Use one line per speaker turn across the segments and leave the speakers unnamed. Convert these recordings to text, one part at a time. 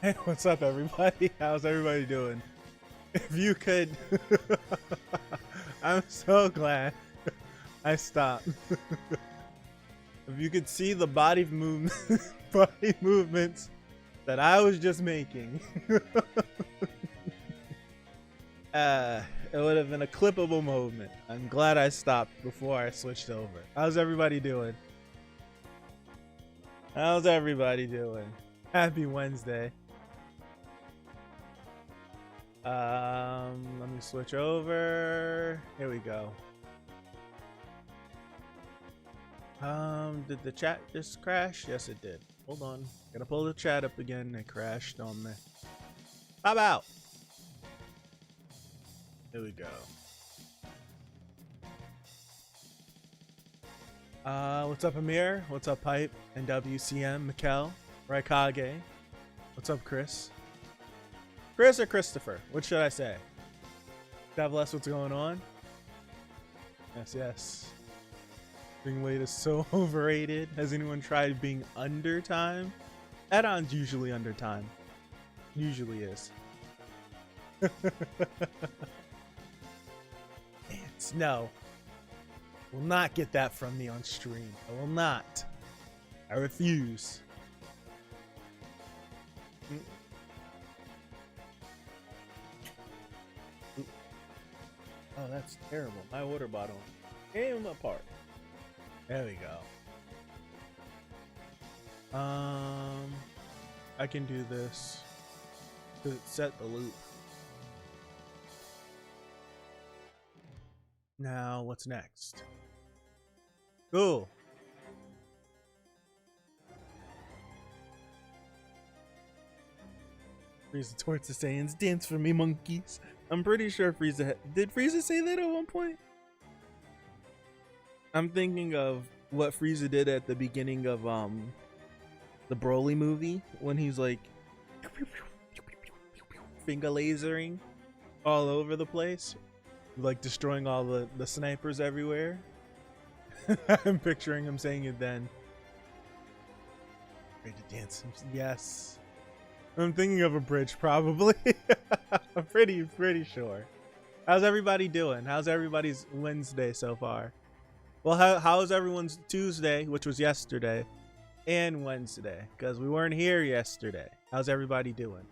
Hey, what's up, everybody? How's everybody doing? If you could, I'm so glad I stopped. If you could see the body movement, body movements that I was just making, it would have been a clippable moment. I'm glad I stopped before I switched over. How's everybody doing? How's everybody doing? Happy Wednesday. Let me switch over. Here we go. Did the chat just crash? Yes, it did. Hold on. Gotta pull the chat up again. It crashed on me. Pop out. Here we go. What's up, Amir? What's up, Pipe? And WCM, Mikkel, Raikage. What's up, Chris? Chris or Christopher? What should I say? Devourer, what's going on? Yes, yes. Being late is so overrated. Has anyone tried being under time? Add-on's usually under time. Usually is. It's no. Will not get that from me on stream. I will not. I refuse. Oh, that's terrible. My water bottle came apart. There we go. I can do this to set the loop. Now, what's next? Cool. Frieza towards the Saiyans. Dance for me, monkeys. I'm pretty sure Frieza did Frieza say that at one point? I'm thinking of what Frieza did at the beginning of the Broly movie when he's like finger lasering all over the place, like destroying all the snipers everywhere. I'm picturing him saying it then. Ready to dance? Yes. I'm thinking of a bridge, probably. I'm pretty sure. How's everybody doing? How's everybody's Wednesday so far? Well, how's everyone's Tuesday, which was yesterday, and Wednesday? Because we weren't here yesterday. How's everybody doing?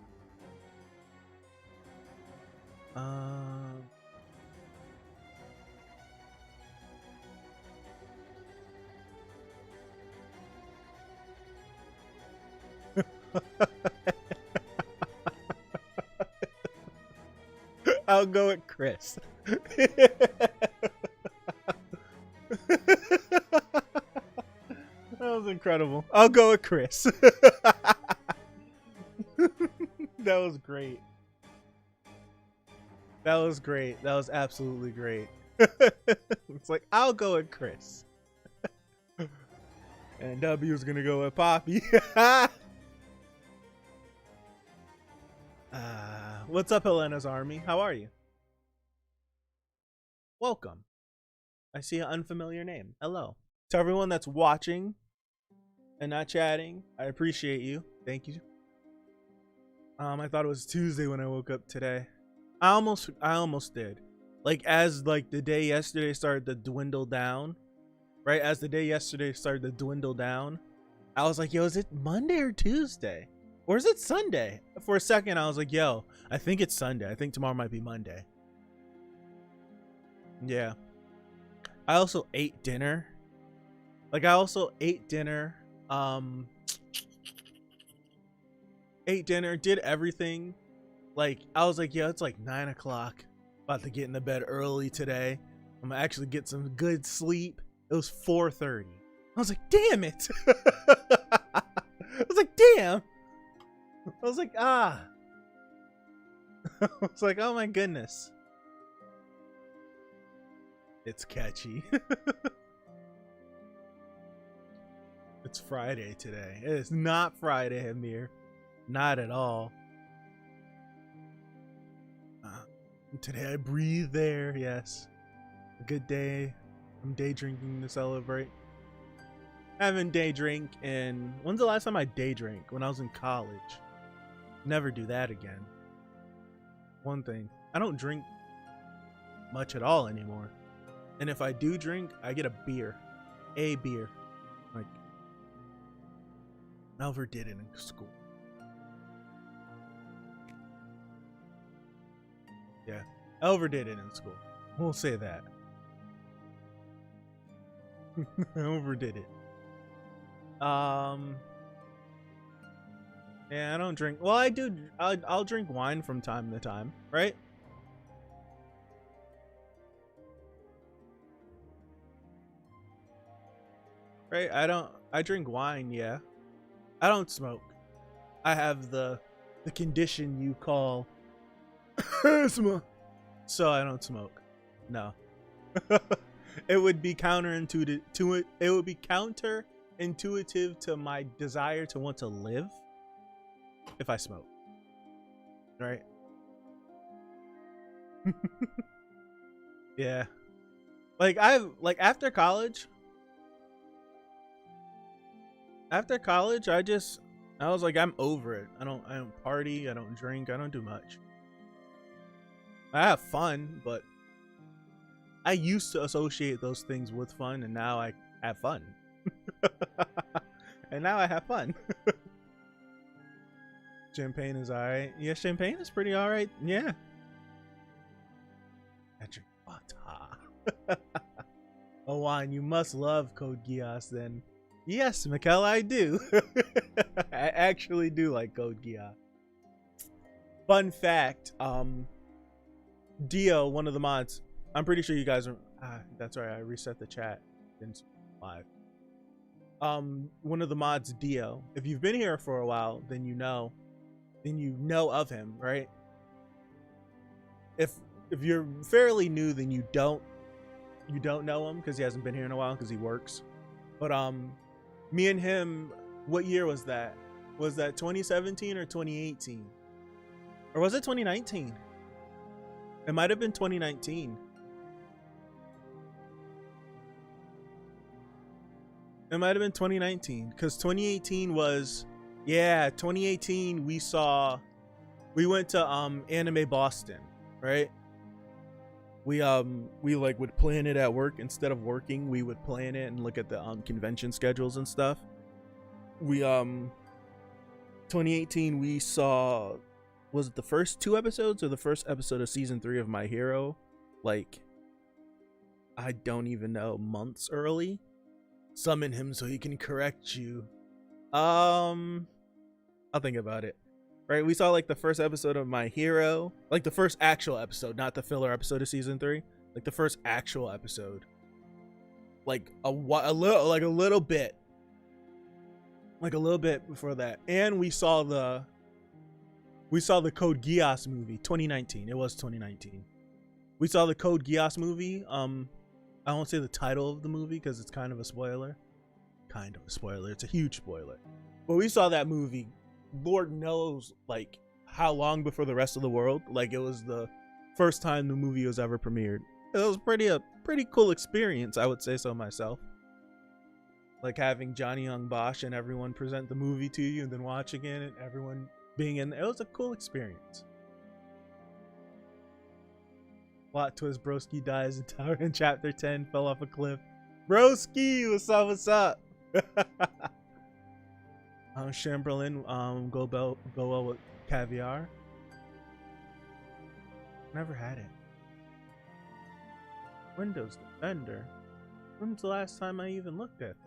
I'll go with Chris. That was incredible. I'll go with Chris. That was great. That was great. That was absolutely great. It's like, I'll go with Chris. And W's gonna go with Poppy. What's up, Helena's Army? How are you? Welcome. I see an unfamiliar name. Hello. To everyone that's watching and not chatting, I appreciate you. Thank you. I thought it was Tuesday when I woke up today. I almost did. Like as like the day yesterday started to dwindle down, right? As the day yesterday started to dwindle down, I was like, yo, is it Monday or Tuesday? Or is it Sunday? For a second, I was like, yo, I think it's Sunday. I think tomorrow might be Monday. Yeah. I also ate dinner. Like, I also ate dinner. Ate dinner, did everything. Like, I was like, yeah, it's like 9 o'clock. About to get in the bed early today. I'm gonna actually get some good sleep. It was 4:30. I was like, damn it. I was like, damn. I was like, ah. I was like, oh my goodness. It's catchy. It's Friday today. It is not Friday, Amir. Not at all. Today I breathe there, yes. A good day. I'm day drinking to celebrate. I haven't day drink in... When's the last time I day drank? When I was in college. Never do that again. One thing, I don't drink much at all anymore. And if I do drink, I get a beer. Like, never did it in school. Yeah, I overdid it in school. We'll say that. I overdid it. Yeah, I don't drink. Well, I do. I'll drink wine from time to time, right? Right? I drink wine, yeah. I don't smoke. I have the condition you call asthma. So I don't smoke. No. It would be counterintuitive to it. It would be counterintuitive to my desire to want to live if I smoke. Right? Yeah. Like after college, I was like, I'm over it. I don't party, I don't drink, I don't do much. I have fun, but I used to associate those things with fun, and now I have fun. And now I have fun. Champagne is alright. Yeah, champagne is pretty alright. Yeah. I drink vodka. Oh, wine, you must love Code Geass then. Yes, Mikkel, I do. I actually do like Code Geass. Fun fact, Dio, one of the mods, I'm pretty sure you guys are, that's right, I reset the chat. Live. One of the mods, Dio, if you've been here for a while, then you know of him, right? If you're fairly new, then you don't know him because he hasn't been here in a while because he works. But me and him, what year was that? Was that 2017 or 2018? Or was it 2019? It might have been 2019. It might have been 2019 because 2018 was, yeah, 2018 we went to Anime Boston, right? We like would plan it at work instead of working. We would plan it and look at the convention schedules and stuff. We 2018 we saw, was it the first 2 episodes or the first episode of season 3 of My Hero? Like, I don't even know, months early. Summon him so he can correct you. I'll think about it. Right, we saw like the first episode of My Hero, like the first actual episode, not the filler episode of season 3, like the first actual episode, like a little bit before that. And we saw the Code Geass movie, 2019. It was 2019. We saw the Code Geass movie. I won't say the title of the movie because it's kind of a spoiler. It's a huge spoiler. But we saw that movie, Lord knows, like, how long before the rest of the world. Like, it was the first time the movie was ever premiered. It was a pretty cool experience, I would say so myself. Like, having Johnny Young Bosch and everyone present the movie to you and then watching it and everyone being in it. It was a cool experience. Plot twist, Broski dies in Tower in chapter 10, fell off a cliff. Broski, what's up? Chamberlain, go well with caviar. Never had it. Windows Defender. When's the last time I even looked at it?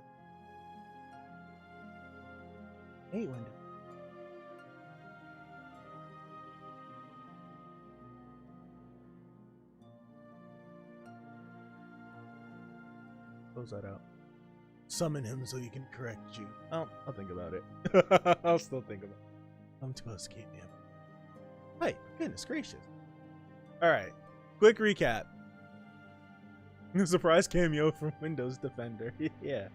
Hate Windows. Close that out. Summon him so he can correct you. I'll think about it. I'll still think about it. I'm too escape him. Hey, goodness gracious. Alright. Quick recap. Surprise cameo from Windows Defender. Yeah.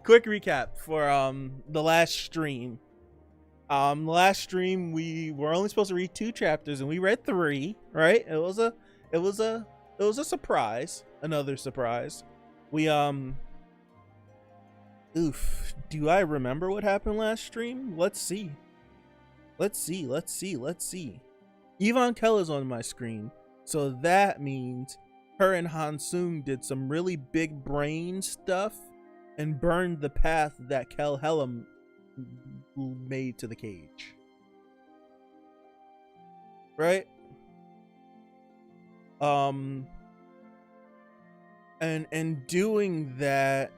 Quick recap for the last stream. The last stream we were only supposed to read 2 chapters and we read 3, right? It was a surprise. Another surprise. We oof, do I remember what happened last stream? Let's see. Let's see. Yvonne Kell is on my screen, so that means her and Hansung did some really big brain stuff and burned the path that Kel Hellam made to the cage. Right? And doing that,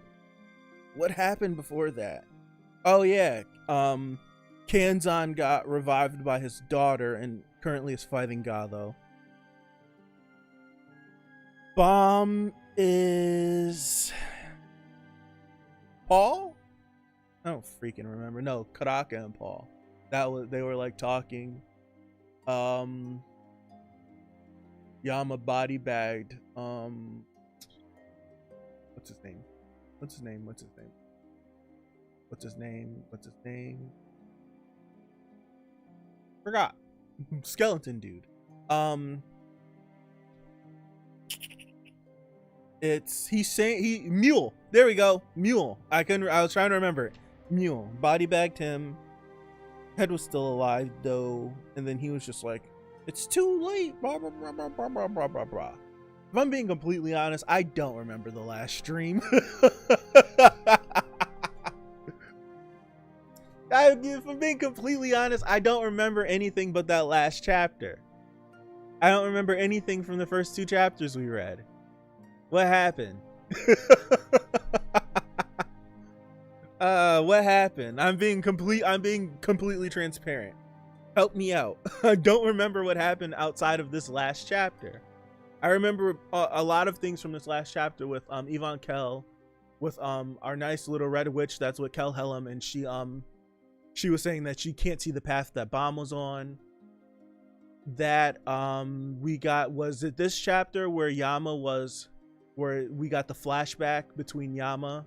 what happened before that? Oh yeah, Kanzan got revived by his daughter and currently is fighting Gado. Baam is Paul? I don't freaking remember. No, Karaka and Paul. They were like talking. Yama body bagged. What's his name? Forgot. Skeleton dude. He's saying Mule. There we go. Mule. I was trying to remember it. Mule. Body bagged him. Head was still alive though, and then he was just like, "It's too late." Blah blah blah blah blah blah blah blah blah. If I'm being completely honest, I don't remember the last stream. If I'm being completely honest, I don't remember anything but that last chapter. I don't remember anything from the first 2 chapters we read. What happened? What happened? I'm being completely transparent. Help me out. I don't remember what happened outside of this last chapter. I remember a lot of things from this last chapter with Yvonne Kell, with our nice little red witch. That's what Kel Hellam, and she was saying that she can't see the path that Baam was on. That was it this chapter where we got the flashback between Yama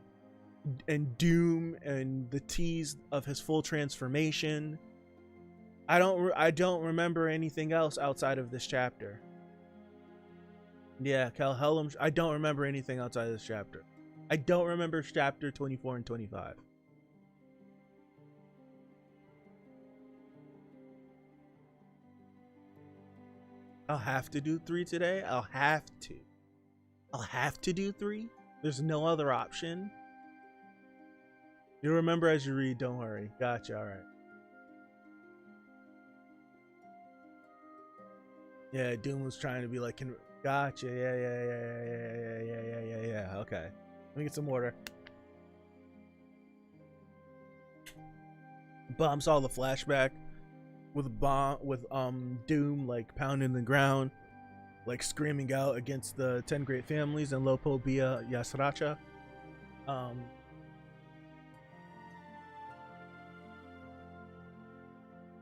and Doom and the tease of his full transformation. I don't remember anything else outside of this chapter. Yeah, Kel Hellam. I don't remember anything outside of this chapter. I don't remember chapter 24 and 25. I'll have to do 3 today. I'll have to do 3. There's no other option. You'll remember as you read, don't worry. Gotcha, alright. Yeah, Doom was trying to be like, gotcha, yeah, okay. Let me get some water. Baam saw the flashback with Doom like pounding the ground, like screaming out against the 10 great families and Lopo Bia Yasracha.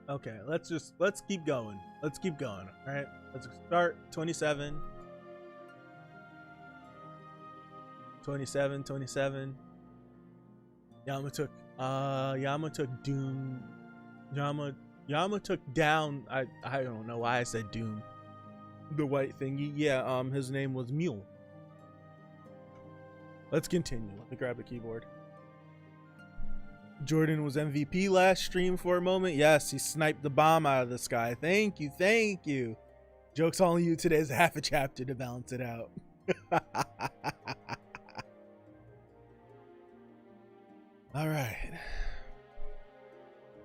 Okay, let's keep going. All right, let's start 27. Yama took Doom. Yama took down. I don't know why I said Doom. The white thingy. Yeah. His name was Mule. Let's continue. Let me grab the keyboard. Jordan was MVP last stream for a moment. Yes, he sniped the bomb out of the sky. Thank you. Joke's on you. Today's half a chapter to balance it out. All right.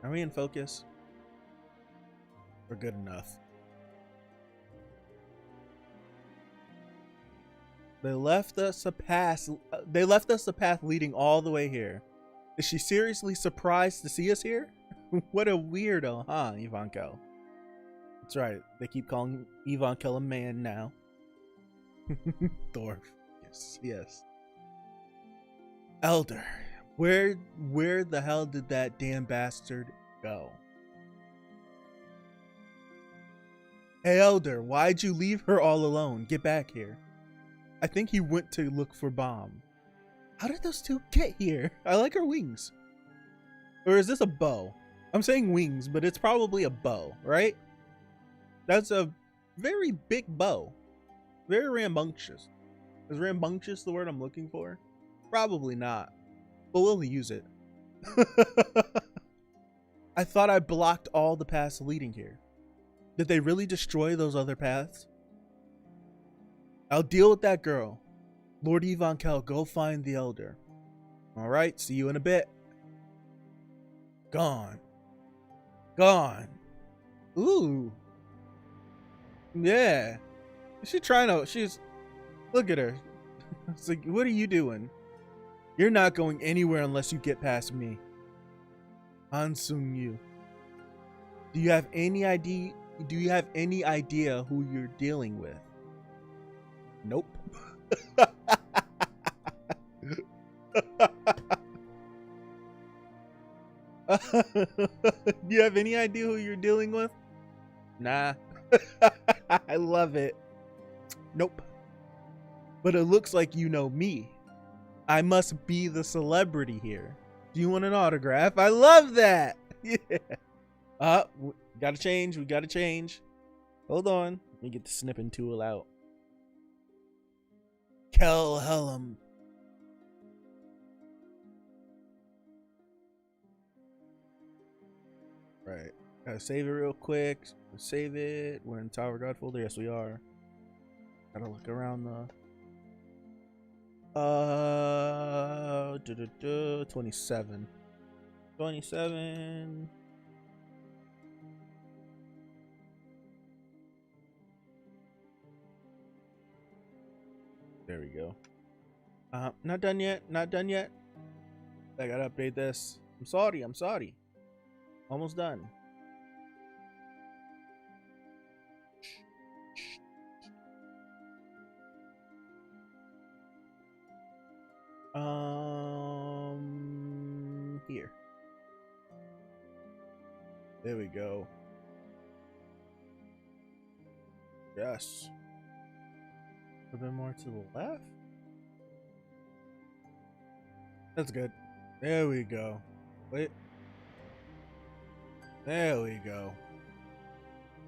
Are we in focus? We're good enough. They left us a path leading all the way here. Is she seriously surprised to see us here? What a weirdo, huh, Yvonne Kell? That's right. They keep calling Yvonne Kell a man now. Thor. Yes. Elder. Where the hell did that damn bastard go? Hey, Elder, why'd you leave her all alone? Get back here. I think he went to look for Baam. How did those 2 get here? I like her wings. Or is this a bow? I'm saying wings, but it's probably a bow, right? That's a very big bow. Very rambunctious. Is rambunctious the word I'm looking for? Probably not. But we'll use it. I thought I blocked all the paths leading here. Did they really destroy those other paths? I'll deal with that girl. Lord Evankel, go find the elder. All right, see you in a bit. Gone. Gone. Ooh. Yeah. She's, look at her. It's like, what are you doing? You're not going anywhere unless you get past me. Hansung Yu. Do you have any idea who you're dealing with? Nope. Do you have any idea who you're dealing with? Nah. I love it. Nope. But it looks like you know me. I must be the celebrity here. Do you want an autograph? I love that. Yeah. We gotta change. We gotta change. Hold on. Let me get the snipping tool out. Kel Helm. Right. Gotta save it real quick. Save it. We're in Tower God folder. Yes, we are. Gotta look around the 27. 27. There we go. Not done yet. Not done yet. I gotta update this. I'm sorry. I'm sorry. Almost done. Here. There we go. Yes. A bit more to the left. That's good. There we go. Wait. There we go.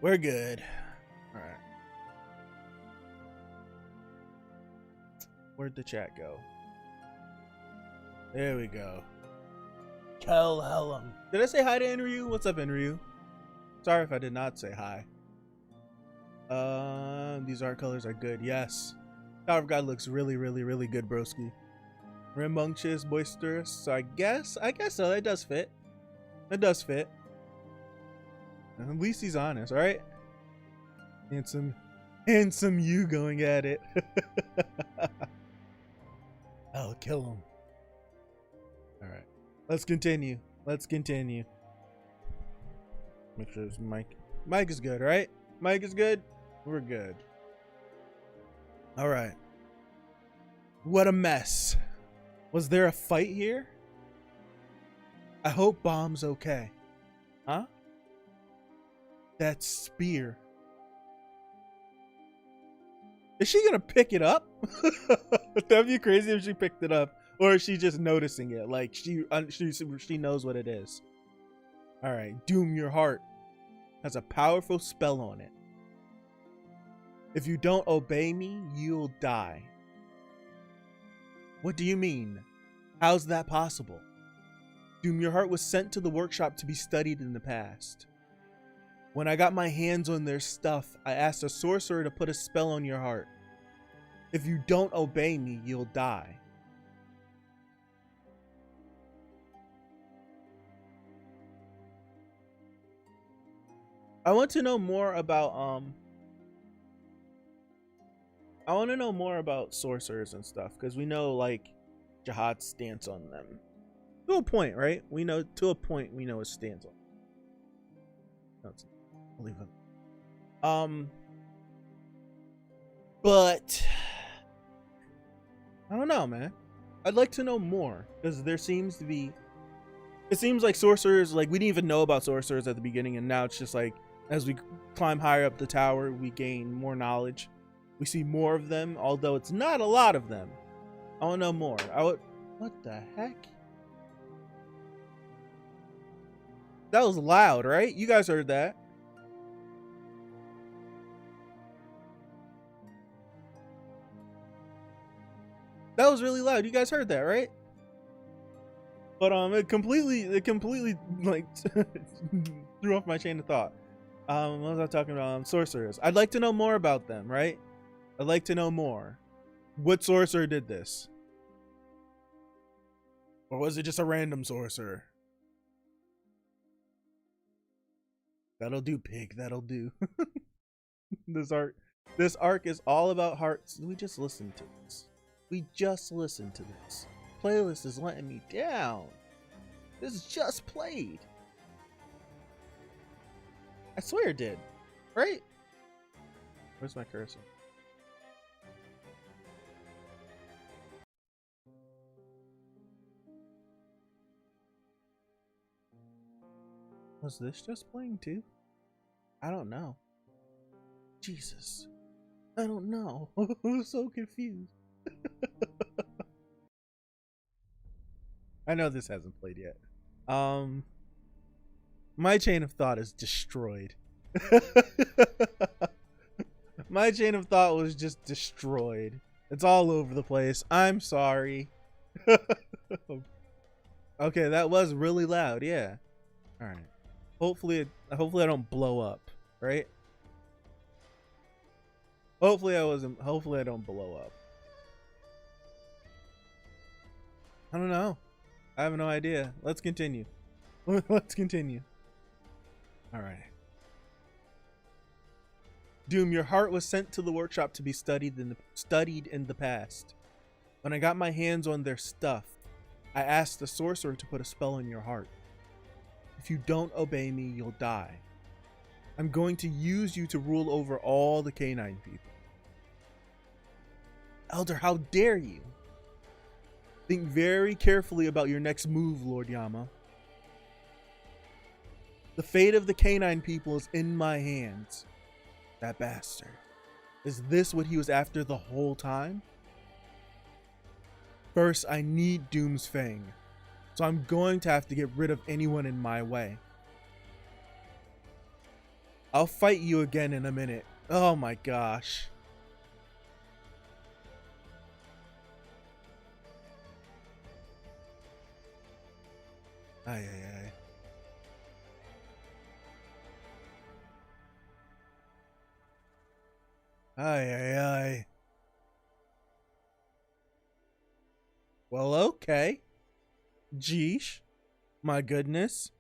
We're good. All right. Where'd the chat go? There we go. Kel Helm. Did I say hi to Enryu? What's up, Enryu? Sorry if I did not say hi. These art colors are good. Yes. Tower of God looks really, really, really good, broski. Rambunctious, boisterous. So I guess so. That does fit. That does fit. At least he's honest, right? Handsome you going at it. I'll kill him. All right. Let's continue. Let's continue. Make sure this mic is good, right? Mic is good. We're good. All right. What a mess. Was there a fight here? I hope Baam's okay. Huh? That spear. Is she gonna pick it up? That'd be crazy if she picked it up. Or is she just noticing it? Like she knows what it is. All right. Doom your heart has a powerful spell on it. If you don't obey me, you'll die. What do you mean? How's that possible? Doom your heart was sent to the workshop to be studied in the past. When I got my hands on their stuff, I asked a sorcerer to put a spell on your heart. If you don't obey me, you'll die. I want to know more about sorcerers and stuff, because we know like Jihad's stance on them. To a point, right? We know his stance on them. I'll leave him. But I don't know, man. I'd like to know more, because it seems like sorcerers, like we didn't even know about sorcerers at the beginning, and now it's just like as we climb higher up the tower, we gain more knowledge. We see more of them, although it's not a lot of them. I want to know more. What the heck? That was loud, right? You guys heard that. That was really loud. You guys heard that, right? But it completely like threw off my chain of thought. What was I talking about? Sorcerers. I'd like to know more about them, right? I'd like to know more. What sorcerer did this? Or was it just a random sorcerer? That'll do, pig. That'll do. This arc is all about hearts. We just listened to this. We just listened to this. Playlist is letting me down. This is just played. I swear it did. Right? Where's my cursor? Was this just playing too? I don't know. Jesus. I don't know. I'm so confused. I know this hasn't played yet. My chain of thought is destroyed. My chain of thought was just destroyed. It's all over the place. I'm sorry. Okay, that was really loud. Yeah. All right. Hopefully I don't blow up, right? Hopefully I don't blow up. I don't know. I have no idea. Let's continue. Let's continue. All right. Doom, your heart was sent to the workshop to be studied in the past. When I got my hands on their stuff, I asked the sorcerer to put a spell in your heart. If you don't obey me, you'll die. I'm going to use you to rule over all the canine people. Elder, how dare you? Think very carefully about your next move, Lord Yama. The fate of the canine people is in my hands. That bastard. Is this what he was after the whole time? First, I need Doom's Fang, so I'm going to have to get rid of anyone in my way. I'll fight you again in a minute. Oh my gosh. Ay, ay, ay. Ay, ay, ay. Well, okay. Jeesh. My goodness.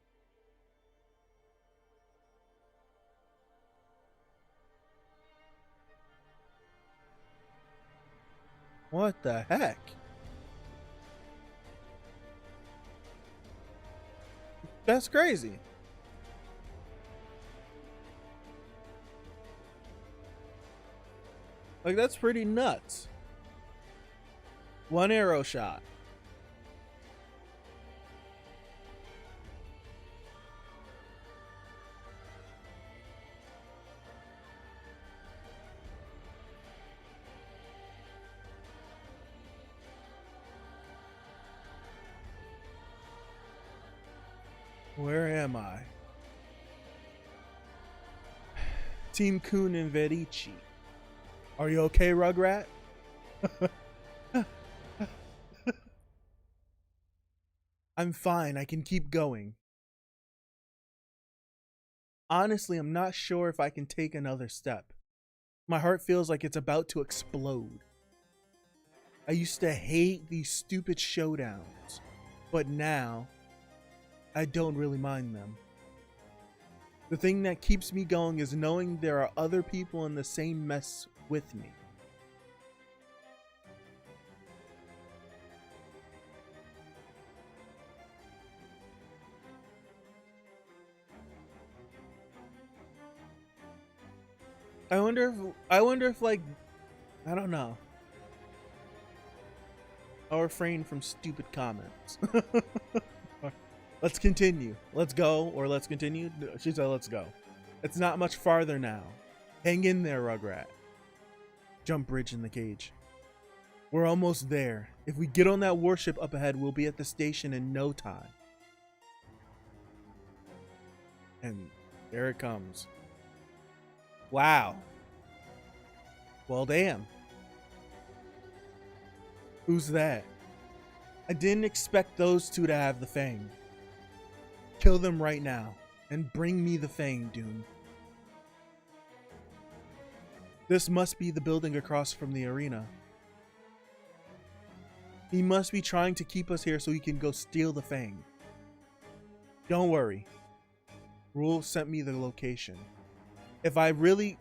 What the heck? That's crazy. Like, that's pretty nuts. One arrow shot. Where am I? Team Kun and Verici. Are you okay, Rugrat? I'm fine. I can keep going. Honestly, I'm not sure if I can take another step. My heart feels like it's about to explode. I used to hate these stupid showdowns, but now I don't really mind them. The thing that keeps me going is knowing there are other people in the same mess with me. I wonder if like, I don't know. I'll refrain from stupid comments. Let's continue. Let's go, or let's continue. She said, let's go. It's not much farther now. Hang in there, Rugrat. Jump bridge in the cage. We're almost there. If we get on that warship up ahead, we'll be at the station in no time. And there it comes. Wow. Well, damn. Who's that? I didn't expect those two to have the Fang. Kill them right now and bring me the Fang, Doom. This must be the building across from the arena. He must be trying to keep us here so he can go steal the Fang. Don't worry. Rule sent me the location. If I really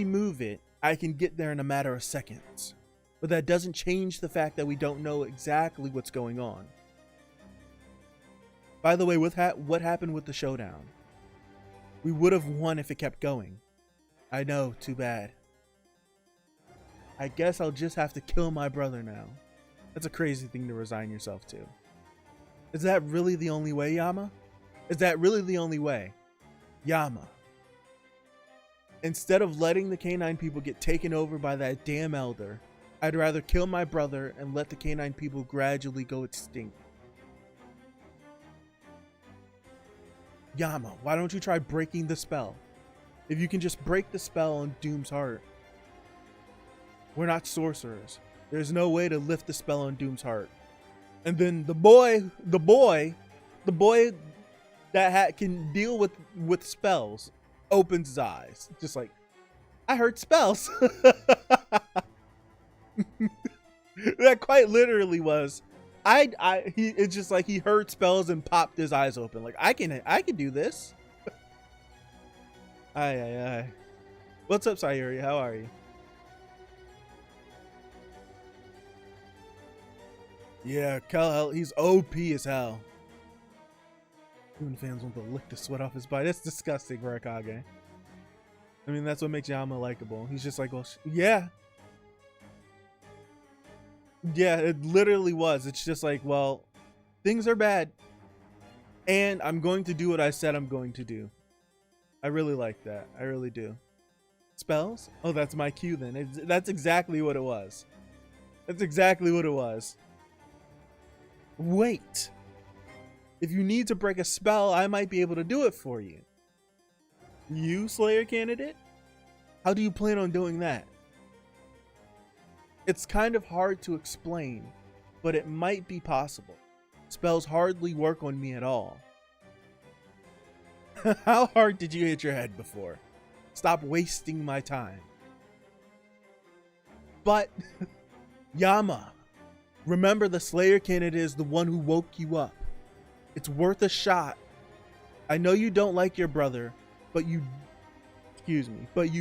move it, I can get there in a matter of seconds. But that doesn't change the fact that we don't know exactly what's going on. By the way, what happened with the showdown? We would have won if it kept going. I know, too bad. I guess I'll just have to kill my brother now. That's a crazy thing to resign yourself to. Is that really the only way, Yama? Is that really the only way? Yama. Instead of letting the canine people get taken over by that damn elder, I'd rather kill my brother and let the canine people gradually go extinct. Yama, why don't you try breaking the spell? If you can just break the spell on Doom's heart. We're not sorcerers. There's no way to lift the spell on Doom's heart. And then the boy that can deal with spells opens his eyes. Just like, I heard spells. That quite literally was. It's just like he heard spells and popped his eyes open. Like, I can do this. Aye. What's up, Sayuri? How are you? Yeah, Cal, he's OP as hell. Even fans want to lick the sweat off his body. That's disgusting, Rakage. I mean, that's what makes Yama likable. He's just like, well, yeah. Yeah, it literally was. It's just like, well, things are bad. And I'm going to do what I said I'm going to do. I really like that. I really do. Spells? Oh, that's my cue then. That's exactly what it was. That's exactly what it was. Wait. If you need to break a spell, I might be able to do it for you. You, Slayer candidate? How do you plan on doing that? It's kind of hard to explain, but it might be possible. Spells hardly work on me at all. How hard did you hit your head before? Stop wasting my time. But, Yama, remember the Slayer candidate is the one who woke you up. It's worth a shot. I know you don't like your brother, but you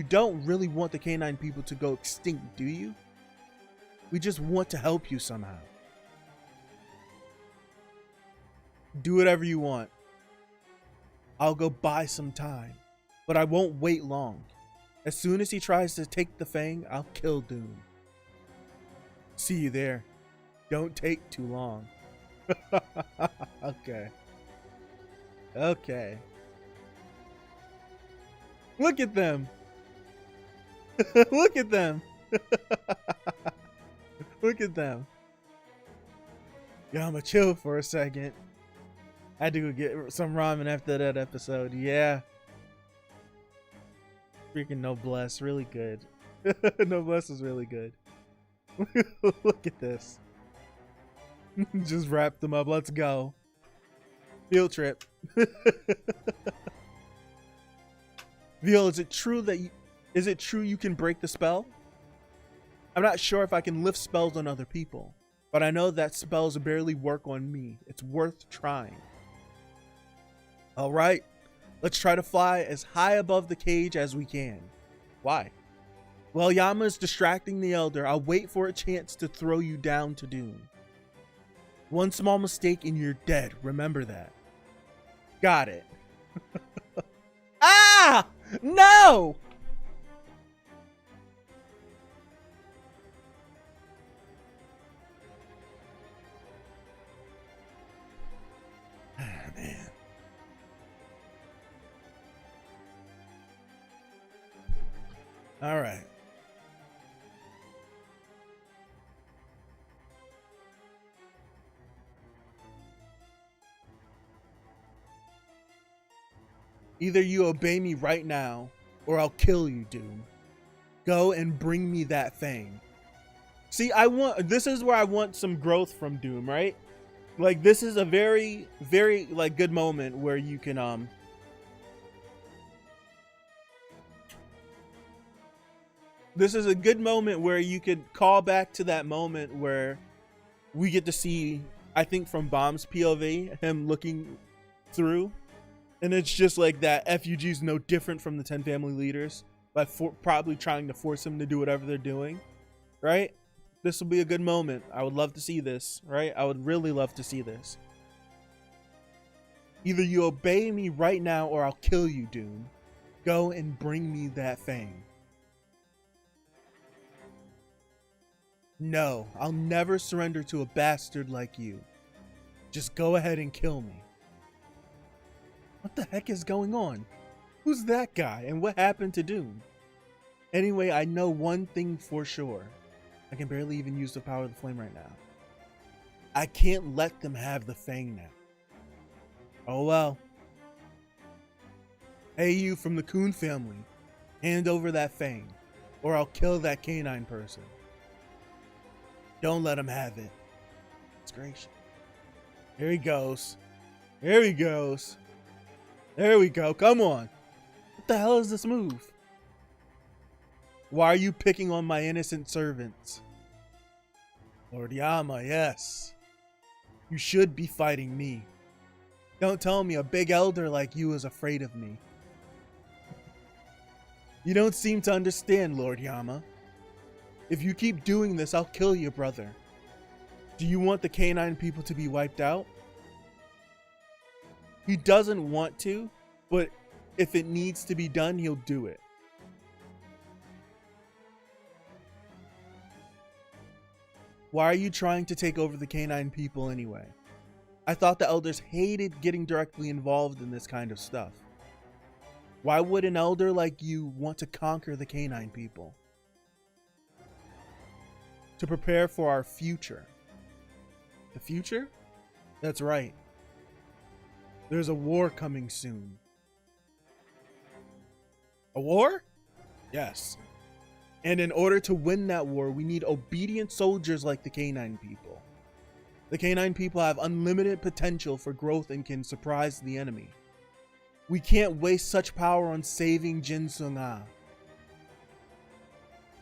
don't really want the canine people to go extinct, do you? We just want to help you somehow. Do whatever you want. I'll go buy some time, but I won't wait long. As soon as he tries to take the Fang, I'll kill Doom. See you there. Don't take too long. Okay. Okay. Look at them. Look at them. Look at them. Yeah, I'ma chill for a second. I had to go get some ramen after that episode. Yeah. Freaking Noblesse. Really good. Noblesse is really good. Look at this. Just wrap them up. Let's go. Field trip. Veal, is it true you can break the spell? I'm not sure if I can lift spells on other people, but I know that spells barely work on me. It's worth trying. All right, let's try to fly as high above the cage as we can. Why? While Yama's distracting the Elder, I'll wait for a chance to throw you down to Doom. One small mistake and you're dead. Remember that. Got it. Ah! No! Man. All right. Either you obey me right now, or I'll kill you, Doom. Go and bring me that Fang. See, this is where I want some growth from Doom, right? Like, this is a very, very, like, good moment where you can, this is a good moment where you could call back to that moment where we get to see, I think from Baam's POV, him looking through. And it's just like that FUG's no different from the 10 family leaders by probably trying to force him to do whatever they're doing, right? This will be a good moment. I would love to see this, right? I would really love to see this. Either you obey me right now or I'll kill you, Doom. Go and bring me that fang. No, I'll never surrender to a bastard like you. Just go ahead and kill me. What the heck is going on? Who's that guy and what happened to Doom? Anyway, I know one thing for sure. I can barely even use the power of the flame right now. I can't let them have the fang now. Oh well. Hey, you from the Coon family, hand over that fang, or I'll kill that canine person. Don't let him have it. It's gracious. Here he goes. Here he goes. There we go. Come on. What the hell is this move? Why are you picking on my innocent servants? Lord Yama, yes. You should be fighting me. Don't tell me a big elder like you is afraid of me. You don't seem to understand, Lord Yama. If you keep doing this, I'll kill you, brother. Do you want the canine people to be wiped out? He doesn't want to, but if it needs to be done, he'll do it. Why are you trying to take over the canine people anyway? I thought the elders hated getting directly involved in this kind of stuff. Why would an elder like you want to conquer the canine people? To prepare for our future. The future? That's right. There's a war coming soon. A war? Yes. And in order to win that war, we need obedient soldiers like the canine people. The canine people have unlimited potential for growth and can surprise the enemy. We can't waste such power on saving Jin Sung-ah.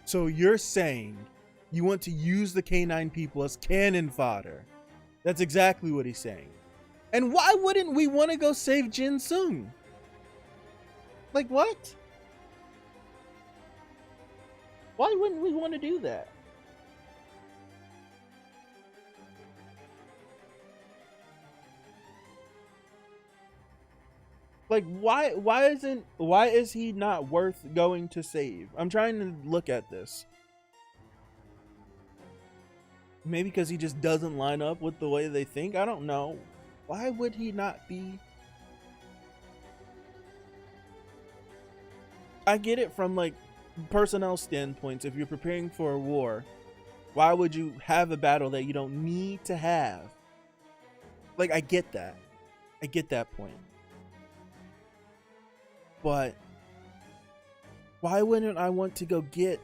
So you're saying you want to use the canine people as cannon fodder. That's exactly what he's saying. And why wouldn't we want to go save Jin Sung? Like what? Why wouldn't we want to do that? Like why is he not worth going to save? I'm trying to look at this. Maybe because he just doesn't line up with the way they think. I don't know. Why would he not be? I get it from like personnel standpoints. If you're preparing for a war, why would you have a battle that you don't need to have? Like, I get that. I get that point. But why wouldn't I want to go get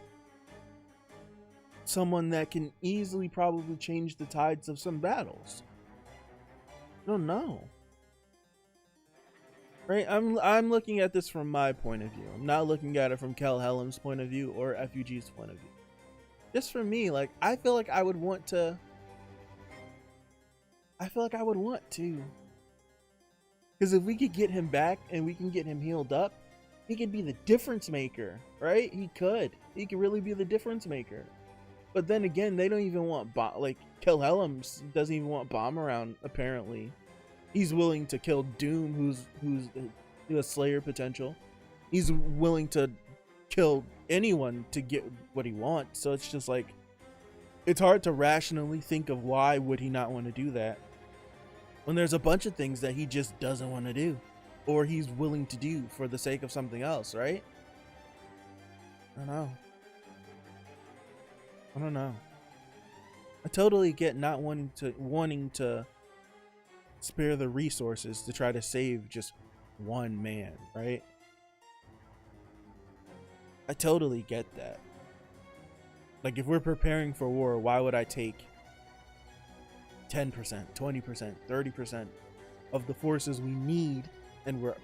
someone that can easily probably change the tides of some battles? I don't know. Right? I'm looking at this from my point of view. I'm not looking at it from Kel Helm's point of view or FUG's point of view. Just for me, like, I feel like I would want to. Because if we could get him back and we can get him healed up, he could be the difference maker, right? He could really be the difference maker. But then again, they don't even want Baam. Like, Kel Helm doesn't even want Baam around, apparently. He's willing to kill Doom, who has Slayer potential. He's willing to kill anyone to get what he wants. So it's just like, it's hard to rationally think of why would he not want to do that when there's a bunch of things that he just doesn't want to do, or he's willing to do for the sake of something else, right? I don't know. I totally get not wanting to spare the resources to try to save just one man, right? I totally get that. Like, if we're preparing for war, why would I take 10%, 20%, 30% of the forces we need? And we are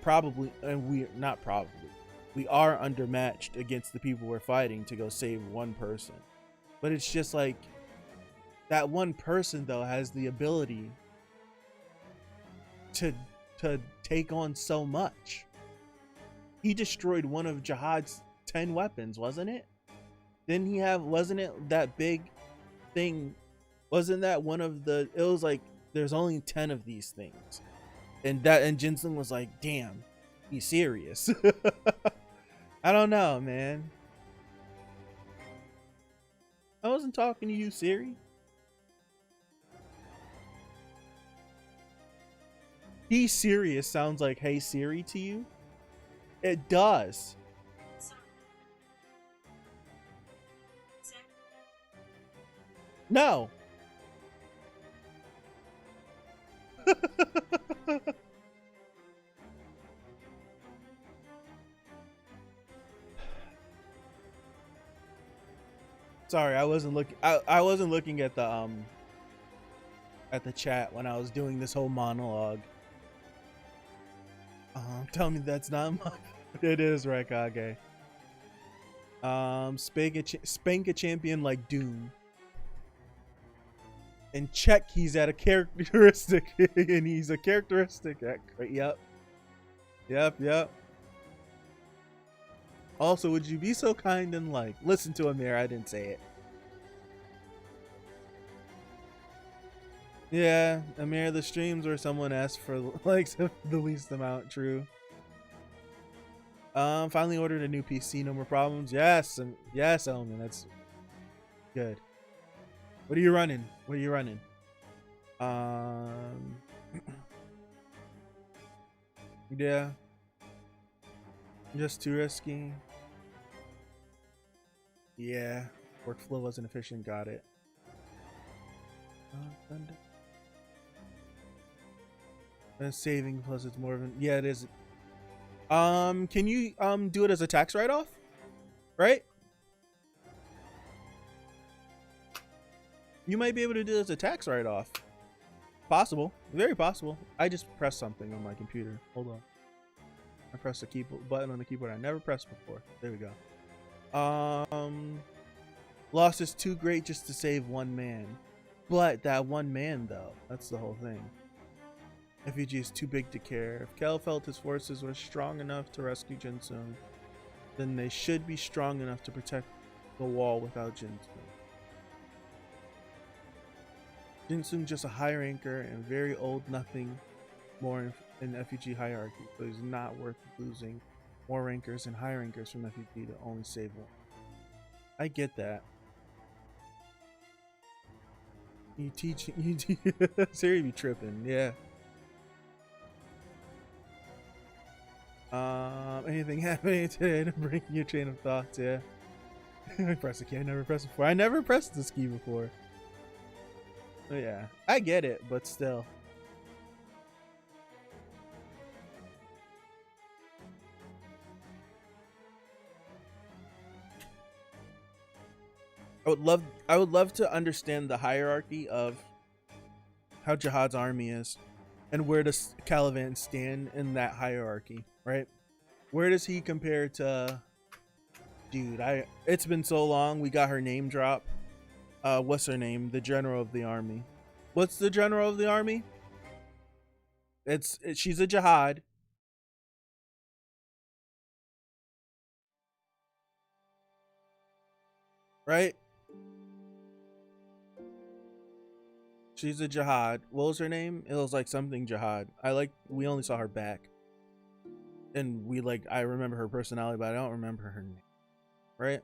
undermatched against the people we're fighting to go save one person. But it's just like, that one person though has the ability to take on so much. He destroyed one of Jihad's 10 weapons, wasn't it? Didn't he have, wasn't it that big thing? Wasn't that one of the, it was like, there's only 10 of these things. And Jin Sung was like, damn, he's serious. I don't know, man. I wasn't talking to you, Siri. He's serious sounds like hey Siri to you? It does. No. Sorry, I wasn't looking. I wasn't looking at the chat when I was doing this whole monologue. Tell me that's not my. It is Raikage. Spank a champion like Doom. And check he's at a characteristic, and he's a characteristic. Yep. Also, would you be so kind and like listen to Amir? I didn't say it. Yeah, Amir, the streams where someone asked for like the least amount. True. Finally ordered a new PC. No more problems. Yes, and yes, Elman. That's good. What are you running? Yeah. Just too risky. Yeah. Workflow wasn't efficient. Got it. Saving plus it's more of an, yeah, it is. Can you do it as a tax write-off? Right? You might be able to do it as a tax write-off. Possible. Very possible. I just pressed something on my computer. Hold on. I pressed the button on the keyboard I never pressed before. There we go. Loss is too great just to save one man. But that one man though, that's the whole thing. FEG is too big to care. If Kel felt his forces were strong enough to rescue Jin Sung, then they should be strong enough to protect the wall without Jin Sung. Jin Sung just a high ranker and very old, nothing more in FEG hierarchy, so he's not worth losing more rankers and high rankers from FEG to only save one. I get that. You Siri be tripping, yeah. Anything happening today to bring your train of thoughts? Yeah. I press the key. I never pressed before. I never pressed this key before. But yeah, I get it, but still. I would love to understand the hierarchy of how Jihad's army is and where does Calivan stand in that hierarchy, right? Where does he compare to, dude, it's been so long. We got her name drop. What's her name? The general of the army. What's the general of the army? She's a Jihad. Right? She's a Jihad. What was her name? It was like something Jihad. We only saw her back. And I remember her personality, but I don't remember her name. Right?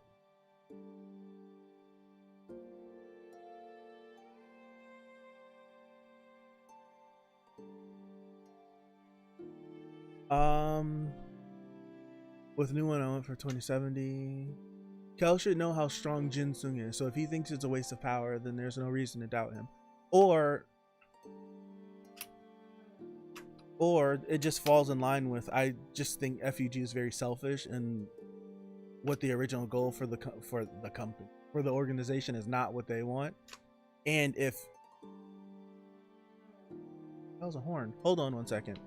With new one, I went for 2070. Kel should know how strong Jin Sung is, so if he thinks it's a waste of power, then there's no reason to doubt him. Or it just falls in line with, I just think FEG is very selfish and what the original goal for the company, for the organization is not what they want. And if that was a horn. Hold on 1 second.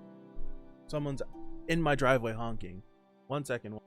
Someone's in my driveway honking. 1 second.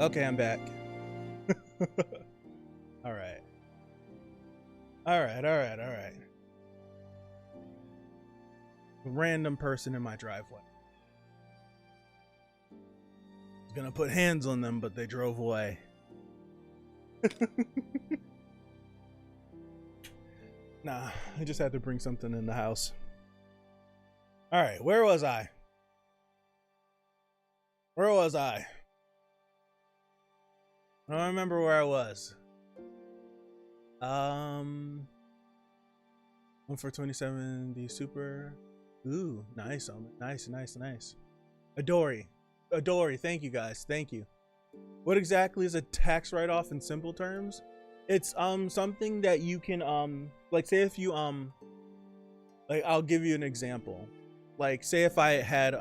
Okay, I'm back. All right. Random person in my driveway. I was gonna put hands on them, but they drove away. Nah, I just had to bring something in the house. All right, where was I? I don't remember where I was. 1 for 27D Super. Ooh, nice. Nice. Adori, thank you guys. Thank you. What exactly is a tax write-off in simple terms? It's something that you can like, say if you like, I'll give you an example. Like, say if I had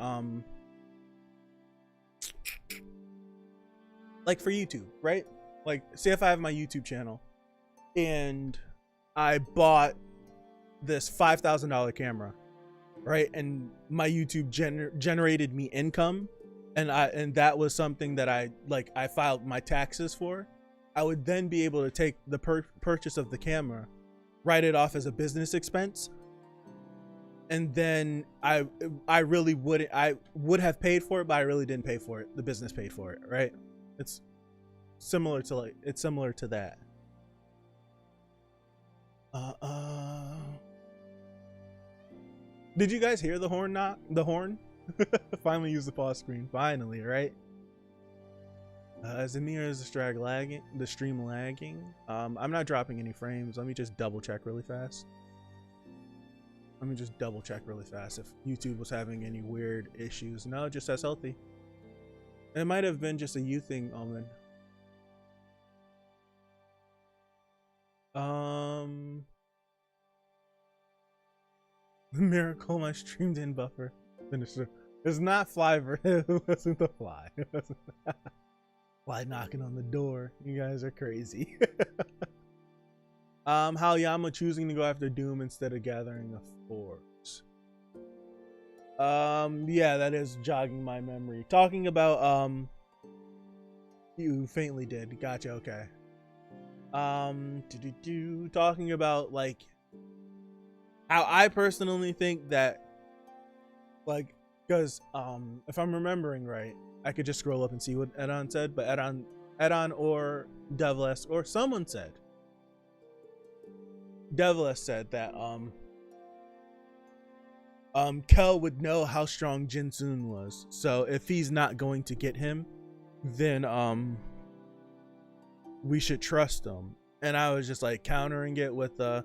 like for YouTube, right? Like, say if I have my YouTube channel and I bought this $5,000 camera, right? And my YouTube generated me income, and that was something that I filed my taxes for. I would then be able to take the purchase of the camera, write it off as a business expense, and then I would have paid for it, but I really didn't pay for it. The business paid for it, right? It's similar to that. Did you guys hear the horn knock? The horn? Finally use the pause screen. Finally, right? Is it me or is the stream lagging? I'm not dropping any frames. Let me just double check really fast. If YouTube was having any weird issues. No, just as healthy. It might have been just a you thing, Omen. Miracle, my stream didn't buffer. It's not fly. It wasn't the fly. Fly knocking on the door. You guys are crazy. Haoyama choosing to go after Doom instead of gathering a force. Yeah, that is jogging my memory. Talking about you faintly did. Gotcha. Okay. Talking about like how I personally think that, like, because if I'm remembering right, I could just scroll up and see what Edon said, but Edon or Devourer or someone said, Devourer said that Kel would know how strong Jinsoon was, so if he's not going to get him, then we should trust him. And I was just like countering it with I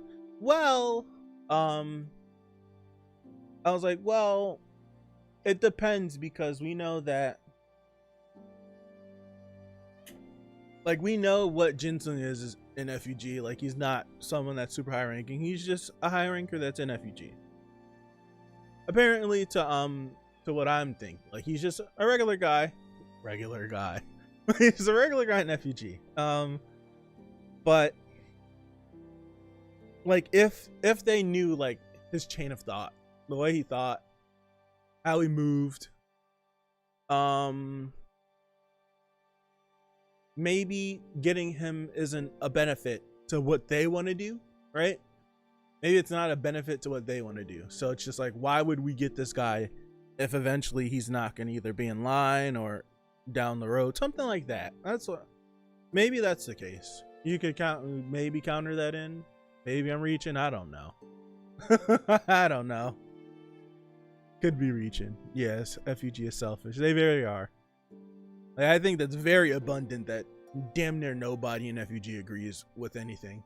was like, well, it depends, because we know that, like, we know what Ginseng is in FUG. Like, he's not someone that's super high ranking. He's just a high ranker that's in FUG. Apparently, to what I'm thinking, like, he's just a regular guy. He's a regular guy in FUG. But like, if they knew, like, his chain of thought, the way he thought, how he moved, maybe getting him isn't a benefit to what they want to do, right? Maybe it's not a benefit to what they want to do. So it's just like, why would we get this guy if eventually he's not going to either be in line or down the road, something like that. Maybe that's the case. You could maybe counter that in. Maybe I'm reaching. I don't know. I don't know. Could be reaching. Yes, FUG is selfish. They very are. Like, I think that's very abundant that damn near nobody in FUG agrees with anything.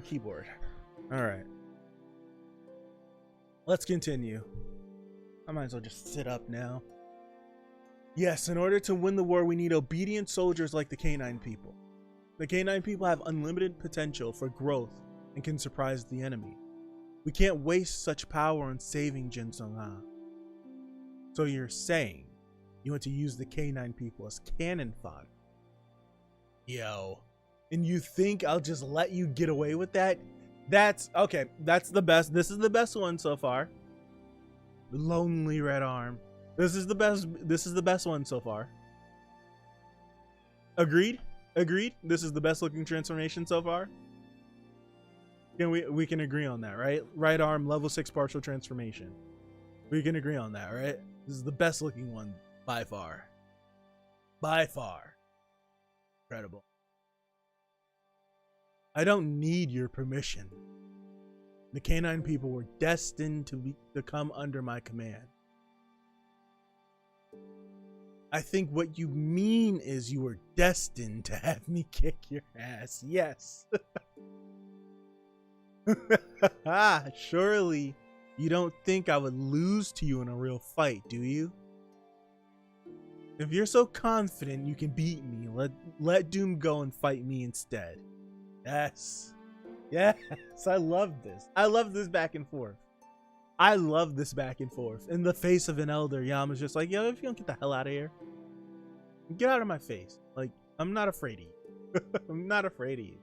Keyboard. All right. Let's continue. I might as well just sit up now. Yes, in order to win the war, we need obedient soldiers like the Canine people. The Canine people have unlimited potential for growth and can surprise the enemy. We can't waste such power on saving Ginseng. So you're saying you want to use the Canine people as cannon fodder? Yo. And you think I'll just let you get away with that? That's okay. That's the best. This is the best one so far. The lonely red arm. This is the best. This is the best one so far. Agreed? Agreed? This is the best looking transformation so far? We can agree on that, right? Right arm, level 6 partial transformation. We can agree on that, right? This is the best looking one by far. By far. Incredible. I don't need your permission. The Canine people were destined to come under my command. I think what you mean is you were destined to have me kick your ass. Yes. Surely you don't think I would lose to you in a real fight, do you? If you're so confident you can beat me, let Doom go and fight me instead. Yes. Yes. I love this. I love this back and forth. I love this back and forth. In the face of an elder, Yama's just like, yo, if you don't get the hell out of here, get out of my face. Like, I'm not afraid of you. I'm not afraid of you.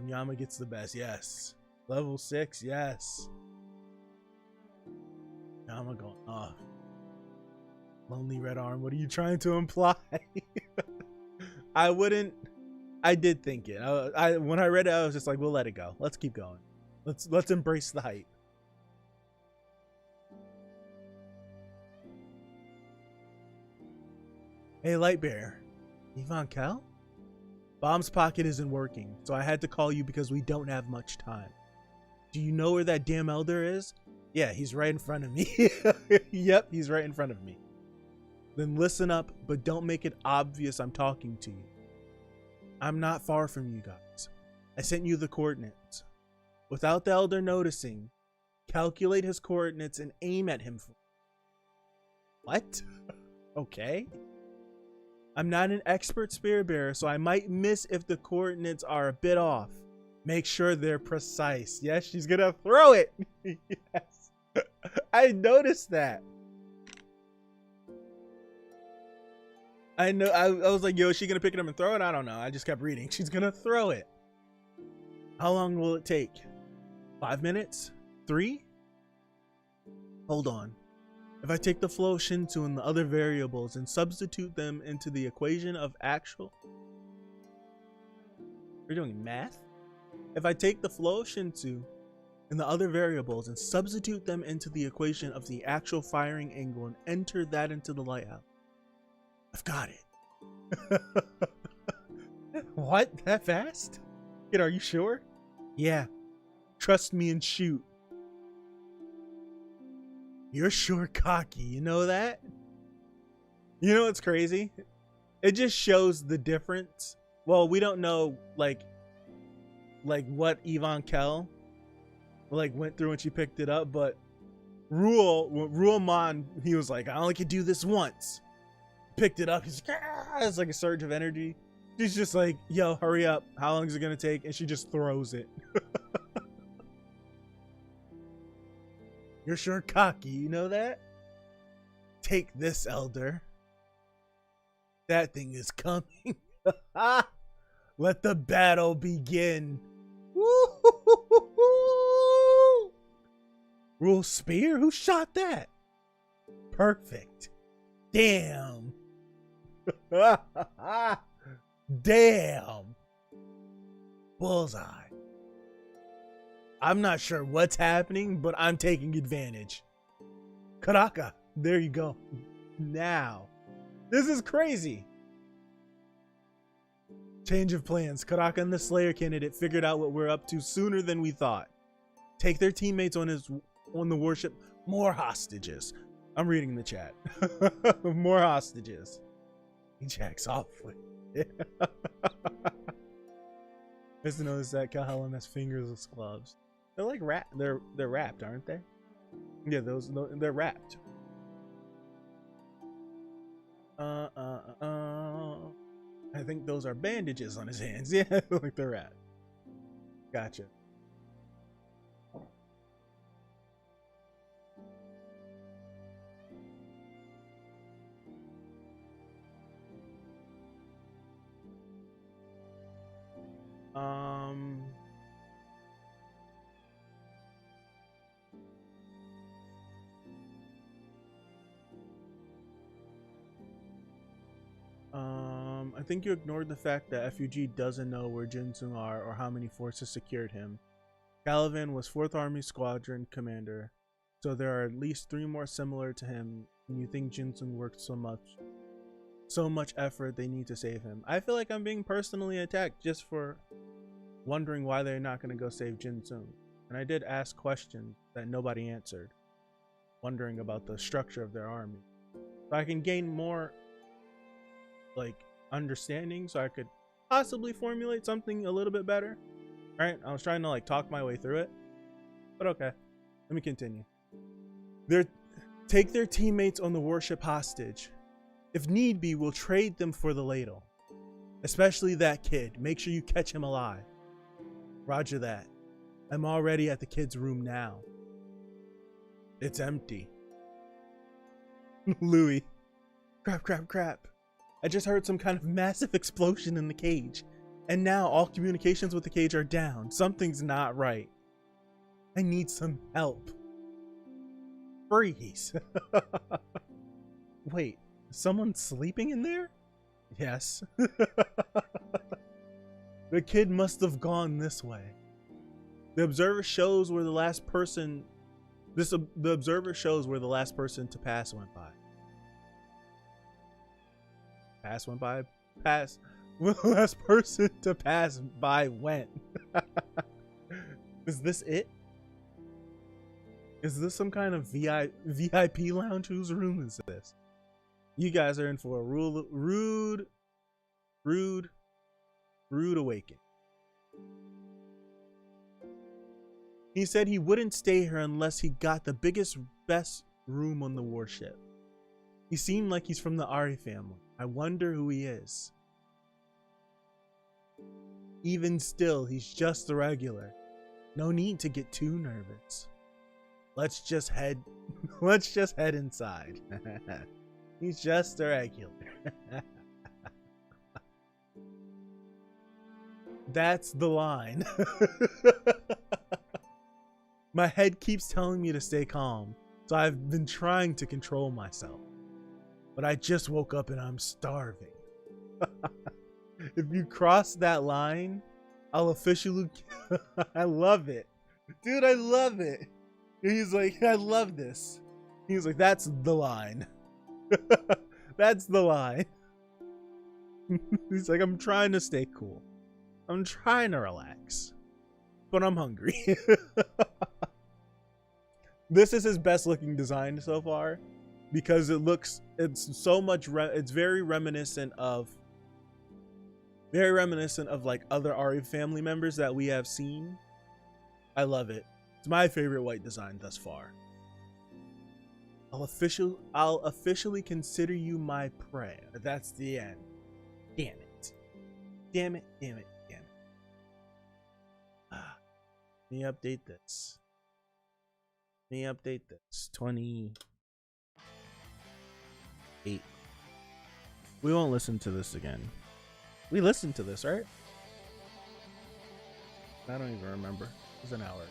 Yama gets the best. Yes. Level 6. Yes. Yama going off. Lonely red arm. What are you trying to imply? I did think it. When I read it, I was just like, we'll let it go. Let's keep going. Let's embrace the hype. Hey, Lightbearer. Yvonne Kel? Baam's pocket isn't working, so I had to call you because we don't have much time. Do you know where that damn elder is? Yeah, he's right in front of me. Yep, he's right in front of me. Then listen up, but don't make it obvious I'm talking to you. I'm not far from you guys. I sent you the coordinates. Without the elder noticing, calculate his coordinates and aim at him. What? Okay. I'm not an expert spear bearer, so I might miss if the coordinates are a bit off. Make sure they're precise. Yes, she's gonna throw it. Yes. I noticed that. I know. I was like, yo, is she gonna pick it up and throw it? I don't know. I just kept reading. She's gonna throw it. How long will it take? 5 minutes? 3? Hold on. If I take the flow Shinsu and the other variables and substitute them into the equation of actual... We're doing math? If I take the flow Shinsu and the other variables and substitute them into the equation of the actual firing angle and enter that into the lighthouse. I've got it. What? That fast? Kid, are you sure? Yeah. Trust me and shoot. You're sure cocky, you know that? You know what's crazy? It just shows the difference. Well, we don't know like what Yvonne Kell like went through when she picked it up, but Rule Mon, he was like, I only could do this once. Picked it up, he's like, ah! It's like a surge of energy. She's just like, yo, hurry up. How long is it gonna take? And she just throws it. You're sure cocky, you know that? Take this, Elder. That thing is coming. Let the battle begin. Woo-hoo-hoo-hoo-hoo. Rule Spear? Who shot that? Perfect. Damn. Damn. Bullseye. I'm not sure what's happening, but I'm taking advantage. Karaka. There you go. Now. This is crazy. Change of plans. Karaka and the Slayer candidate figured out what we're up to sooner than we thought. Take their teammates on the warship. More hostages. I'm reading the chat. More hostages. He jacks off with it. Just to notice that Calhoun has fingerless gloves. They're like they're wrapped, aren't they? Yeah, they're wrapped. I think those are bandages on his hands. Yeah, like they're wrapped. Gotcha. I think you ignored the fact that FUG doesn't know where Jinsung are or how many forces secured him. Calivan was 4th Army Squadron commander, so there are at least 3 more similar to him, and you think Jinsung worked so much effort they need to save him. I feel like I'm being personally attacked just for wondering why they're not going to go save Jinsung. And I did ask questions that nobody answered, wondering about the structure of their army. So I can gain more like understanding, so I could possibly formulate something a little bit better. All right, I was trying to like talk my way through it, but okay, let me continue. Take their teammates on the warship hostage. If need be, we'll trade them for the ladle, especially that kid. Make sure you catch him alive. Roger that. I'm already at the kid's room now. It's empty. Louis. Crap. I just heard some kind of massive explosion in the cage, and now all communications with the cage are down. Something's not right. I need some help. Freeze. Wait, someone sleeping in there? Yes. The kid must have gone this way. The observer shows where the last person to pass went by. Where the last person to pass by went. Is this it? Is this some kind of VIP lounge? Whose room is this? You guys are in for a rude awakening. He said he wouldn't stay here unless he got the best room on the warship. He seemed like he's from the Ari family. I wonder who he is. Even still, he's just a regular. No need to get too nervous. Let's just head inside. He's just a regular. That's the line. My head keeps telling me to stay calm, so I've been trying to control myself. But I just woke up and I'm starving. If you cross that line, I'll officially... I love it. Dude, I love it. He's like, I love this. He's like, that's the line. That's the line. He's like, I'm trying to stay cool. I'm trying to relax. But I'm hungry. This is his best looking design so far. because it's so much, it's very reminiscent of like other Ari family members that we have seen. I love it. It's my favorite white design thus far. I'll officially consider you my prey. That's the end. Damn it. Damn it. Damn it. Damn it. Let me update this. 28. We won't listen to this again. We listened to this, right? I don't even remember. It was an hour.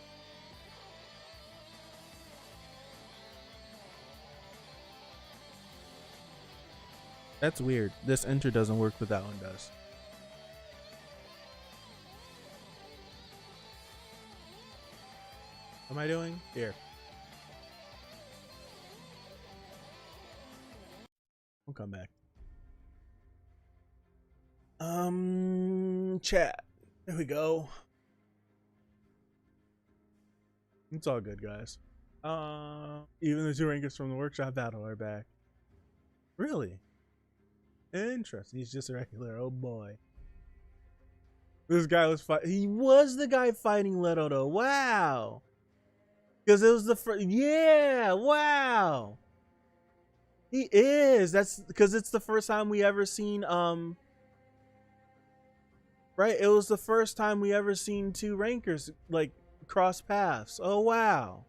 That's weird. This enter doesn't work, but that one does. What am I doing? Here. We'll come back. Chat. There we go. It's all good, guys. Even the 2 rankers from the workshop battle are back. Really? Interesting. He's just a regular. Oh boy. This guy was he was the guy fighting Leto though. Wow. Because it was the first. Yeah. Wow. He is. That's because it's the first time we ever seen right? It was the first time we ever seen 2 rankers like cross paths. Oh wow.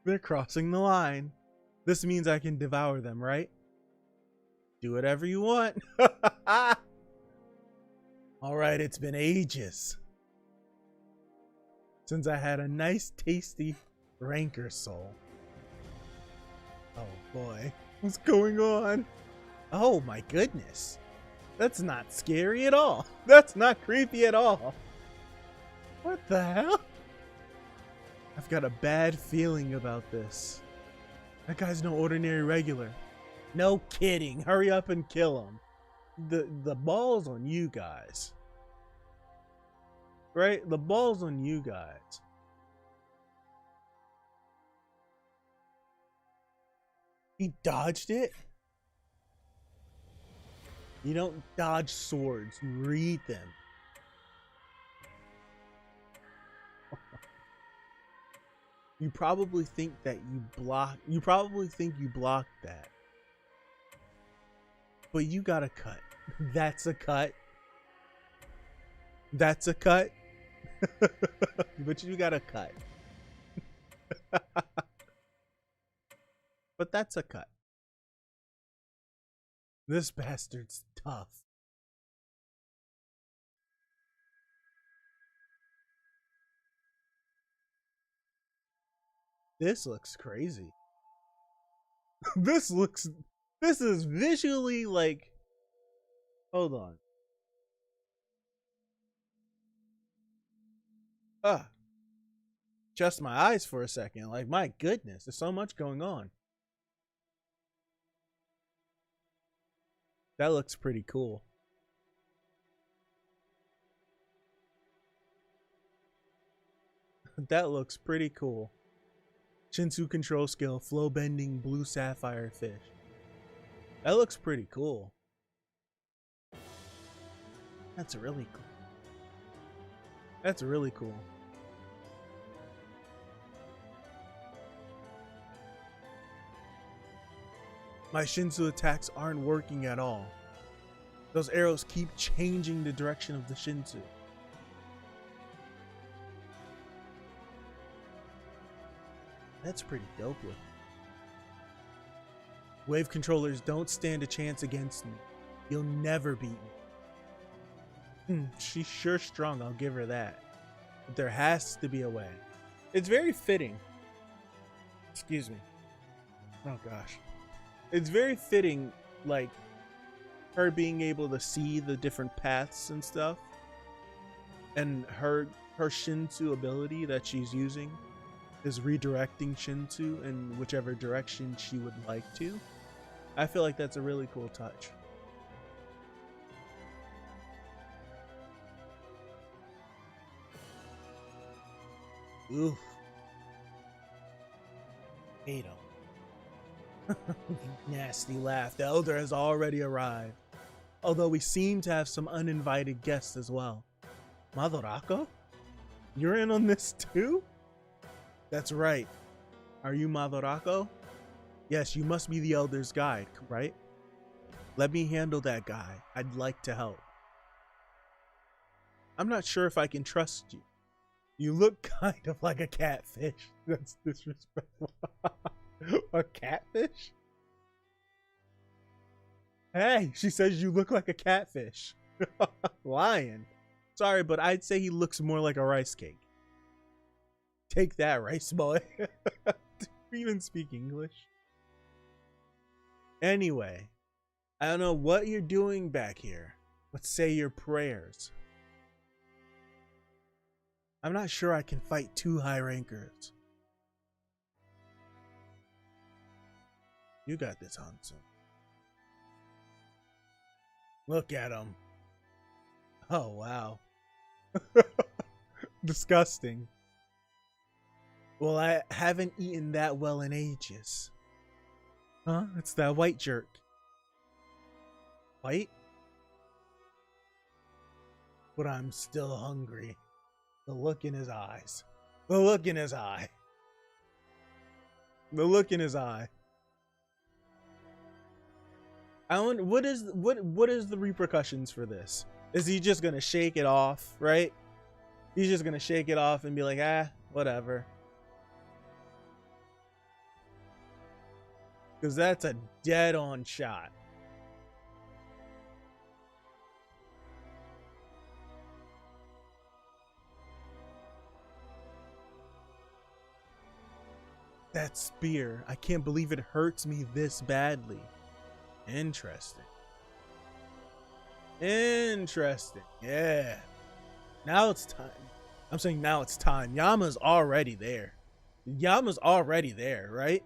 They're crossing the line. This means I can devour them, right? Do whatever you want. All right, it's been ages since I had a nice, tasty ranker soul. Oh boy, what's going on? Oh my goodness. That's not scary at all. That's not creepy at all. What the hell? I've got a bad feeling about this. That guy's no ordinary regular. No kidding. Hurry up and kill him. The ball's on you guys. Right? The ball's on you guys. He dodged it? You don't dodge swords. You read them. You probably think that you blocked that. But you got a cut. That's a cut. That's a cut. But you got a cut. But that's a cut. This bastard's tough. This looks crazy. This is visually like, hold on. adjust my eyes for a second. Like, my goodness, there's so much going on. That looks pretty cool. That looks pretty cool. Shinsu control skill, flow bending blue sapphire fish. That looks pretty cool. That's really cool. That's really cool. My Shinsu attacks aren't working at all. Those arrows keep changing the direction of the Shinsu. That's pretty dope looking. Wave controllers don't stand a chance against me. You'll never beat me. She's sure strong, I'll give her that. But there has to be a way. It's very fitting. Excuse me. Oh gosh. It's very fitting, like, her being able to see the different paths and stuff. And her Shinsu ability that she's using is redirecting Shinsu in whichever direction she would like to. I feel like that's a really cool touch. Oof. Hate him. Nasty laugh. The elder has already arrived. Although we seem to have some uninvited guests as well. Madorako? You're in on this too? That's right. Are you Madorako? Yes, you must be the elder's guide, right? Let me handle that guy. I'd like to help. I'm not sure if I can trust you. You look kind of like a catfish. That's disrespectful. A catfish? Hey, she says you look like a catfish. Lying. Sorry, but I'd say he looks more like a rice cake. Take that, rice boy. Do you even speak English? Anyway, I don't know what you're doing back here, but say your prayers. I'm not sure I can fight two high rankers. You got this, Hanzo. Look at him. Oh, wow. Disgusting. Well, I haven't eaten that well in ages. Huh? It's that white jerk. White? But I'm still hungry. The look in his eyes. The look in his eye. The look in his eye. I wonder, what is the repercussions for this? Is he just gonna shake it off, right? He's just gonna shake it off and be like, ah, whatever. Because that's a dead-on shot. That spear, I can't believe it hurts me this badly. Interesting. Interesting. Yeah. Now it's time. I'm saying now it's time. Yama's already there. Yama's already there, right?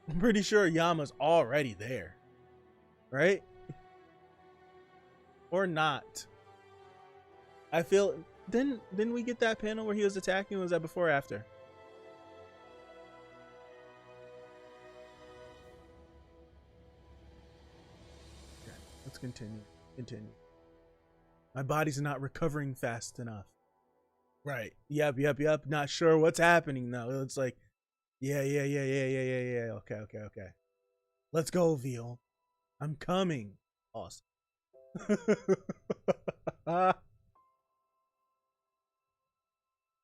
I'm pretty sure Yama's already there. Right? Or not. I feel... Didn't we get that panel where he was attacking? Or was that before or after? Okay, let's continue. Continue. My body's not recovering fast enough. Right. Yep. Not sure what's happening though. It's like, yeah. Okay. Let's go, Veal. I'm coming. Awesome.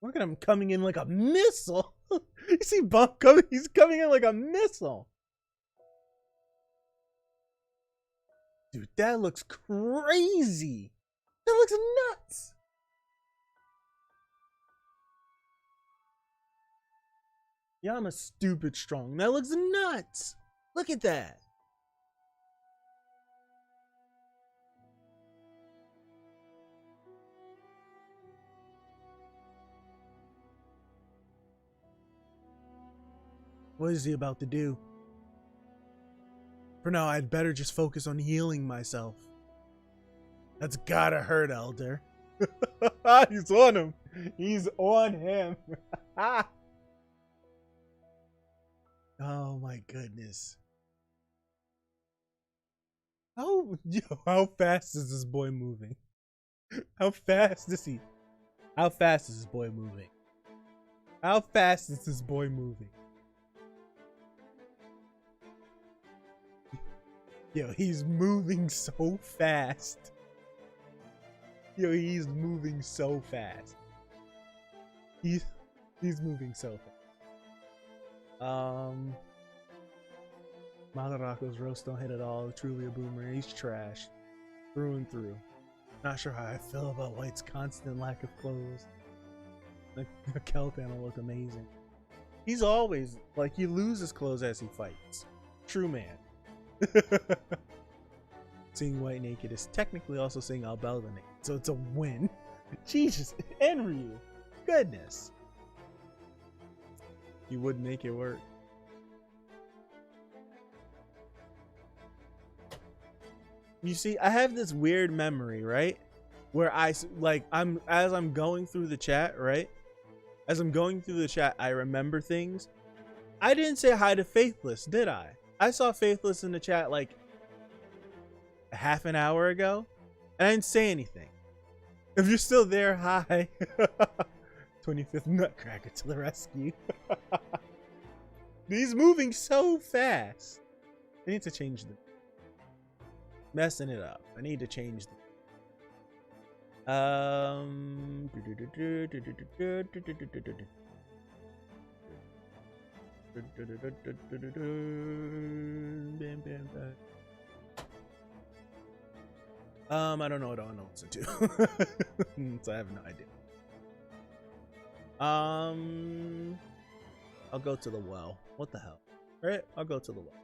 Look at him coming in like a missile. You see Baam coming? He's coming in like a missile. Dude, that looks crazy. That looks nuts. Yama's stupid strong. That looks nuts. Look at that. What is he about to do? For now, I'd better just focus on healing myself. That's gotta hurt, Elder. He's on him. He's on him. Oh my goodness. How fast is this boy moving? How fast is he? How fast is this boy moving? How fast is this boy moving? Yo, he's moving so fast. Yo, he's moving so fast. He's moving so fast. Madarako's roast don't hit at all. Truly a boomer. He's trash. Through and through. Not sure how I feel about White's constant lack of clothes. The Kel panel looked amazing. He's always, like, he loses clothes as he fights. True man. Seeing White naked is technically also seeing Albelda naked, so it's a win. Jesus, and Ryu. Goodness. He would make it work. You see, I have this weird memory, right? Where as I'm going through the chat, right? As I'm going through the chat, I remember things. I didn't say hi to Faithless, did I? I saw Faithless in the chat like a half an hour ago, and I didn't say anything. If you're still there, hi. 25th Nutcracker to the rescue. He's moving so fast. I need to change the messing it up. I need to change the I don't know what I want to listen to. So I have no idea. I'll go to the well. What the hell? Right? I'll go to the well.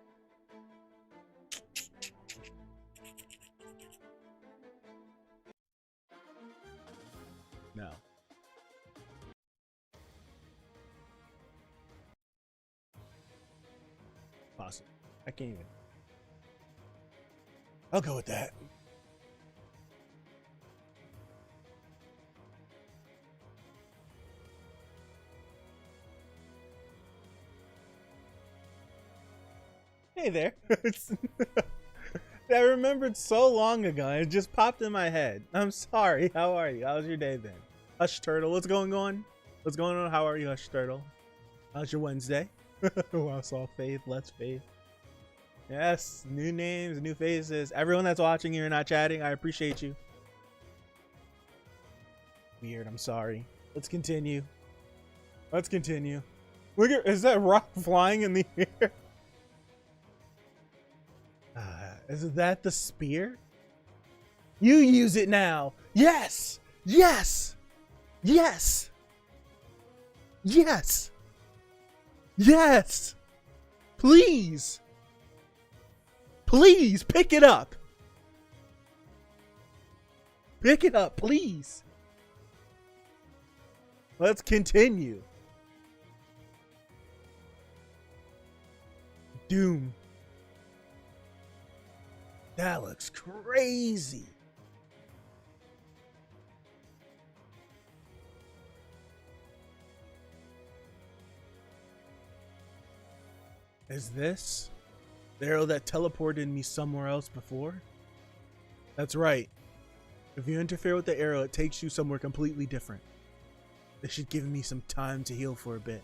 No. Possible. I can't even. I'll go with that. Hey there. I remembered so long ago. It just popped in my head. I'm sorry. How are you? How's your day been? Hush Turtle, what's going on? What's going on? How are you, Hush Turtle? How's your Wednesday? Wow, saw Faith. Let's Faith. Yes, new names, new faces. Everyone that's watching here and not chatting, I appreciate you. Weird. I'm sorry. Let's continue. Let's continue. Look at, is that rock flying in the air? Is that the spear? You use it now. Yes. Yes. Yes. Yes. Yes. Please. Please pick it up. Pick it up, please. Let's continue. Doom. That looks crazy. Is this the arrow that teleported me somewhere else before? That's right. If you interfere with the arrow, it takes you somewhere completely different. This should give me some time to heal for a bit.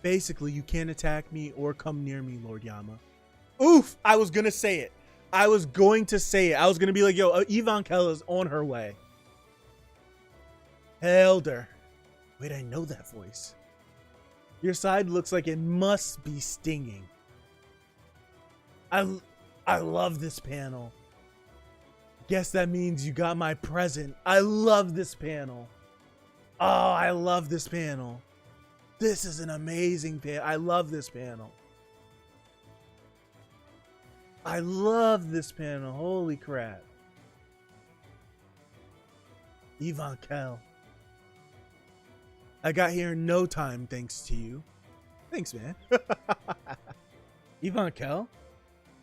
Basically, you can't attack me or come near me, Lord Yama. Oof! I was gonna say it. I was going to say it. I was gonna be like, yo, Yvonne Kell is on her way. Elder. Wait, I know that voice. Your side looks like it must be stinging. I love this panel. Guess that means you got my present. I love this panel. Oh, I love this panel. This is an amazing panel. I love this panel. I love this panel. Holy crap. Yvonne Kell. I got here in no time thanks to you. Thanks, man. Yvonne Kell?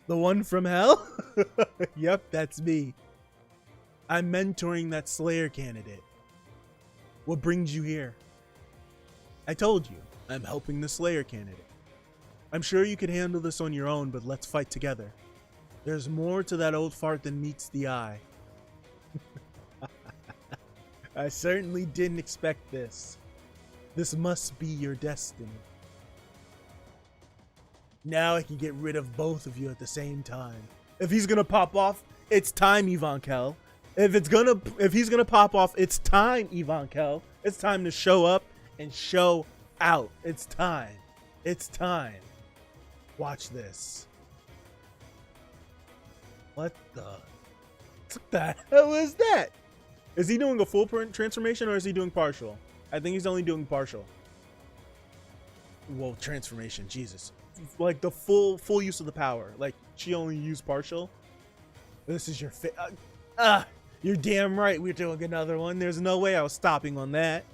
The one from hell? Yep, that's me. I'm mentoring that Slayer candidate. What brings you here? I told you, I'm helping the Slayer candidate. I'm sure you could handle this on your own, but let's fight together. There's more to that old fart than meets the eye. I certainly didn't expect this. This must be your destiny. Now I can get rid of both of you at the same time. If he's gonna pop off, it's time, Yvonne Kell. If he's gonna pop off, it's time, Yvonne Kell. It's time to show up and show out. It's time. It's time. Watch this. What the hell is that? Is he doing a full transformation or is he doing partial? I think he's only doing partial. Well, transformation, Jesus. Like the full use of the power. Like she only used partial. This is your you're damn right we're doing another one. There's no way I was stopping on that.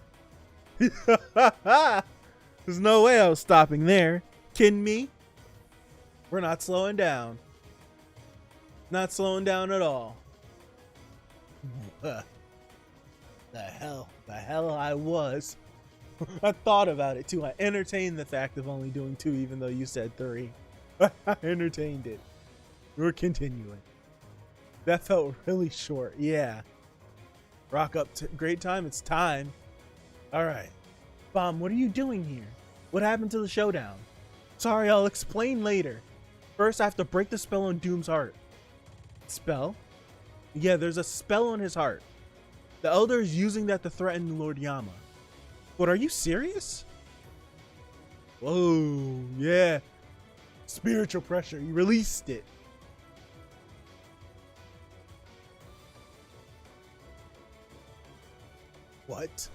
There's no way I was stopping there. Kidding me? We're not slowing down. Not slowing down at all. The hell I was. I thought about it too. I entertained the fact of only doing 2 even though you said 3. I entertained it. We're continuing. That felt really short. Yeah. Rock up to great time. It's time. Alright. Baam, what are you doing here? What happened to the showdown? Sorry, I'll explain later. First, I have to break the spell on Doom's heart. Spell? Yeah, there's a spell on his heart. The Elder is using that to threaten Lord Yama. But are you serious? Whoa, yeah. Spiritual pressure. You released it. What?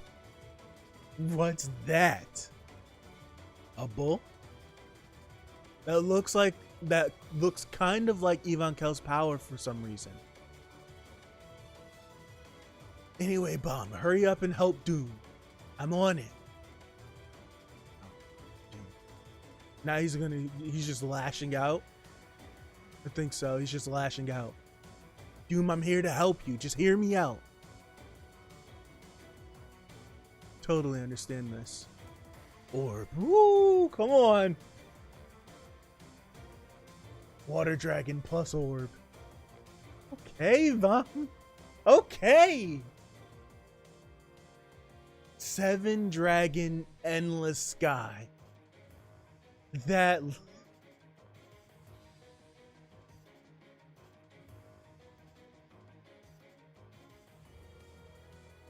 What's that? A bull? That looks kind of like Yvonne Kell's power for some reason. Anyway, Baam, hurry up and help Doom. I'm on it. Now he's just lashing out. I think so. He's just lashing out. Doom, I'm here to help you. Just hear me out. Totally understand this. Orb. Woo! Come on. Water Dragon plus Orb. Okay, Baam. Okay. 7 Dragon Endless Sky. That...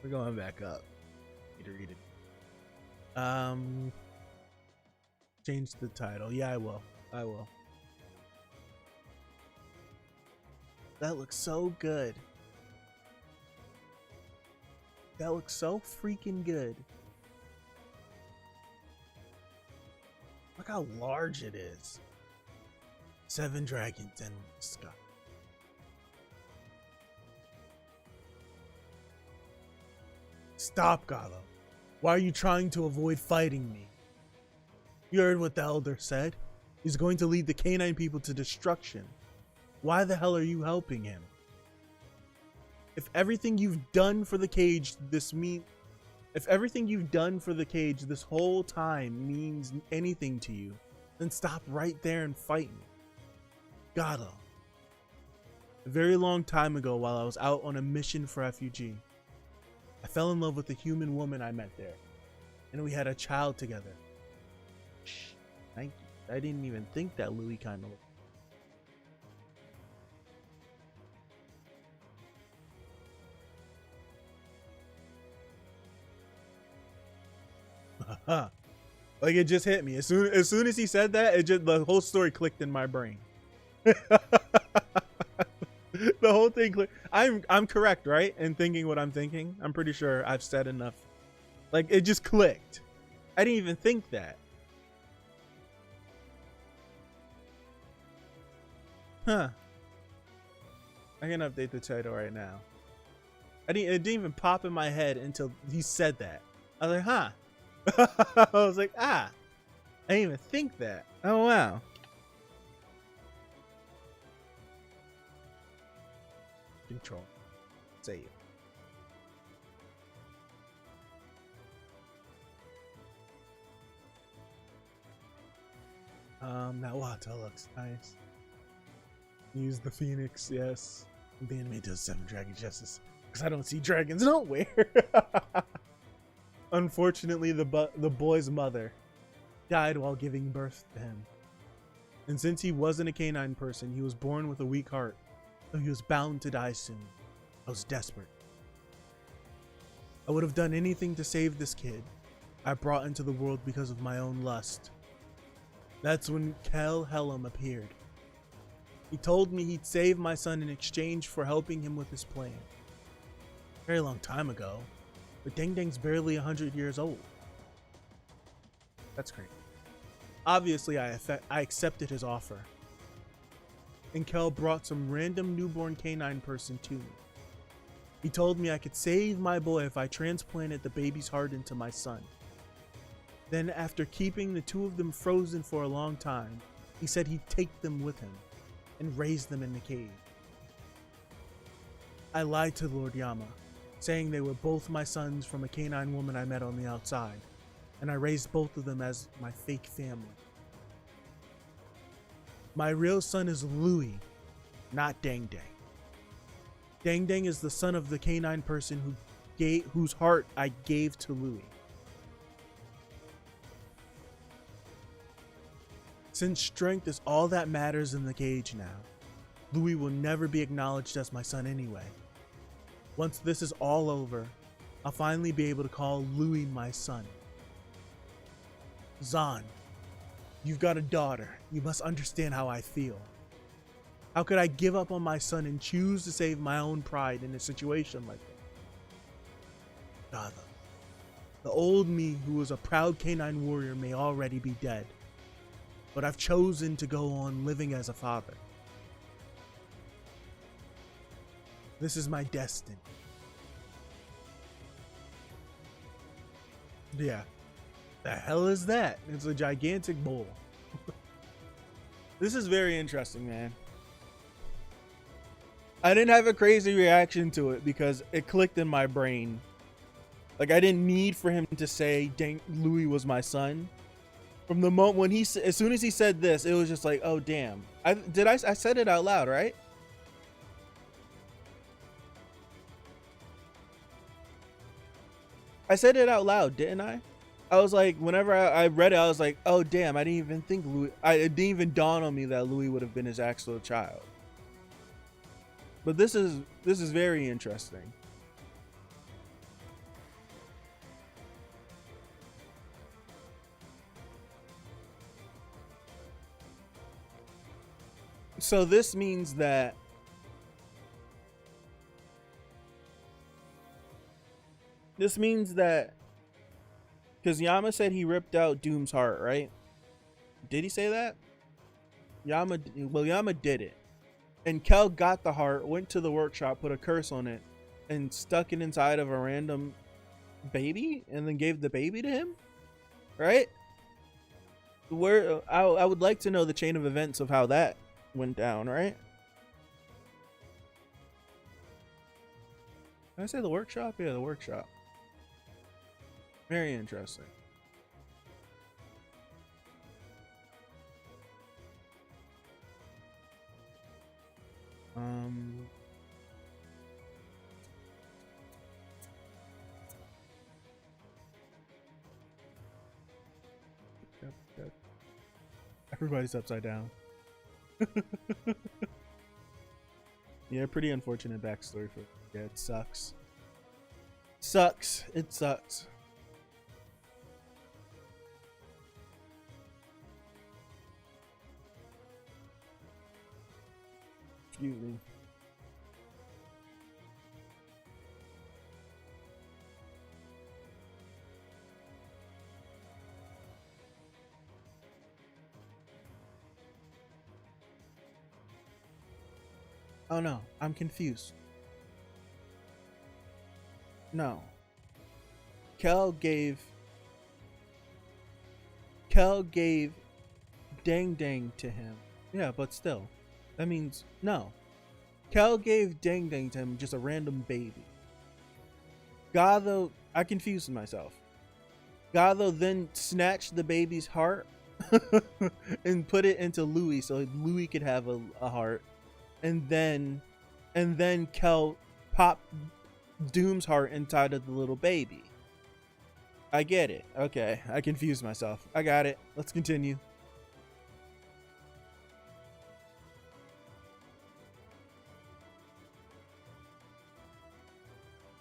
We're going back up. Need to read it. Change the title. Yeah, I will. I will. That looks so good. That looks so freaking good. Look how large it is. 7 dragons in the sky. Stop, Gallo. Why are you trying to avoid fighting me? You heard what the Elder said. He's going to lead the canine people to destruction. Why the hell are you helping him? If everything you've done for the cage this whole time means anything to you, then stop right there and fight me. Gallo. A very long time ago, while I was out on a mission for refugee, I fell in love with a human woman I met there, and we had a child together. Shh, thank you. I didn't even think that Louis kind of looked. Like it just hit me as soon as he said that. The whole story clicked in my brain. The whole thing clicked. I'm correct, right? In thinking what I'm thinking. I'm pretty sure I've said enough. Like it just clicked. I didn't even think that. Huh. I can update the title right now. It didn't even pop in my head until he said that. I was like, huh. I was like, ah. I didn't even think that. Oh, wow. Control. Save. That water looks nice. Use the phoenix, yes. The enemy does 7 dragon justice. Because I don't see dragons nowhere. Unfortunately, the boy's mother died while giving birth to him. And since he wasn't a canine person, he was born with a weak heart. So he was bound to die soon. I was desperate. I would have done anything to save this kid I brought into the world because of my own lust. That's when Kel Helm appeared. He told me he'd save my son in exchange for helping him with his plan. A very long time ago, but Dang Dang's barely 100 years old. That's crazy. Obviously, I accepted his offer. And Kel brought some random newborn canine person to me. He told me I could save my boy if I transplanted the baby's heart into my son. Then, after keeping the two of them frozen for a long time, he said he'd take them with him and raise them in the cave. I lied to Lord Yama, saying they were both my sons from a canine woman I met on the outside, and I raised both of them as my fake family. My real son is Louis, not Dang Dang. Dang Dang is the son of the canine person whose heart I gave to Louis. Since strength is all that matters in the cage now, Louis will never be acknowledged as my son anyway. Once this is all over, I'll finally be able to call Louis my son. Zahn, you've got a daughter. You must understand how I feel. How could I give up on my son and choose to save my own pride in a situation like that? God, the old me who was a proud canine warrior may already be dead, but I've chosen to go on living as a father. This is my destiny. Yeah. The hell is that? It's a gigantic bull. This is very interesting, man. I didn't have a crazy reaction to it because it clicked in my brain. Like, I didn't need for him to say Louis was my son. From the moment when as soon as he said this, it was just like, oh damn. I said it out loud, right? I said it out loud, didn't I? I was like, whenever I read it, I was like, oh damn, I didn't even think Louis. It didn't even dawn on me that Louis would have been his actual child. But this is very interesting. So this means that because Yama said he ripped out Doom's heart, right? Did he say that? Yama did it. And Kel got the heart, went to the workshop, put a curse on it, and stuck it inside of a random baby, and then gave the baby to him, right? I would like to know the chain of events of how that went down, right? Did I say the workshop? Yeah, the workshop. Very interesting. Yep. Everybody's upside down. Yeah, pretty unfortunate backstory for. Yeah, it sucks. It sucks. Excuse me. Oh no, I'm confused. No. Kel Kel gave Dang Dang to him. Yeah, but still. That means no. Kel gave Dang Dang to him, just a random baby. Gado, I confused myself. Gado then snatched the baby's heart and put it into Louis so Louis could have a heart. And then Kel popped Doom's heart inside of the little baby. I get it. Okay, I confused myself. I got it. Let's continue.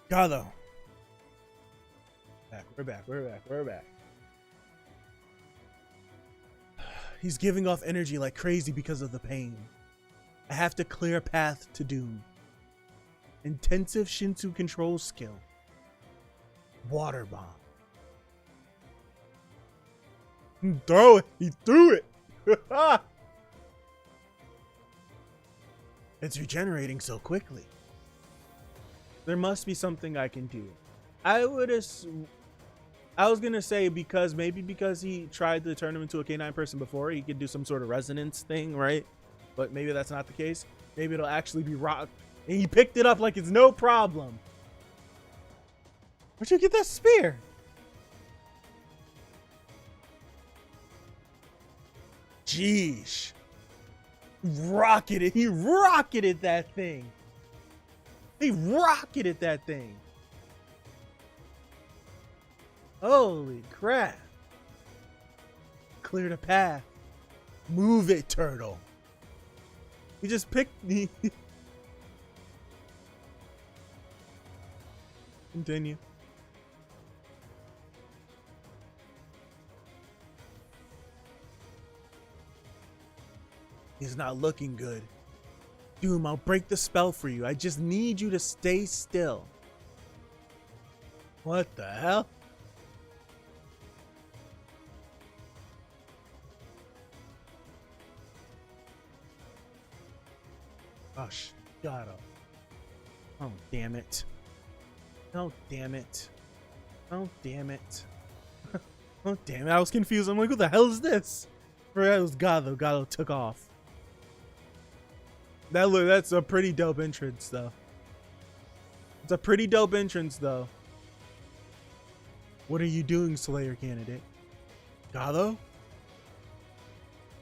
Gado. We're back. He's giving off energy like crazy because of the pain. I have to clear a path to Doom. Intensive Shinsu control skill. Water bomb. Throw it. He threw it. It's regenerating so quickly. There must be something I can do. I was gonna say because he tried to turn him into a canine person before, he could do some sort of resonance thing, right? But maybe that's not the case. Maybe it'll actually be rock. And he picked it up like it's no problem. Where'd you get that spear? Jeez. He rocketed that thing. Holy crap. Cleared a path. Move it, turtle. He just picked me. Continue. He's not looking good. Doom, I'll break the spell for you. I just need you to stay still. What the hell? Gosh, got him. Oh, damn it. Oh, damn it. Oh, damn it. Oh, damn it. I was confused. I'm like, who the hell is this? Forgot it was Gado. Gado took off. That's a pretty dope entrance, though. It's a pretty dope entrance, though. What are you doing, Slayer candidate? Gado?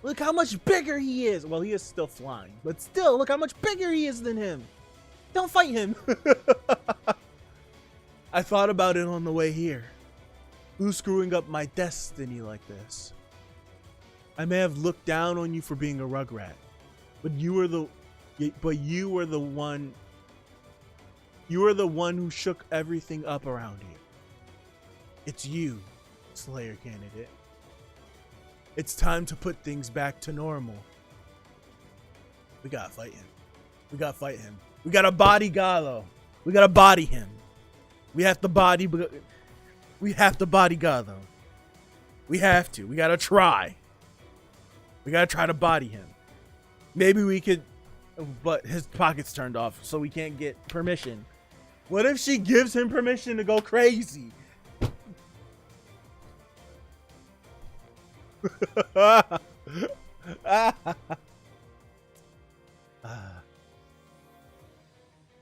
Look how much bigger he is. Well, he is still flying, but still, look how much bigger he is than him. Don't fight him. I thought about it on the way here. Who's screwing up my destiny like this? I may have looked down on you for being a rugrat, but you were the one who shook everything up around you. It's you, Slayer candidate. It's time to put things back to normal. We gotta fight him. We gotta body Gado. We gotta body him. We have to body Gado. We have to. We gotta try. We gotta try to body him. Maybe we could, but his pocket's turned off, so we can't get permission. What if she gives him permission to go crazy?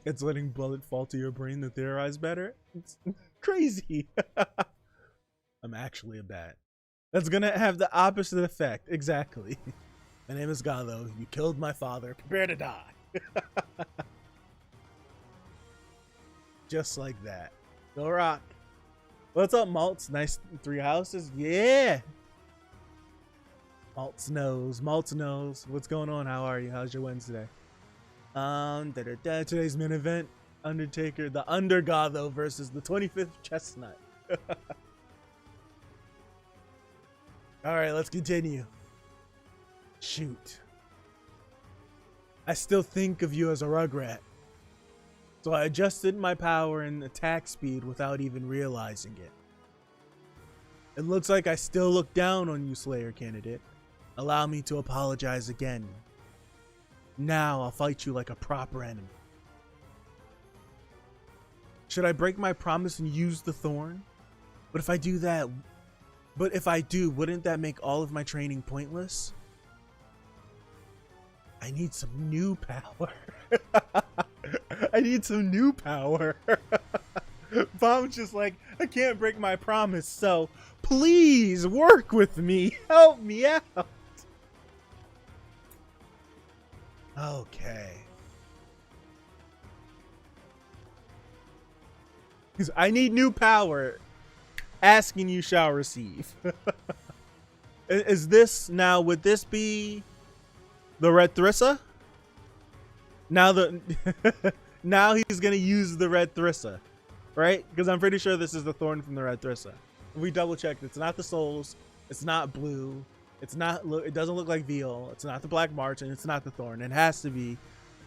It's letting blood fall to your brain to theorize better. It's crazy. I'm actually a bat. That's gonna have the opposite effect. Exactly. My name is Gado. You killed my father. Prepare to die. Just like that. Go rock. What's up, Maltz? Nice 3 houses. Yeah. Maltz knows. What's going on? How are you? How's your Wednesday? Today's main event, Undertaker, the Undergado versus the 25th Chestnut. Alright, let's continue. Shoot. I still think of you as a rugrat. So I adjusted my power and attack speed without even realizing it. It looks like I still look down on you, Slayer candidate. Allow me to apologize again. Now I'll fight you like a proper enemy. Should I break my promise and use the thorn? But if I do that, But if I do, wouldn't that make all of my training pointless? I need some new power. I need some new power. Baam's just like, I can't break my promise, so please work with me. Help me out. Okay. Because I need new power. Asking you shall receive. Is this now, would this be the Readthrough? Now now he's gonna use the Readthrough, right? Because I'm pretty sure this is the thorn from the Readthrough. We double checked. It's not the souls. It's not blue. It's not. It doesn't look like veal. It's not the black march, and it's not the thorn. It has to be.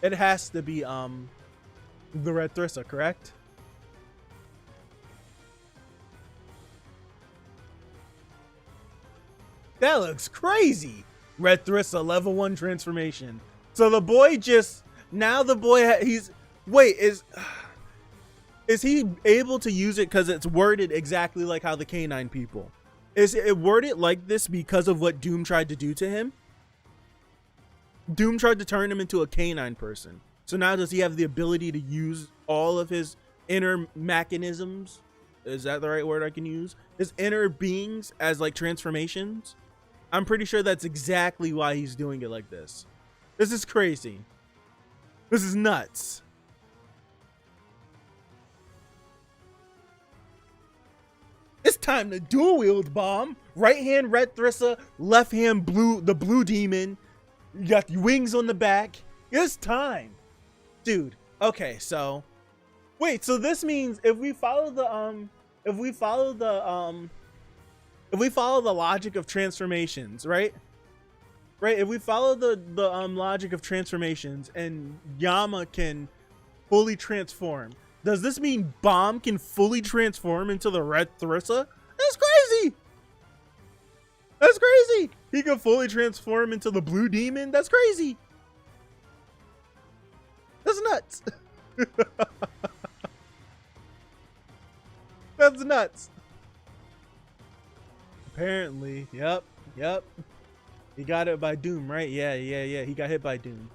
It has to be the Readthrough, correct? That looks crazy. Readthrough level 1 transformation. So the boy just now the boy he's wait is he able to use it because it's worded exactly like how the canine people? Is it worded like this because of what Doom tried to do to him? Doom tried to turn him into a canine person. So now does he have the ability to use all of his inner mechanisms? Is that the right word I can use? His inner beings as like transformations? I'm pretty sure that's exactly why he's doing it like this. This is crazy. This is nuts. It's time to dual wield Baam. Right hand Readthrough, left hand the blue demon. You got the wings on the back. It's time. Dude, okay, so wait, so this means if we follow the logic of transformations, right? Right, if we follow the logic of transformations and Yama can fully transform, does this mean Baam can fully transform into the Readthrough? That's crazy. That's crazy. He can fully transform into the blue demon. That's crazy. That's nuts. That's nuts. Apparently, yep. He got it by Doom, right? Yeah. He got hit by Doom.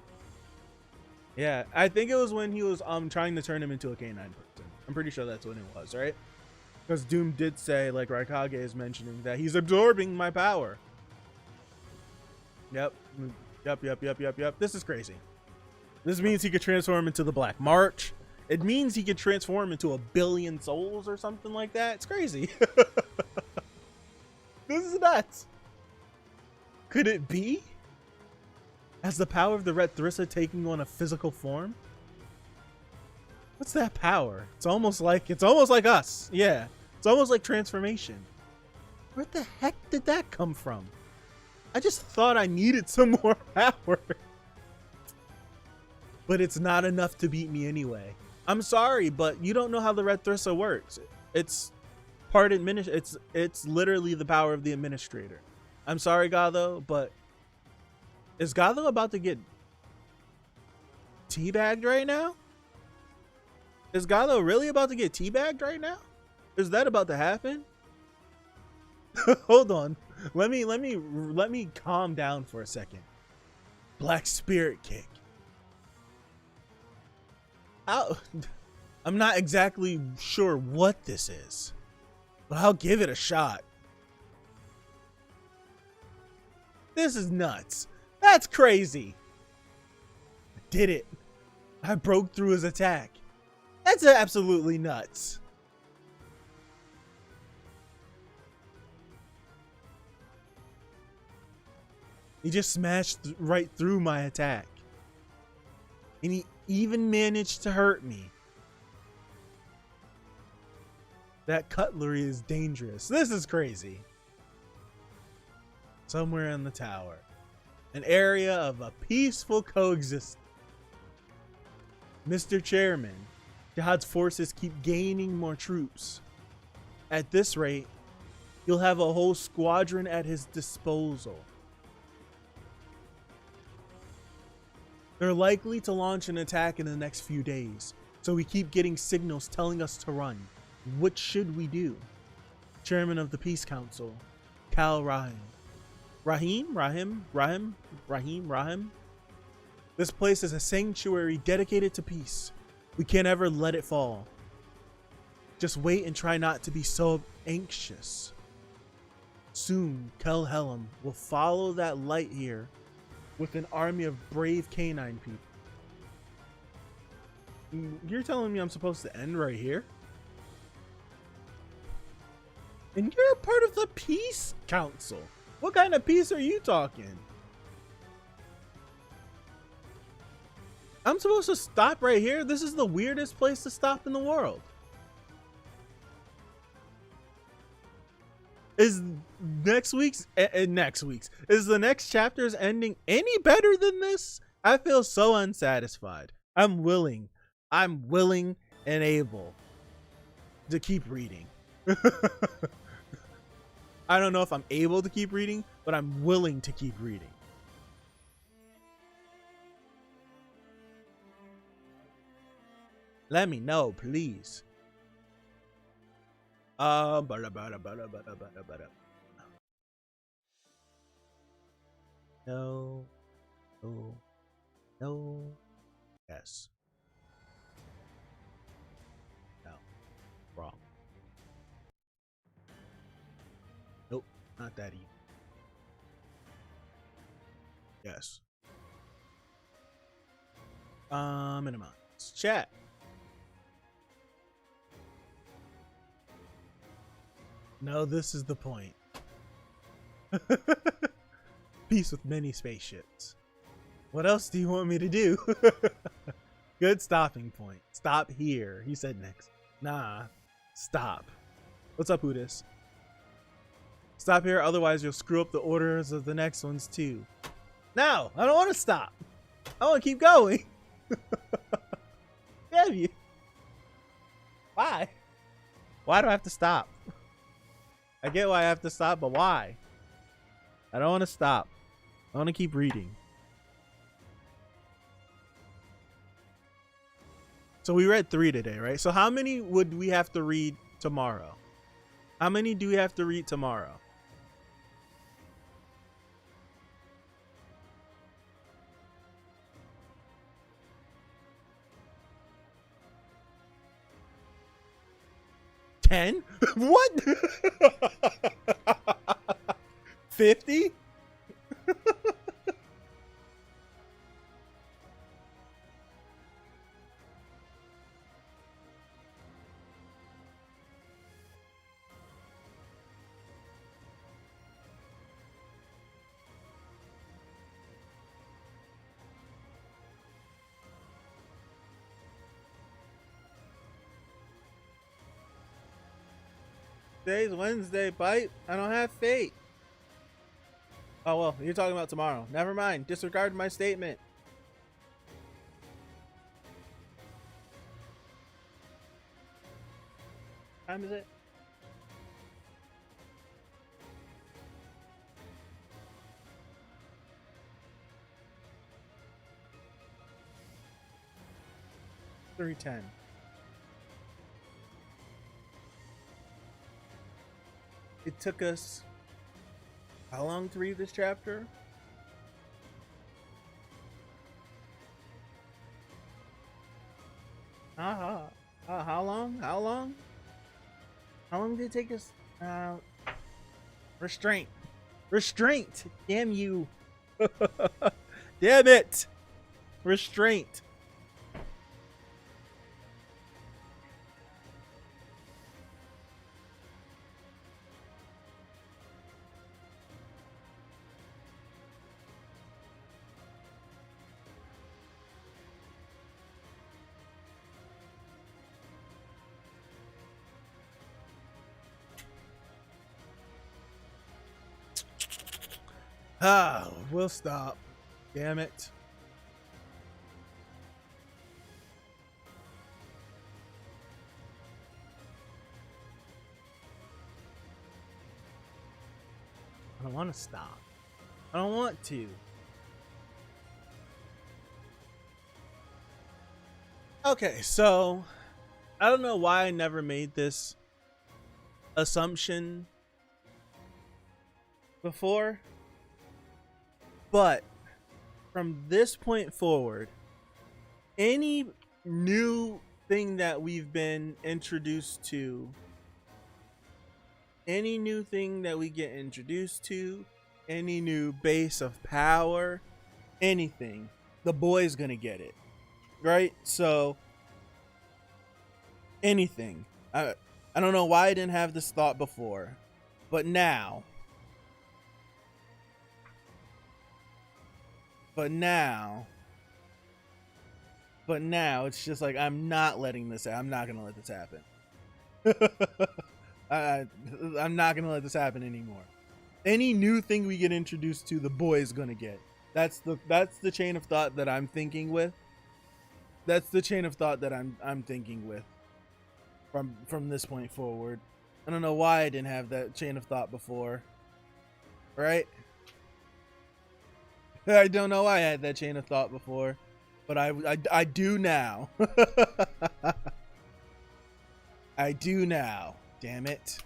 Yeah, I think it was when he was trying to turn him into a canine person. I'm pretty sure that's when it was, right? Because Doom did say, like Raikage is mentioning, that he's absorbing my power. Yep. This is crazy. This means he could transform into the Black March. It means he could transform into 1 billion souls or something like that. It's crazy. This is nuts. Could it be? Has the power of the Readthrough taking on a physical form? What's that power? It's almost like us. Yeah. It's almost like transformation. Where the heck did that come from? I just thought I needed some more power. But it's not enough to beat me anyway. I'm sorry, but you don't know how the Readthrough works. It's part it's literally the power of the administrator. I'm sorry, Gatho, but is Gatho about to get teabagged right now? Is Gatho really about to get teabagged right now? Is that about to happen? Hold on. Let me calm down for a second. Black Spirit Kick. I'm not exactly sure what this is, but I'll give it a shot. This is nuts. That's crazy. I did it. I broke through his attack. That's absolutely nuts. He just smashed right through my attack. And he even managed to hurt me. That cutlery is dangerous. This is crazy. Somewhere in the tower. An area of a peaceful coexistence. Mr. Chairman, Jihad's forces keep gaining more troops. At this rate, you'll have a whole squadron at his disposal. They're likely to launch an attack in the next few days, so we keep getting signals telling us to run. What should we do? Chairman of the Peace Council, Kal Rahim. Rahim. This place is a sanctuary dedicated to peace. We can't ever let it fall. Just wait and try not to be so anxious. Soon, Kel Helm will follow that light here with an army of brave canine people. You're telling me I'm supposed to end right here? And you're a part of the Peace Council. What kind of peace are you talking? I'm supposed to stop right here? This is the weirdest place to stop in the world. Is next week's is the next chapter's ending any better than this? I feel so unsatisfied. I'm willing and able to keep reading. I don't know if I'm able to keep reading, but I'm willing to keep reading. Let me know, please. No, yes, no, wrong. Nope, not that either. Yes. Minimize chat. No, this is the point. Peace with many spaceships. What else do you want me to do? Good stopping point. Stop here. He said next. Nah, stop. What's up, Udis? Stop here, otherwise you'll screw up the orders of the next ones too. No, I don't want to stop. I want to keep going. Damn you. Why? Why do I have to stop? I get why I have to stop, but why? I don't want to stop. I want to keep reading. So we read 3 today, right? So how many would we have to read tomorrow? How many do we have to read tomorrow? $10? What? 50? Today's Wednesday, Pipe. I don't have fate. Oh, well, you're talking about tomorrow. Never mind. Disregard my statement. What time is it? $3:10. It took us how long to read this chapter? How long? How long? How long did it take us? Restraint. Restraint. Damn you. Damn it. Restraint. We'll stop. Damn it. I don't want to stop. I don't want to. Okay, so I don't know why I never made this assumption before, but from this point forward, any new thing that we've been introduced to, any new thing that we get introduced to, any new base of power, anything, the boy's gonna get it, right? So anything. I don't know why I didn't have this thought before, but now it's just like, I'm not letting this happen. I'm not gonna let this happen. I'm not gonna let this happen anymore. Any new thing we get introduced to, the boy is gonna get. That's the chain of thought that I'm thinking with. That's the chain of thought that I'm thinking with from this point forward. I don't know why I didn't have that chain of thought before. Right? I don't know why I had that chain of thought before, but I do now. I do now. Damn it.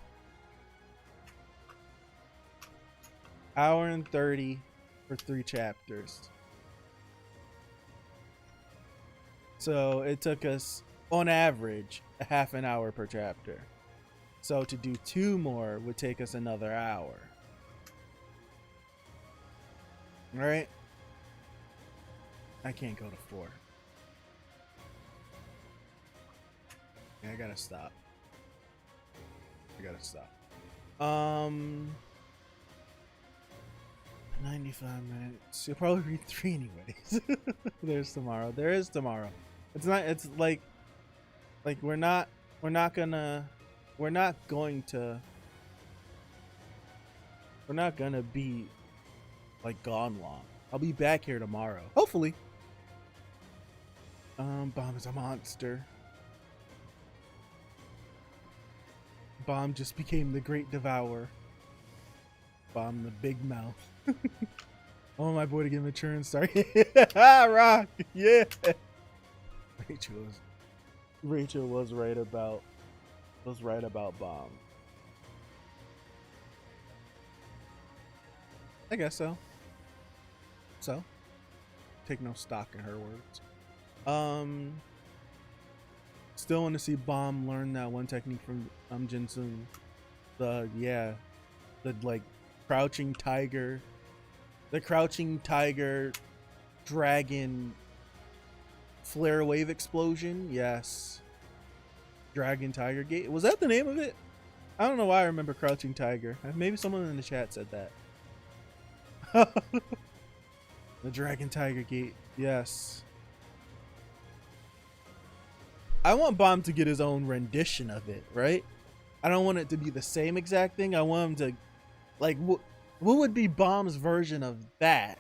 Hour and 30 for 3 chapters. So it took us, on average, a half an hour per chapter. So to do 2 more would take us another hour. Right? I can't go to 4. Yeah, I gotta stop. 95 minutes. You'll probably read 3 anyways. There's tomorrow. There is tomorrow. It's like we're not gonna be like gone long. I'll be back here tomorrow. Hopefully. Baam is a monster. Baam just became the great devourer. Baam the big mouth. I want my boy to get mature and start. Rock, yeah. Rachel was right about Baam. I guess so. So, take no stock in her words. Still want to see Baam learn that one technique from Jinsoon. The crouching tiger. The crouching tiger dragon flare wave explosion. Yes. Dragon tiger gate. Was that the name of it? I don't know why I remember crouching tiger. Maybe someone in the chat said that. The dragon tiger gate. Yes. I want Baam to get his own rendition of it, right? I don't want it to be the same exact thing. I want him to, like, what would be Baam's version of that?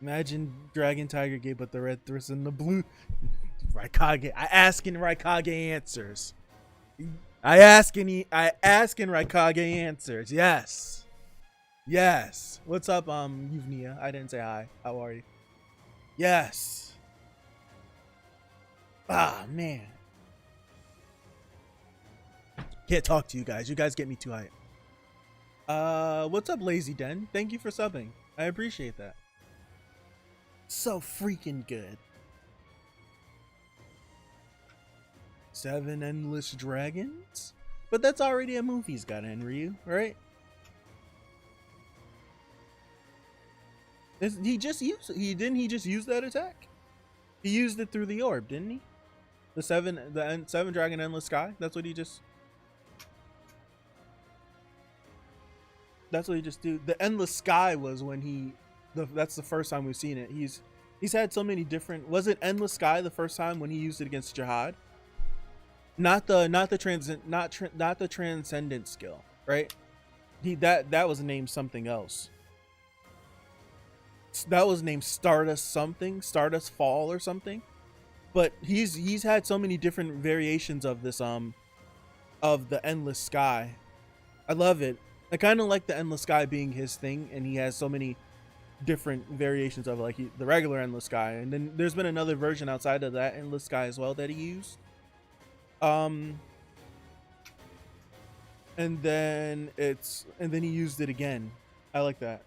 Imagine Dragon Tiger Gate, but the red thrust and the blue. Raikage. I asking Raikage answers. I asking Raikage answers. Yes. Yes. What's up, Yuvnia? I didn't say hi. How are you? Yes. Ah, man. Can't talk to you guys. You guys get me too hype. What's up, Lazy Den? Thank you for subbing. I appreciate that. So freaking good. 7 endless dragons? But that's already a movie he's got in Ryu, right? He just used it. Didn't he just use that attack? He used it through the orb, didn't he? The seven dragon endless sky. That's what he just do. The endless sky was when that's the first time we've seen it. He's had so many different. Was it endless sky the first time when he used it against Jihad? Not the transcendent skill, right? That was named something else. That was named Stardust something, Stardust Fall or something. But he's had so many different variations of this of the endless sky. I love it. I kind of like the endless sky being his thing, and he has so many different variations of like the regular Endless Sky, and then there's been another version outside of that Endless Sky as well that he used. And then he used it again. I like that.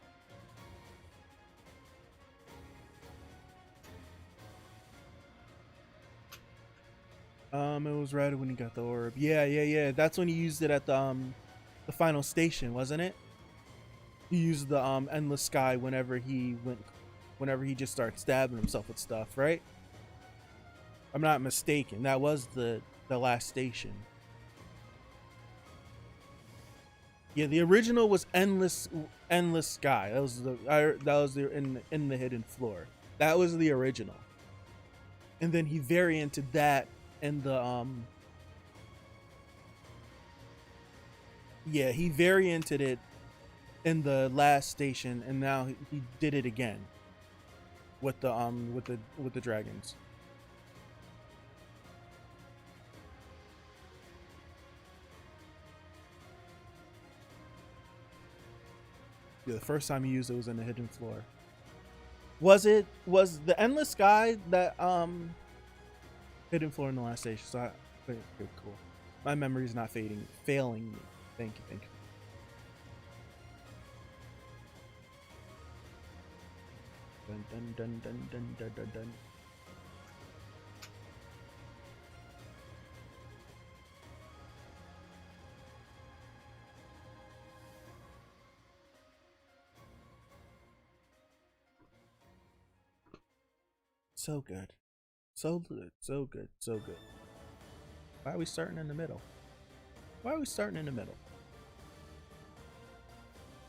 It was right when he got the orb. Yeah. That's when he used it at the final station, wasn't it? He used the Endless Sky whenever he just started stabbing himself with stuff, right? I'm not mistaken. That was the last station. Yeah, the original was Endless Sky. That was in the hidden floor. That was the original. And then he varianted that in the he varianted it in the last station, and now he did it again with the dragons. Yeah, the first time he used it was in the hidden floor. Was the Endless Sky that hidden floor in the last station? So okay, cool. My memory's not failing me. Thank you. Dun. So good. So good. Why are we starting in the middle?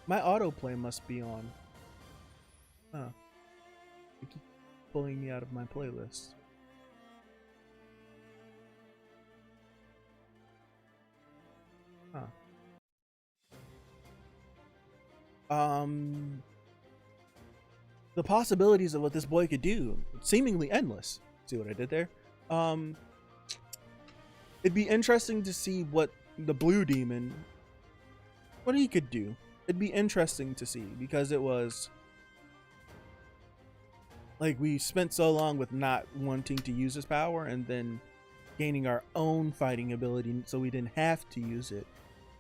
My autoplay must be on. Huh. It keeps pulling me out of my playlist. Huh. The possibilities of what this boy could do, seemingly endless. See what I did there? It'd be interesting to see what the blue demon, what he could do. It'd be interesting to see, because it was like we spent so long with not wanting to use his power and then gaining our own fighting ability so we didn't have to use it.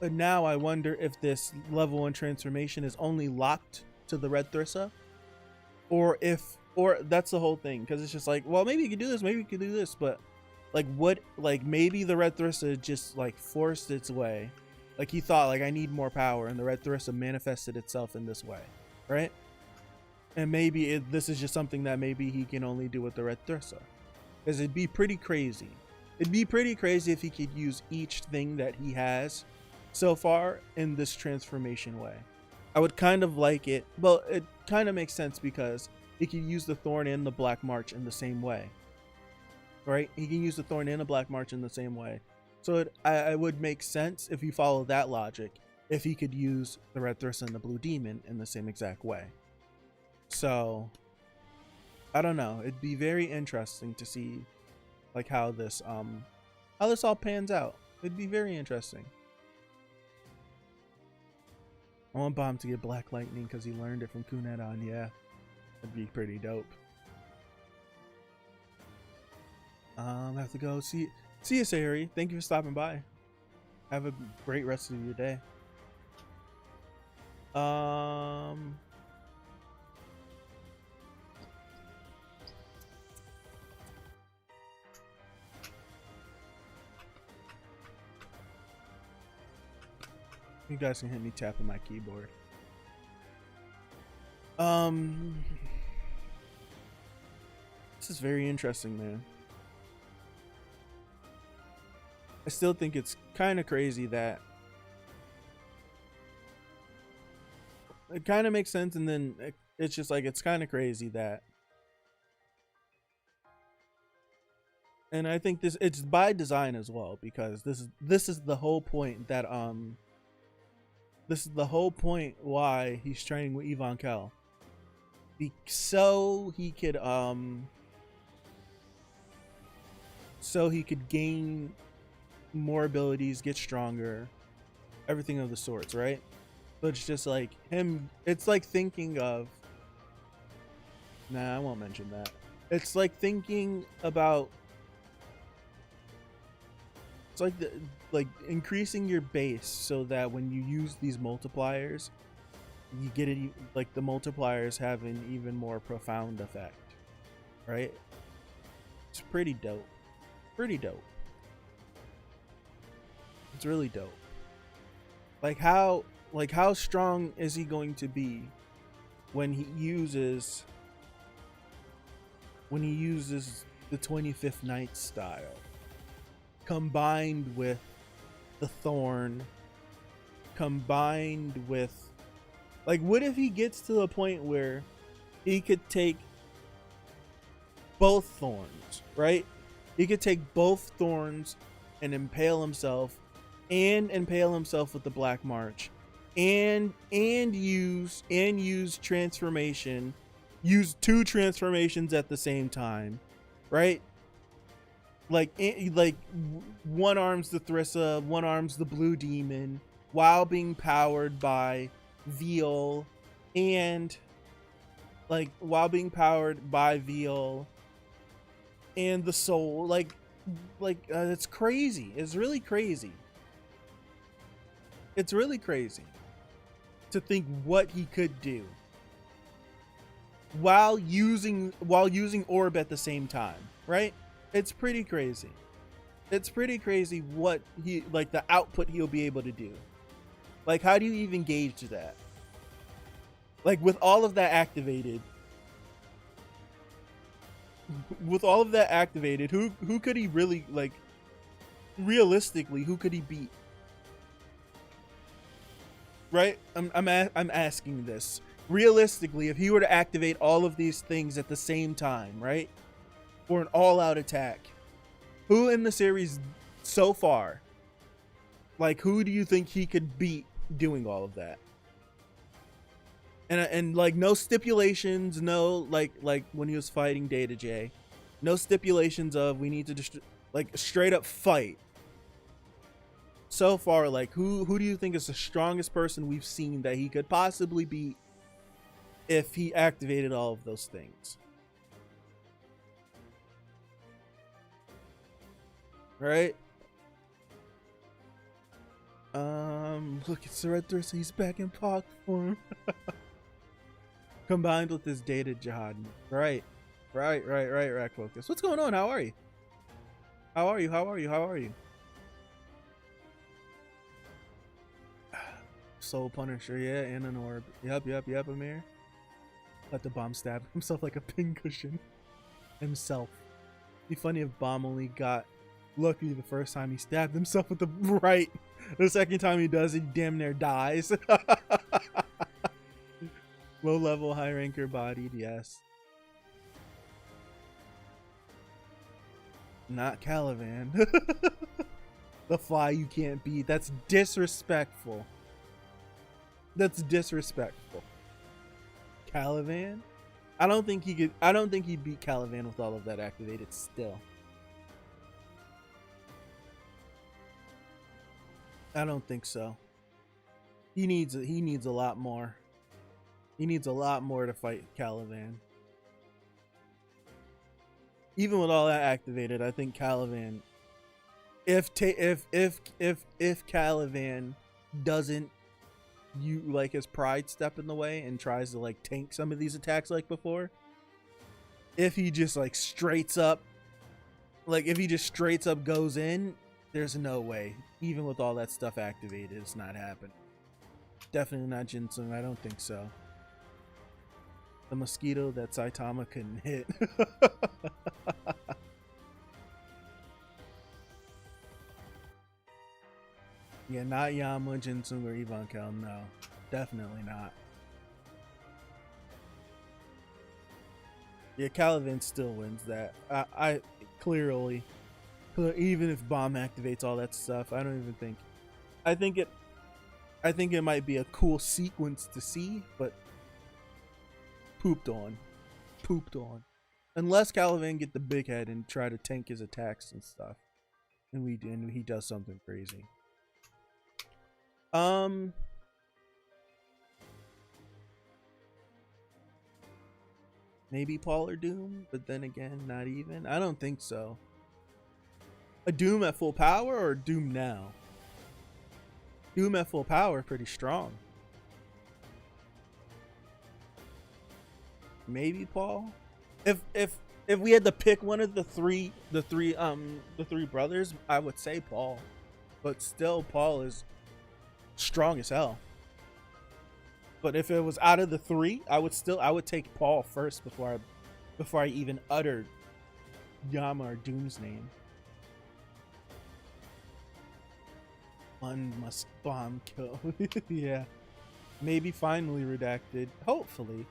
But now I wonder if this level 1 transformation is only locked to the Readthrough, or that's the whole thing, because it's just like, well, maybe you could do this, maybe you could do this, but like maybe the Readthrough just like forced its way. Like he thought, like, I need more power, and the Readthrough manifested itself in this way, right? And maybe this is just something that maybe he can only do with the Readthrough, because it'd be pretty crazy. It'd be pretty crazy if he could use each thing that he has so far in this transformation way. I would kind of like it. Well, it kind of makes sense because he can use the Thorn and the Black March in the same way, right? He can use the Thorn and the Black March in the same way. So it would make sense if you follow that logic, if he could use the Readthrough and the Blue Demon in the same exact way. So I don't know. It'd be very interesting to see like how this all pans out. It'd be very interesting. I want Baam to get Black Lightning because he learned it from Kunedan. Yeah, that'd be pretty dope. I have to go. See you, Sayuri. Thank you for stopping by. Have a great rest of your day. You guys can hit me tapping my keyboard. This is very interesting, man. I still think it's kind of crazy that it kind of makes sense, and then it's just like it's kind of crazy that, and I think it's by design as well, because this is the whole point that this is the whole point why he's training with Yvonne Kell, so he could gain more abilities, get stronger, everything of the sorts, right? But it's just like him, it's like thinking of Nah, I won't mention that. It's like thinking about. It's like like increasing your base so that when you use these multipliers, you get it. Like the multipliers have an even more profound effect, right? It's pretty dope. Pretty dope. It's really dope. Like how strong is he going to be when he uses the 25th Night style combined with the Thorn, combined with, like, what if he gets to the point where he could take both Thorns, right? He could take both Thorns and impale himself with the Black March and use transformation, use 2 transformations at the same time, right? Like one arms the Thrissa, one arms the Blue Demon, while being powered by Veal, and the Soul. It's crazy. It's really crazy. It's really crazy to think what he could do while using Orb at the same time, right? It's pretty crazy. It's pretty crazy what he, like, the output he'll be able to do. Like, how do you even gauge that? Like, with all of that activated, who could he really, like, realistically, who could he beat? Right? I'm asking this. Realistically, if he were to activate all of these things at the same time, right? For an all-out attack, who in the series so far, like, who do you think he could beat doing all of that? And like, no stipulations, no, like when he was fighting Data J, no stipulations of we need to like straight up fight. So far, like, who do you think is the strongest person we've seen that he could possibly beat if he activated all of those things? Right? Look, it's the Red Thirst. He's back in Pog form. Combined with his Data Jihad. Right, Rack Focus. What's going on? How are you? How are you? Soul Punisher, yeah, and an Orb. Yep, Amir. Let the Baam stab himself like a pincushion. Himself. It'd be funny if Baam only got lucky the first time he stabbed himself with the right. The second time he does, he damn near dies. Low level, high ranker bodied, yes. Not Caliban. The fly you can't beat. That's disrespectful. That's disrespectful. Caliban? I don't think he'd beat Caliban with all of that activated still. I don't think so. He needs a lot more. He needs a lot more to fight Caliban. Even with all that activated, I think Caliban, if Caliban doesn't like his pride step in the way and tries to like tank some of these attacks like before, if he just like straight up goes in, there's no way, even with all that stuff activated, it's not happening. Definitely not Jinsung. I don't think so. The mosquito that Saitama couldn't hit. Yeah, not Yama, Jinsung, or Ivankel. No, definitely not. Yeah, Caliban still wins that. I clearly, even if Baam activates all that stuff, I don't even think. I think it might be a cool sequence to see, but pooped on. Unless Caliban get the big head and try to tank his attacks and stuff, and he does something crazy. Maybe Paul or Doom, but then again, not even. I don't think so. A Doom at full power or Doom now? Doom at full power, pretty strong. Maybe Paul. If we had to pick one of the three brothers, I would say Paul. But still, Paul is strong as hell. But if it was out of the three, I would take Paul first before I even uttered Yama or Doom's name. One must Baam kill. Yeah. Maybe finally redacted. Hopefully.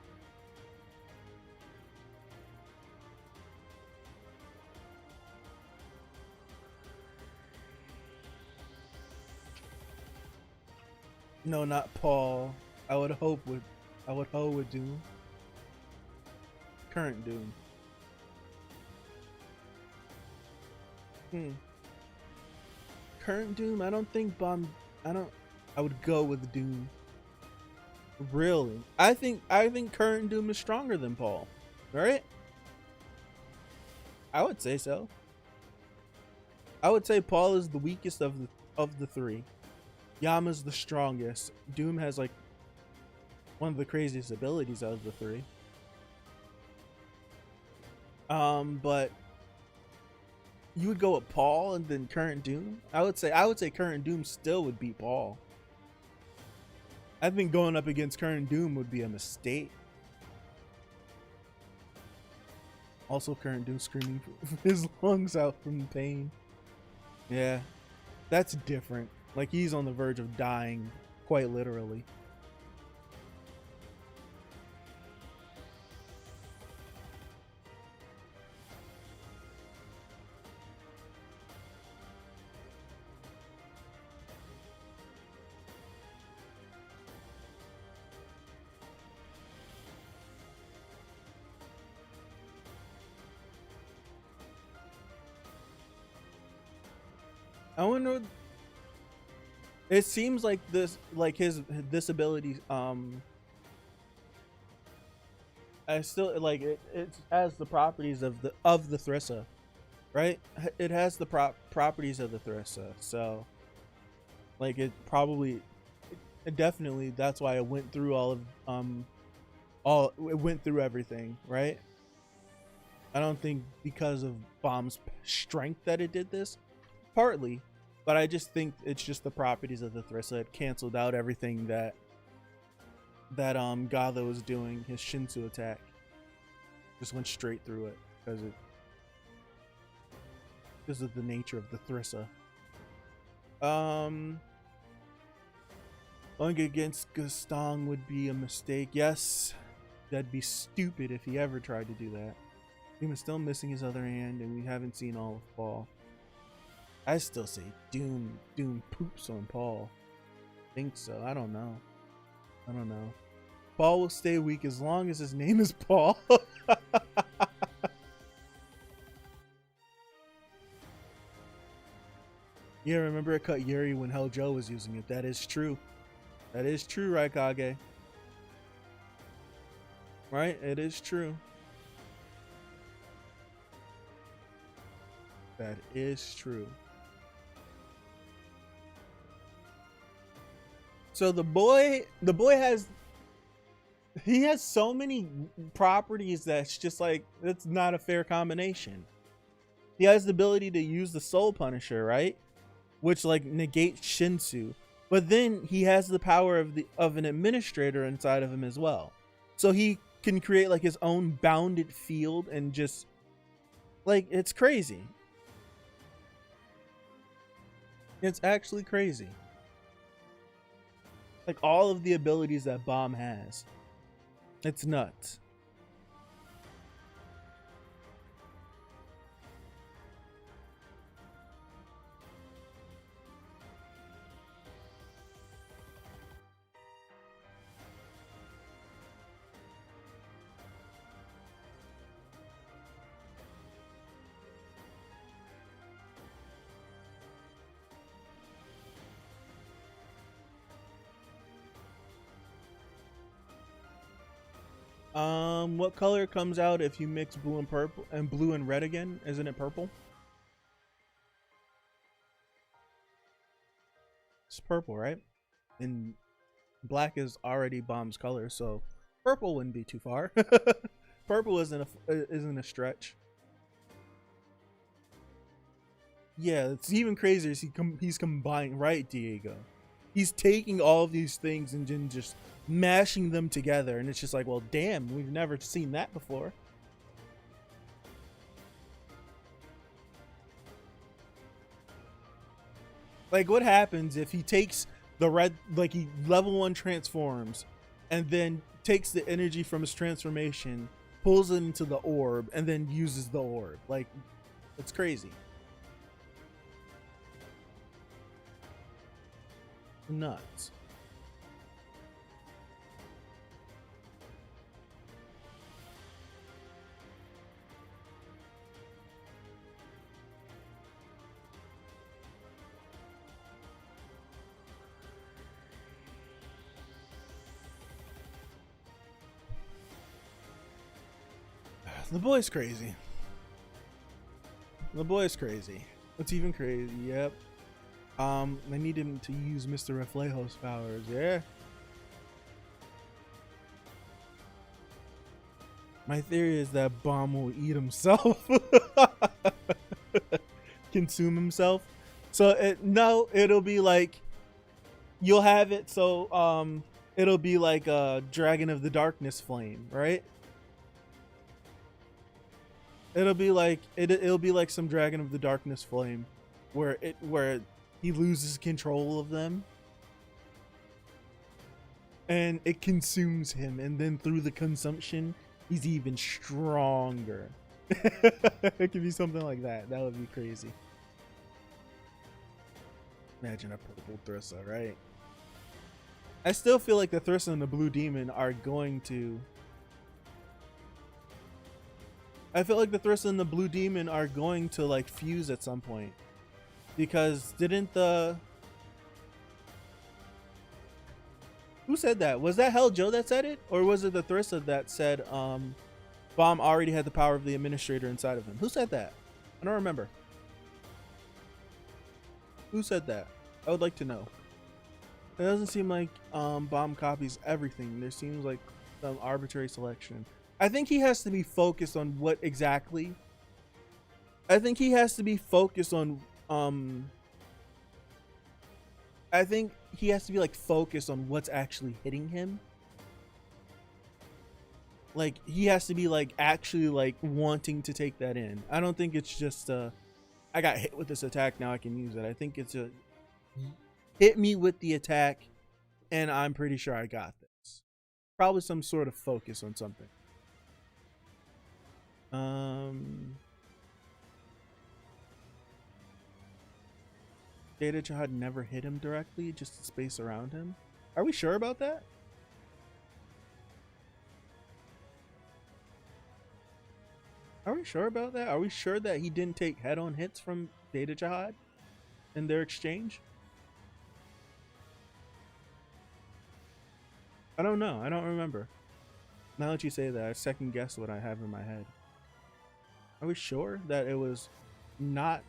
No, not Paul. I would hope with Doom. Current Doom. Current Doom, I don't think Baam. I would go with Doom. Really? I think current Doom is stronger than Paul. Right? I would say so. I would say Paul is the weakest of the three. Yama's the strongest. Doom has like one of the craziest abilities out of the three. But you would go with Paul and then current Doom? I would say current Doom still would beat Paul. I think going up against current Doom would be a mistake. Also, current Doom screaming his lungs out from pain. Yeah, that's different. Like, he's on the verge of dying, quite literally. I wonder. It seems like this ability, I still like it. It has the properties of the Thrissa, right? It has the properties of the Thrissa, so like it definitely. That's why it went through it went through everything, right? I don't think because of Baam's strength that it did this, partly. But I just think it's just the properties of the Thrissa. It canceled out everything that Gatho was doing. His Shinsu attack just went straight through it because of the nature of the Thrissa. Going against Gastong would be a mistake. Yes, that'd be stupid if he ever tried to do that. He was still missing his other hand, and we haven't seen all of Paul. I still say Doom poops on Paul. Think so. I don't know. Paul will stay weak as long as his name is Paul. Yeah, remember it cut Yuri when Hell Joe was using it. That is true. That is true, Raikage. Right? It is true. That is true. So the boy has so many properties that's just like, it's not a fair combination. He has the ability to use the Soul Punisher, right? Which like negates Shinsu. But then he has the power of an administrator inside of him as well. So he can create like his own bounded field and just like, it's crazy. It's actually crazy. Like all of the abilities that Baam has. It's nuts. What color comes out if you mix blue and purple and blue and red again? Isn't it purple? It's purple, right? And black is already Baam's color, so purple wouldn't be too far. Purple isn't a stretch. Yeah, it's even crazier. He's combining, right, Diego? He's taking all of these things and then just mashing them together, and it's just like, well, damn, we've never seen that before. Like, what happens if he takes the red, like he level 1 transforms, and then takes the energy from his transformation, pulls it into the orb, and then uses the orb? Like, it's crazy. Nuts. The boy's crazy. The boy's crazy. What's even crazy? Yep. I need him to use Mr. Reflejo's powers. Yeah. My theory is that Baam will eat himself. Consume himself. So it'll be like, you'll have it so it'll be like a Dragon of the Darkness flame, right? It'll be like some Dragon of the Darkness flame where he loses control of them and it consumes him, and then through the consumption he's even stronger. It could be something like that. That would be crazy. Imagine a purple Thyrsa, right? I still feel like the Thyrsa and the Blue Demon are going to... I feel like the Thyrsa and the Blue Demon are going to like fuse at some point. Because didn't the... Who said that? Was that Hell Joe that said it? Or was it the Thyrsa that said Baam already had the power of the Administrator inside of him? Who said that? I don't remember. Who said that? I would like to know. It doesn't seem like Baam copies everything. There seems like some arbitrary selection. I think he has to be focused on what exactly. I think he has to be focused on I think he has to be like focused on what's actually hitting him. Like he has to be like actually like wanting to take that in. I don't think it's just I got hit with this attack, now I can use it. I think it's a hit me with the attack and I'm pretty sure I got this. Probably some sort of focus on something. Data Jihad never hit him directly, just the space around him. Are we sure about that? Are we sure about that? Are we sure that he didn't take head-on hits from Data Jihad in their exchange? I don't know. I don't remember. Now that you say that, I second guess what I have in my head. Are we sure that it was not...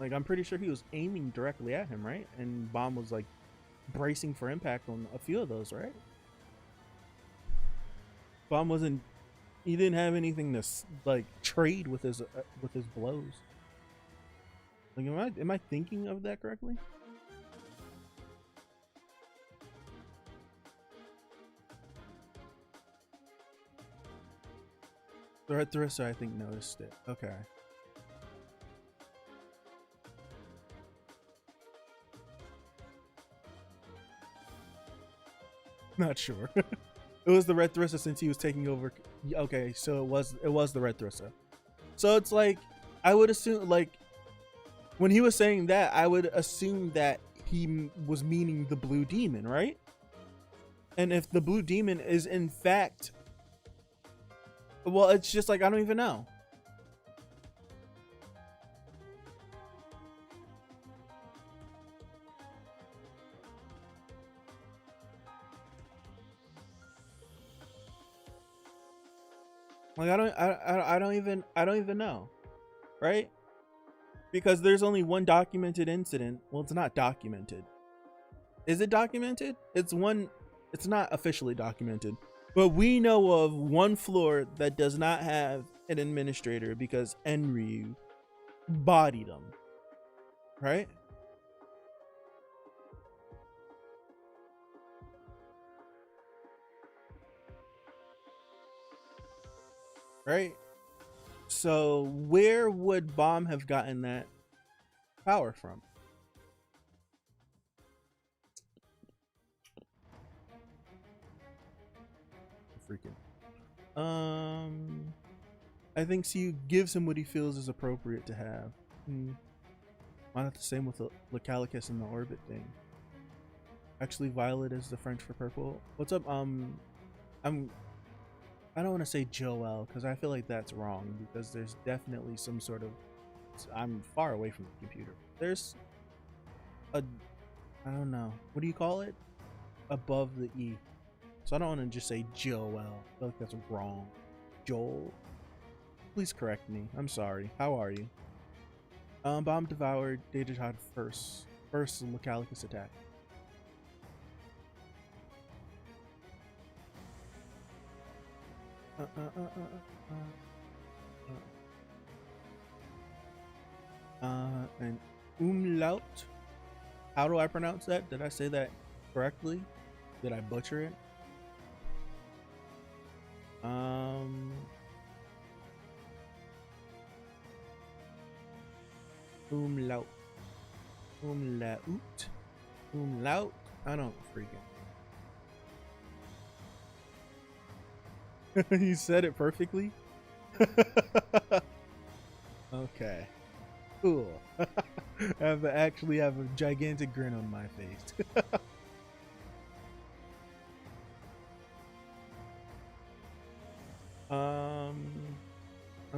Like, I'm pretty sure he was aiming directly at him, right? And Baam was, like, bracing for impact on a few of those, right? Baam wasn't... He didn't have anything to, like, trade with his blows. Like, am I thinking of that correctly? The Red Thyrsa, I think, noticed it. Okay. Not sure. It was the Red Thyrsa since he was taking over. Okay, so it was the Red Thyrsa. So it's like, I would assume, like, when he was saying that, I would assume that he was meaning the Blue Demon, right? And if the Blue Demon is in fact... Well, it's just like, I don't even know. Like I don't even know, right? Because there's only one documented incident. Well, it's not documented. Is it documented? It's not officially documented. But we know of one floor that does not have an administrator because Enryu bodied them. Right? Right? So where would Baam have gotten that power from? Freaking. I think Siu gives him what he feels is appropriate to have. Why not the same with the Lecalicus and the orbit thing? Actually, violet is the French for purple. What's up? I don't want to say Joel because I feel like that's wrong because there's definitely some sort of. I'm far away from the computer. There's a, I don't know. What do you call it? Above the E. So I don't want to just say Joel. I feel like that's wrong. Joel. Please correct me. I'm sorry. How are you? Baam devoured Data first Lecalicus attack. And umlaut. How do I pronounce that? Did I say that correctly? Did I butcher it? Umlaut. Umlaut. I don't freaking. You said it perfectly. Okay. Cool. I actually have a gigantic grin on my face.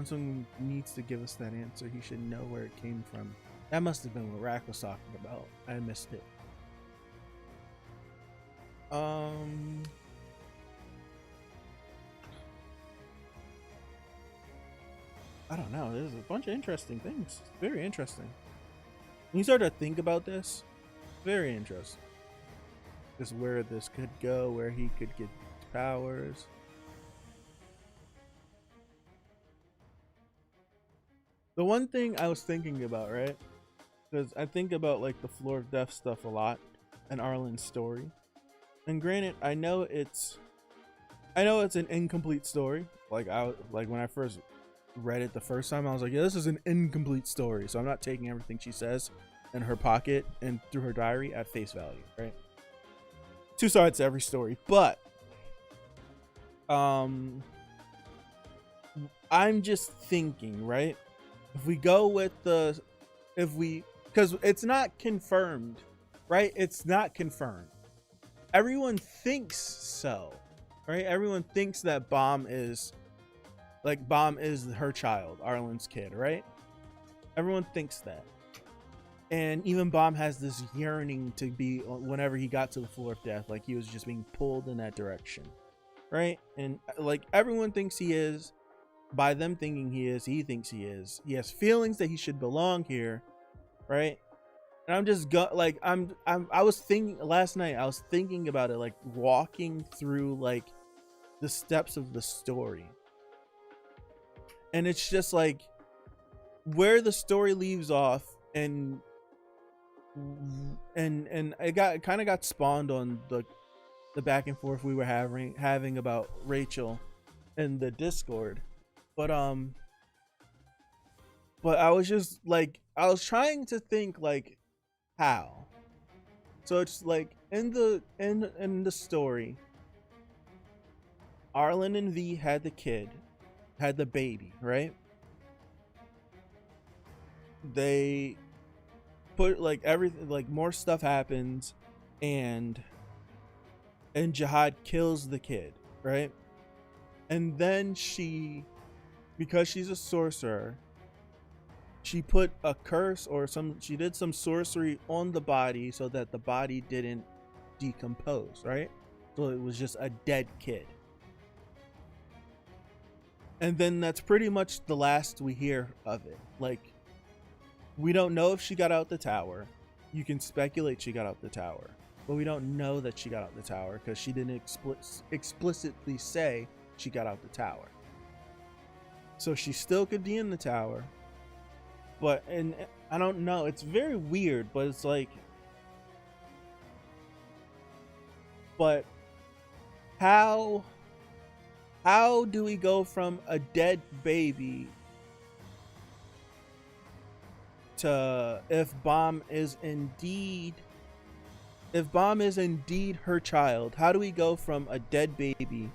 Someone needs to give us that answer. He should know where it came from. That must have been what Rack was talking about. I missed it. I don't know. There's a bunch of interesting things. Very interesting. When you start to think about this, very interesting. Just where this could go, where he could get powers. The one thing I was thinking about, right? Because I think about like the Floor of Death stuff a lot and Arlen's story. And granted, I know it's an incomplete story. Like when I first read it the first time, I was like, yeah, this is an incomplete story. So I'm not taking everything she says in her pocket and through her diary at face value, right? Two sides to every story. But I'm just thinking, right? If we go with because it's not confirmed, right? It's not confirmed. Everyone thinks so, right? Everyone thinks that Baam is her child, Arlen's kid, right? Everyone thinks that. And even Baam has this yearning to be, whenever he got to the Floor of Death, like he was just being pulled in that direction, right? And like everyone thinks he is. By them thinking he is, he thinks he is. He has feelings that he should belong here, right? And I'm just I was thinking last night. I was thinking about it, like walking through like the steps of the story, and it's just like where the story leaves off, and it kind of got spawned on the back and forth we were having about Rachel in the Discord. But I was just like, I was trying to think like how. So it's like in the story, Arlen and V had the baby, right? They put like everything, like more stuff happens, and Jihad kills the kid, right? And then because she's a sorcerer, she put a curse or she did some sorcery on the body so that the body didn't decompose, right? So it was just a dead kid. And then that's pretty much the last we hear of it. Like, we don't know if she got out the tower. You can speculate she got out the tower, but we don't know that she got out the tower because she didn't explicitly say she got out the tower. So she still could be in the tower, but, and I don't know, it's very weird, but it's like, but how do we go from a dead baby to if Baam is indeed her child? How do we go from a dead baby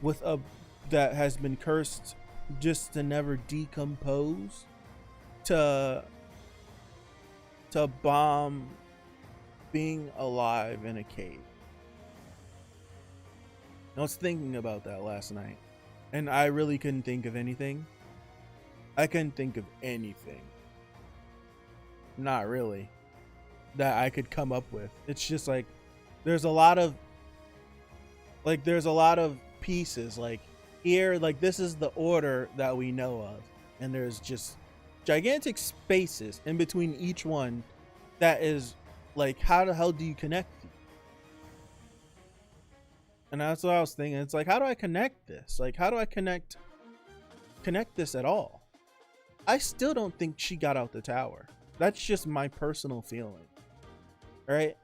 with a that has been cursed just to never decompose to Baam being alive in a cave? I was thinking about that last night, and I really couldn't think of anything. I couldn't think of anything. Not really. That I could come up with. It's just like, there's a lot of pieces. Like, here, like, this is the order that we know of. And there's just gigantic spaces in between each one that is, like, how the hell do you connect these? And that's what I was thinking. It's like, how do I connect this? Like, how do I connect this at all? I still don't think she got out the tower. That's just my personal feeling. Right?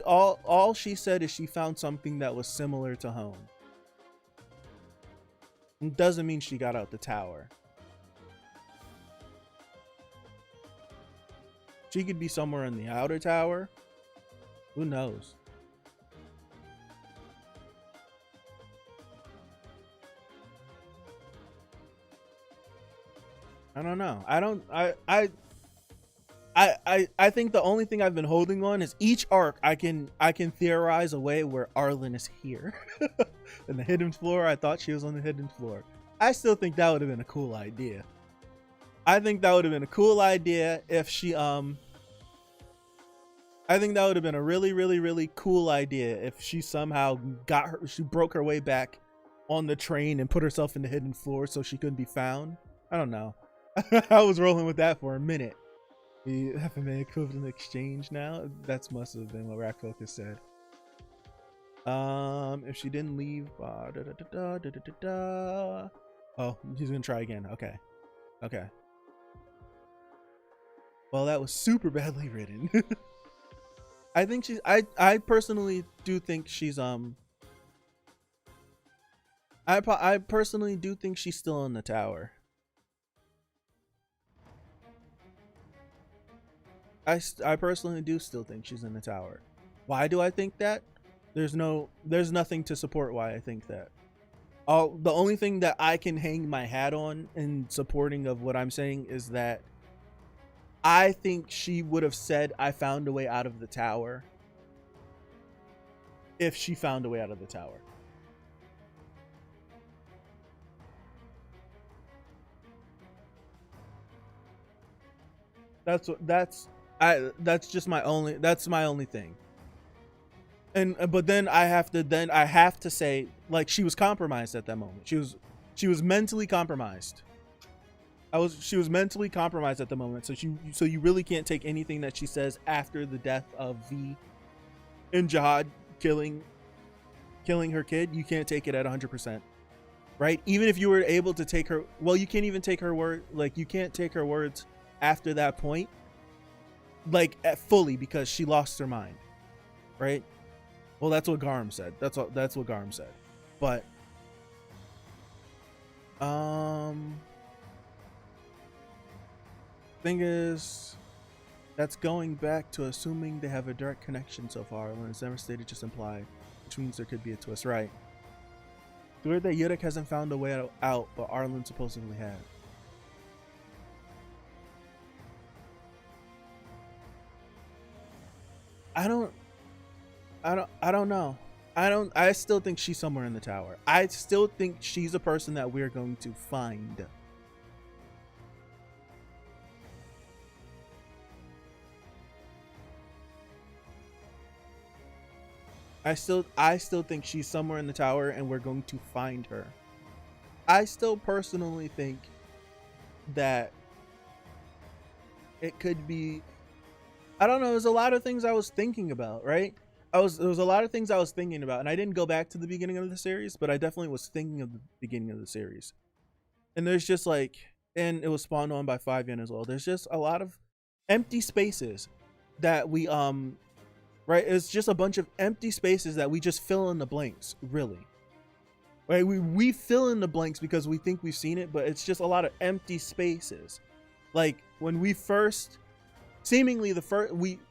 All she said is she found something that was similar to home. It doesn't mean she got out the tower. She could be somewhere in the outer tower. Who knows? I don't know. I think the only thing I've been holding on is each arc I can theorize a way where Arlen is here. In the hidden floor, I thought she was on the hidden floor. I still think that would have been a cool idea. I think that would have been a cool idea if she I think that would have been a really, really, really cool idea if she somehow she broke her way back on the train and put herself in the hidden floor so she couldn't be found. I don't know. I was rolling with that for a minute. We have a equivalent exchange now. That must have been what Rack Focus said. If she didn't leave, oh, he's gonna try again. Okay. Well, that was super badly written. I think she's. I personally do think she's. I personally do think she's still in the tower. I personally do still think she's in the tower. Why do I think that? There's nothing to support why I think that. The only thing that I can hang my hat on in supporting of what I'm saying is that I think she would have said, I found a way out of the tower, if she found a way out of the tower. That's just my only thing. But then I have to say, like, she was compromised at that moment. She was mentally compromised. She was mentally compromised at the moment. So you really can't take anything that she says after the death of V and Jihad killing her kid. You can't take it at 100%, right? Even if you were able to take her, well, you can't even take her word. Like, you can't take her words after that point, like, fully, because she lost her mind, right? Well, that's what Garm said. That's what Garm said. But thing is, that's going back to assuming they have a direct connection so far when it's never stated, just implied, which means there could be a twist, right? It's weird that Yudek hasn't found a way out, but Arlen supposedly had. I don't know. I still think she's somewhere in the tower. I still think she's a person that we're going to find. I still think she's somewhere in the tower and we're going to find her. I still personally think that it could be, I don't know, there's a lot of things I was thinking about, right? There was a lot of things I was thinking about, and I didn't go back to the beginning of the series, but I definitely was thinking of the beginning of the series. And there's just like, and it was spawned on by 5yen as well. There's just a lot of empty spaces that we right, it's just a bunch of empty spaces that we just fill in the blanks, really. Right, we fill in the blanks because we think we've seen it, but it's just a lot of empty spaces. Like when we first seemingly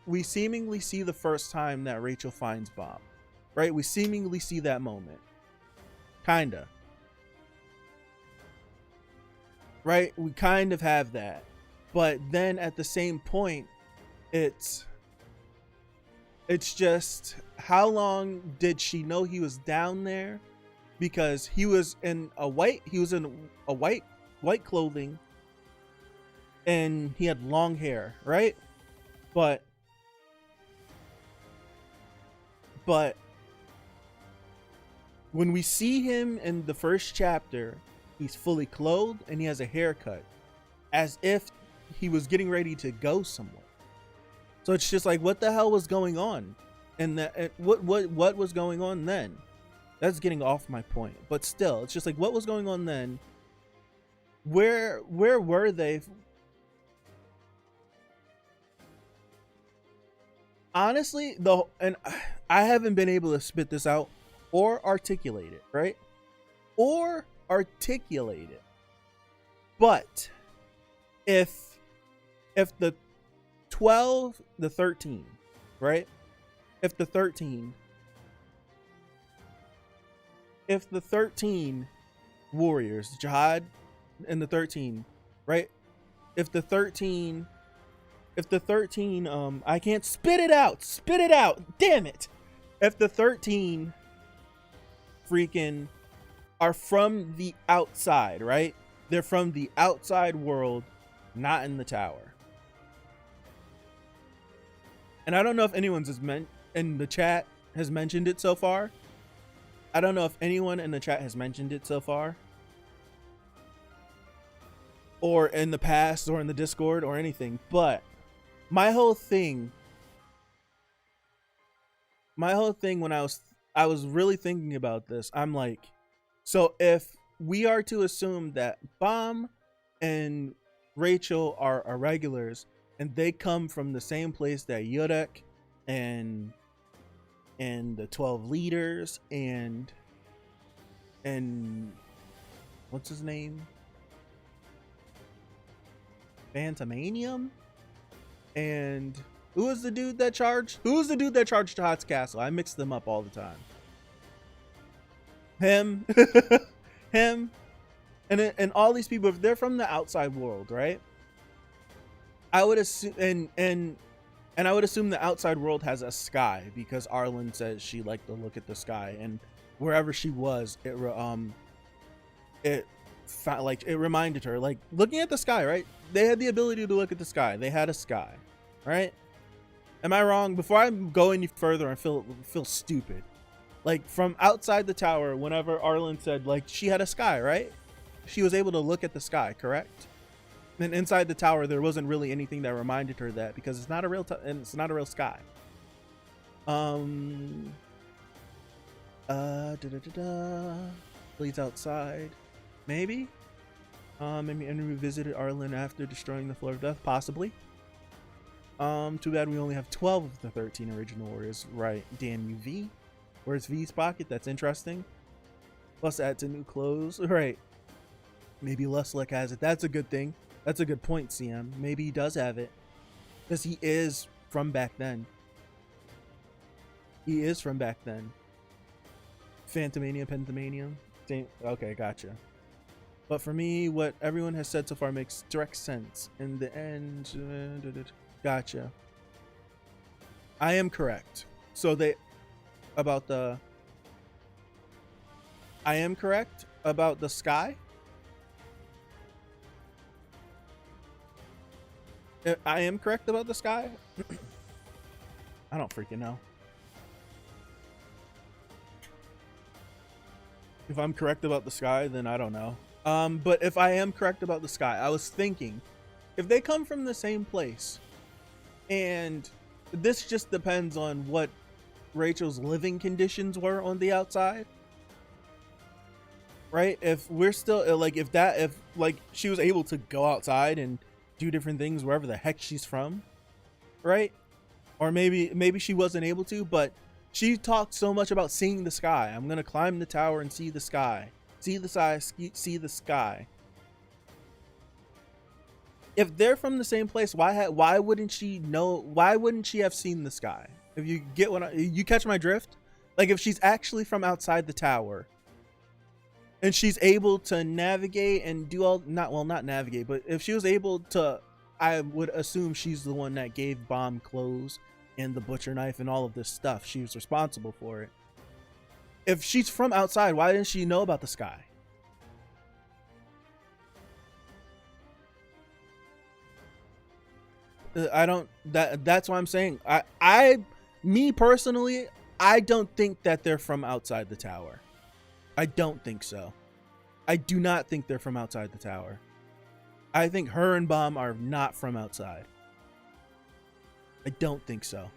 we seemingly see the first time that Rachel finds Baam, right? We seemingly see that moment, kinda, right? We kind of have that, but then at the same point, it's just, how long did she know he was down there? Because he was in white clothing, and he had long hair, right? But when we see him in the first chapter, he's fully clothed and he has a haircut, as if he was getting ready to go somewhere. So it's just like, what the hell was going on? And what was going on then? That's getting off my point, but still, it's just like, what was going on then? Where were they? Honestly, and I haven't been able to spit this out or articulate it, right? Or articulate it. But if the 12, the 13, right? If the 13 warriors, Jihad and the 13, right? If the 13, I can't spit it out, damn it. If the 13 freaking are from the outside, right? They're from the outside world, not in the tower. And I don't know if anyone's in the chat has mentioned it so far. I don't know if anyone in the chat has mentioned it so far, or in the past, or in the Discord, or anything. But my whole thing when I was really thinking about this, I'm like, so if we are to assume that Baam and Rachel are irregulars, and they come from the same place that Yurek and the 12 leaders and what's his name, Phantomanium, and who's the dude that charged Jihad's castle? I mix them up all the time. Him him and all these people, if they're from the outside world, right? I would assume, and I would assume the outside world has a sky, because Arlen says she liked to look at the sky, and wherever she was, it reminded her, like, looking at the sky, right? They had the ability to look at the sky. They had a sky, right? Am I wrong? Before I go any further, I feel stupid. Like, from outside the tower, whenever Arlen said, like, she had a sky, right? She was able to look at the sky, correct? And inside the tower, there wasn't really anything that reminded her that, because it's not a real and it's not a real sky. Leads outside, maybe. Maybe enemy visited Arlen after destroying the floor of death, possibly. Too bad we only have 12 of the 13 original warriors. Right, damn you, V. Where's V's pocket? That's interesting. Plus add to new clothes. Right. Maybe Luslik has it. That's a good thing. That's a good point, CM. Maybe he does have it, because he is from back then. He is from back then. Phantomania, Pentamania. Okay, gotcha. But for me, what everyone has said so far makes direct sense. In the end, gotcha. I am correct. So I am correct about the sky. I am correct about the sky. I don't freaking know. If I'm correct about the sky, then I don't know. But if I am correct about the sky, I was thinking if they come from the same place, and this just depends on what Rachel's living conditions were on the outside, right? If we're still like, if like she was able to go outside and do different things wherever the heck she's from, right? Or maybe she wasn't able to, but she talked so much about seeing the sky. I'm gonna climb the tower and see the sky. See the sky. If they're from the same place, why wouldn't she know? Why wouldn't she have seen the sky? If you get you catch my drift? Like if she's actually from outside the tower and she's able to navigate and do all, not navigate, but if she was able to, I would assume she's the one that gave Baam clothes and the butcher knife and all of this stuff. She was responsible for it. If she's from outside, why didn't she know about the sky? That's why I'm saying me personally, I don't think that they're from outside the tower. I don't think so. I do not think they're from outside the tower. I think her and Baam are not from outside. I don't think so.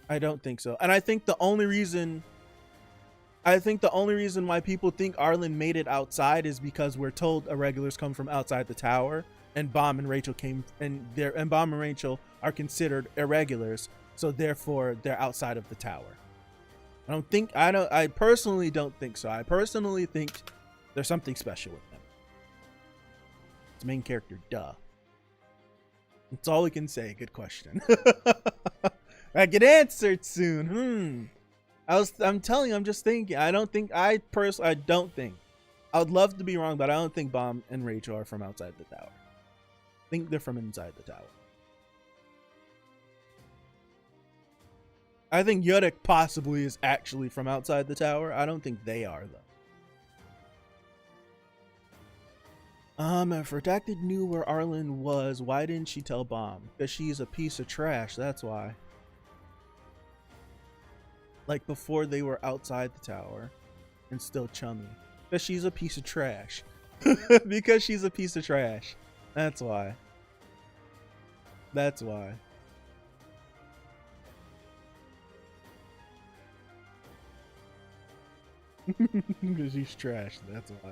I don't think so. And I think the only reason why people think Arlen made it outside is because we're told irregulars come from outside the tower, and Baam and Rachel Baam and Rachel are considered irregulars, so therefore they're outside of the tower. I personally don't think so. I personally think there's something special with them. It's main character, duh. That's all we can say. Good question. I get answered soon. I'm telling you, I'm just thinking. I don't think. I would love to be wrong, but I don't think Baam and Rachel are from outside the tower. I think they're from inside the tower. I think Yudek possibly is actually from outside the tower. I don't think they are, though. If Redacted knew where Arlen was, why didn't she tell Baam? Because she's a piece of trash, that's why. Like before they were outside the tower and still chummy. Because she's a piece of trash. Because she's a piece of trash. That's why. That's why. Because she's trash, that's why.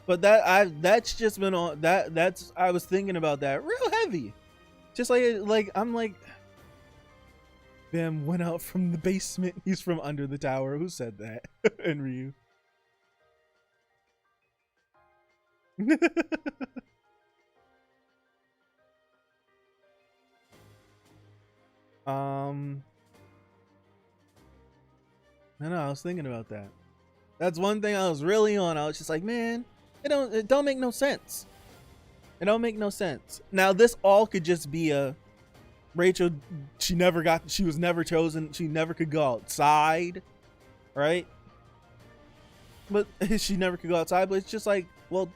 But that's just been on that's I was thinking about that real heavy. Just like I'm like, Baam went out from the basement, he's from under the tower. Who said that? And Ryu. I know, I was thinking about that. That's one thing I was really on. I was just like, man, it don't make no sense. It don't make no sense. Now this all could just be a Rachel, she was never chosen, she never could go outside, right? But she never could go outside, but it's just like, well,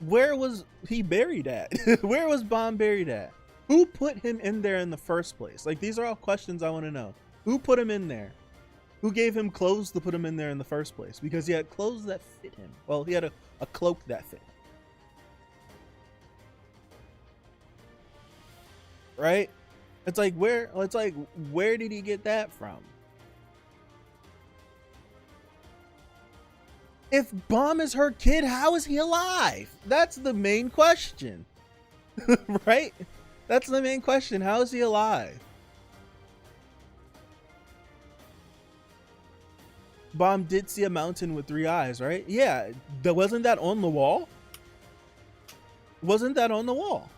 where was he buried at? Where was Baam buried at? Who put him in there in the first place? Like, these are all questions I want to know. Who put him in there? Who gave him clothes to put him in there in the first place? Because he had clothes that fit him. Well, he had a cloak that fit him. Right? It's like, where did he get that from? If Baam is her kid, how is he alive? That's the main question. Right? That's the main question. How is he alive? Baam did see a mountain with 3 eyes, right? Yeah, wasn't that on the wall? Wasn't that on the wall?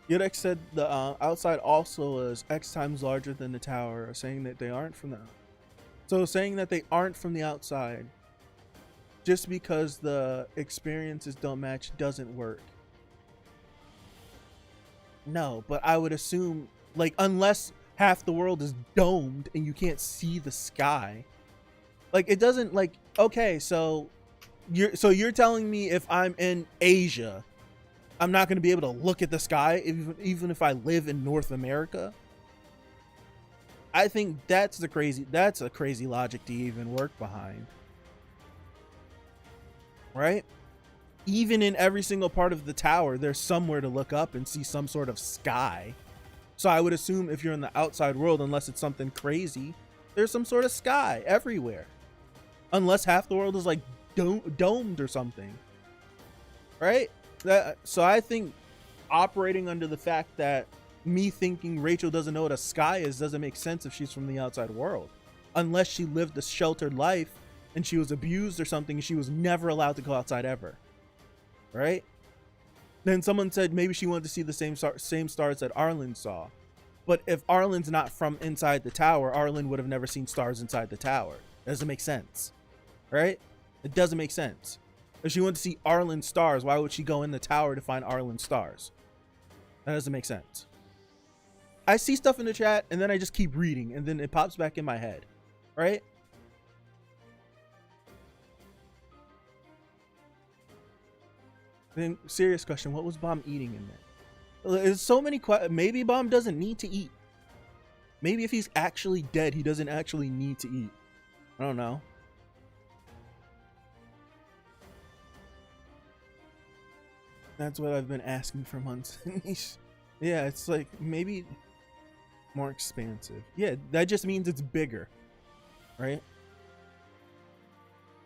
Yudek said the outside also is X times larger than the tower, saying that they aren't from the... So saying that they aren't from the outside, just because the experiences don't match, doesn't work. No, but I would assume, like, unless half the world is domed and you can't see the sky, like, it doesn't, like, okay, so you're telling me if I'm in Asia, I'm not going to be able to look at the sky even if I live in North America? I think that's a crazy logic to even work behind. Right? Even in every single part of the tower, there's somewhere to look up and see some sort of sky. So I would assume if you're in the outside world, unless it's something crazy, there's some sort of sky everywhere. Unless half the world is like domed or something. Right? So I think operating under the fact that me thinking Rachel doesn't know what a sky is doesn't make sense if she's from the outside world. Unless she lived a sheltered life and she was abused or something and she was never allowed to go outside ever. Right? Then someone said maybe she wanted to see the same stars that Arlen saw. But if Arlen's not from inside the tower, Arlen would have never seen stars inside the tower. That doesn't make sense. Right? It doesn't make sense. If she wanted to see Arlen's stars, why would she go in the tower to find Arlen's stars? That doesn't make sense. I see stuff in the chat and then I just keep reading and then it pops back in my head. Right? Then serious question, what was Baam eating in there? There's so many maybe Baam doesn't need to eat. Maybe if he's actually dead, he doesn't actually need to eat. I don't know. That's what I've been asking for months. Yeah, it's like maybe more expansive. Yeah, that just means it's bigger. Right?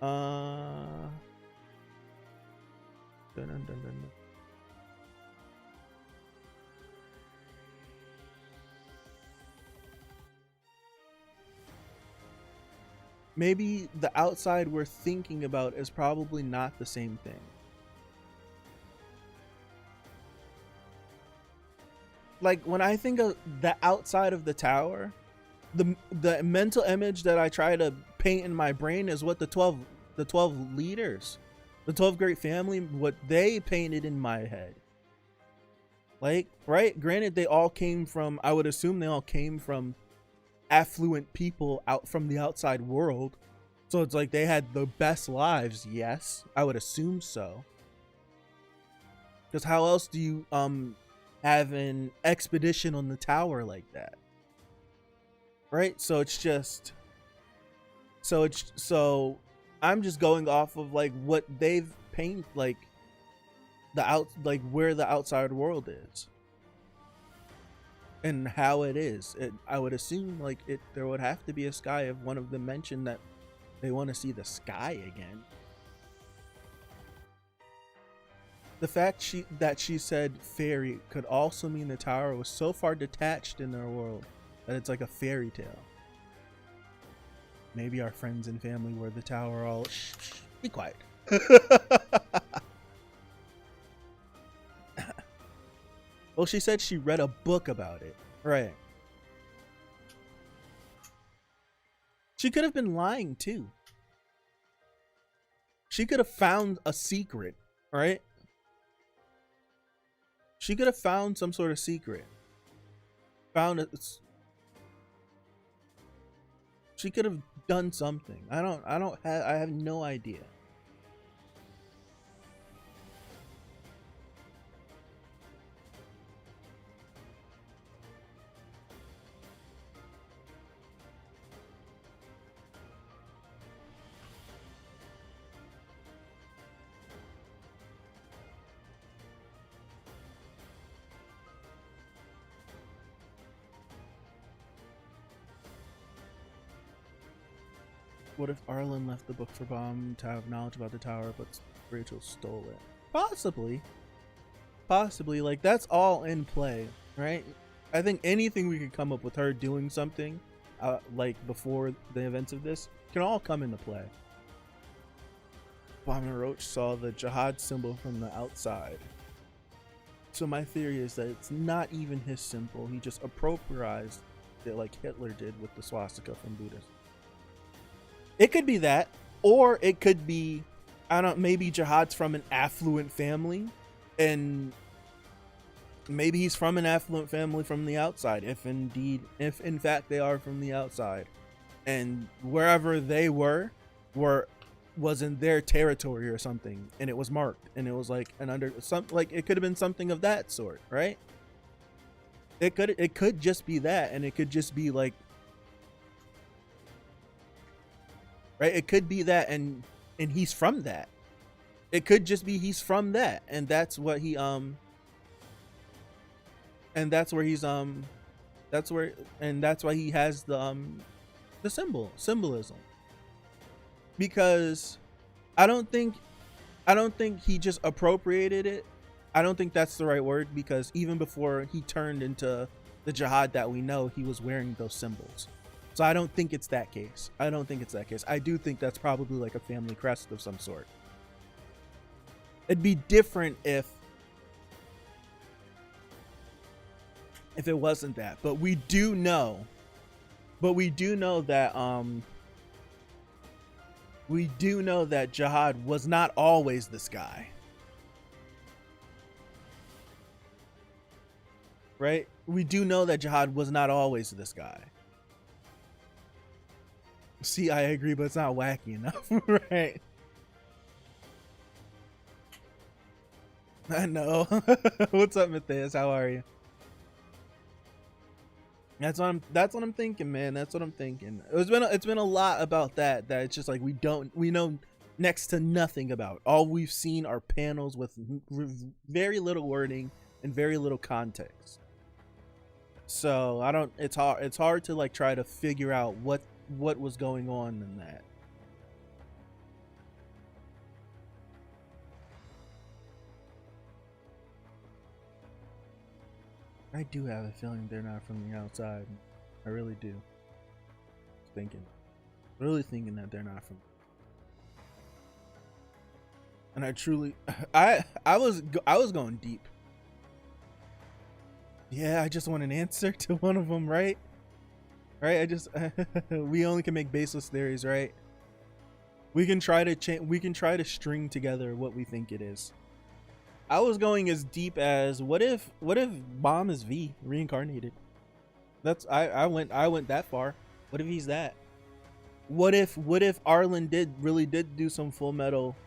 Dun, dun, dun, dun. Maybe the outside we're thinking about is probably not the same thing. Like when I think of the outside of the tower, the mental image that I try to paint in my brain is what the 12 leaders, the 12 great family, what they painted in my head. Like, right? Granted, they all came from, I would assume they all came from affluent people out from the outside world. So it's like they had the best lives. Yes, I would assume so. Because how else do you have an expedition on the tower like that? Right? So I'm just going off of like what they've painted, like where the outside world is and how it is. I would assume like there would have to be a sky if one of them mentioned that they want to see the sky again. The fact that she said fairy could also mean the tower was so far detached in their world that it's like a fairy tale. Maybe our friends and family were the tower all shh, be quiet. Well, she said she read a book about it. Right. She could have been lying too. She could have found a secret, right? She could have found some sort of secret. She could have done something. I have no idea. What if Arlen left the book for Baam to have knowledge about the tower, but Rachel stole it? Possibly. Possibly. Like, that's all in play, right? I think anything we could come up with her doing something, like, before the events of this, can all come into play. Baam and Roach saw the jihad symbol from the outside. So my theory is that it's not even his symbol. He just appropriated it like Hitler did with the swastika from Buddhism. It could be that, or it could be, maybe Jihad's from an affluent family, and maybe he's from an affluent family from the outside, if in fact they are from the outside, and wherever they was in their territory or something, and it was marked, and it was like it could have been something of that sort, right? It could just be that, and it could just be like right? It could be that, and he's from that. It could just be he's from that, and that's what he and that's where he's that's where, and that's why he has the symbolism. Because I don't think he just appropriated it. I don't think that's the right word, because even before he turned into the jihad that we know, he was wearing those symbols. So I don't think it's that case. I do think that's probably like a family crest of some sort. It'd be different if it wasn't that, but we do know that jihad was not always this guy, right? We do know that jihad was not always this guy. See, I agree, but it's not wacky enough. Right? I know. What's up, Matthias? How are you? That's what I'm thinking, man. That's what I'm thinking. It's been a lot about that it's just like we know next to nothing about. All we've seen are panels with very little wording and very little context. So it's hard to like try to figure out what was going on in that. I do have a feeling they're not from the outside. I really do. Really thinking that they're not from. And I truly, I was going deep. Yeah, I just want an answer to one of them, right? Right? We only can make baseless theories, right? We can try to string together what we think it is. I was going as deep as what if Baam is V reincarnated? I went that far. What if he's that? What if Arlen really did do some full metal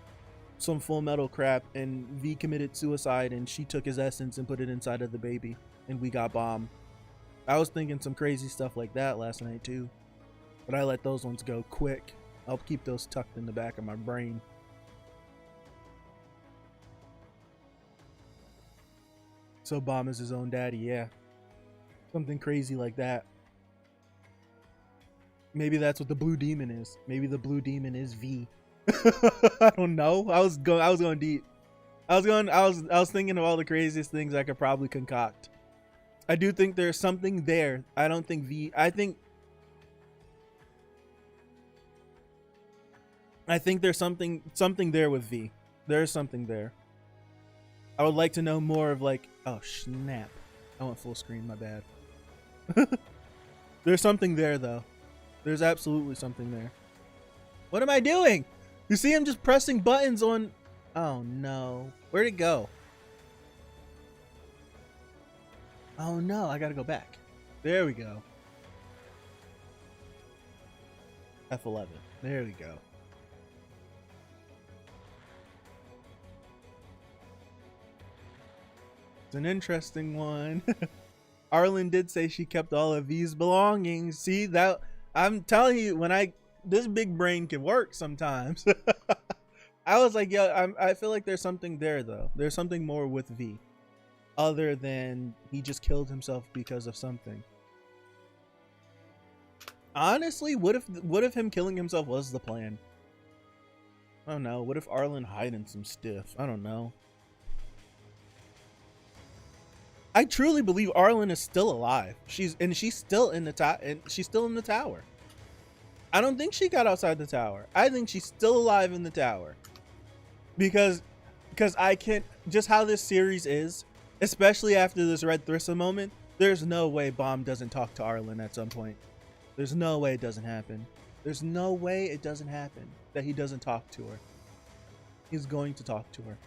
crap, and V committed suicide and she took his essence and put it inside of the baby and we got Baam? I was thinking some crazy stuff like that last night too, but I let those ones go quick. I'll keep those tucked in the back of my brain. So Baam is his own daddy, yeah. Something crazy like that. Maybe that's what the blue demon is. Maybe the blue demon is V. I don't know. I was going deep. I was thinking of all the craziest things I could probably concoct. I do think there's something there. I don't think V. I think there's something there with V. There's something there. I would like to know more of like, oh snap, I went full screen, my bad. There's something there though. There's absolutely something there. What am I doing? You see I'm just pressing buttons on. Oh no, where'd it go? Oh no, I gotta go back. There we go. F11, there we go. An interesting one. Arlen did say she kept all of V's belongings. See that? I'm telling you, this big brain can work sometimes. I was like, yo, I feel like there's something there though. There's something more with V, other than he just killed himself because of something. Honestly, what if him killing himself was the plan? I don't know. What if Arlen hiding some stiff? I don't know. I truly believe Arlen is still alive. She's still in the tower. I don't think she got outside the tower. I think she's still alive in the tower. Because I can't, just how this series is, especially after this Readthrough moment, there's no way Baam doesn't talk to Arlen at some point. There's no way it doesn't happen. There's no way it doesn't happen that he doesn't talk to her. He's going to talk to her.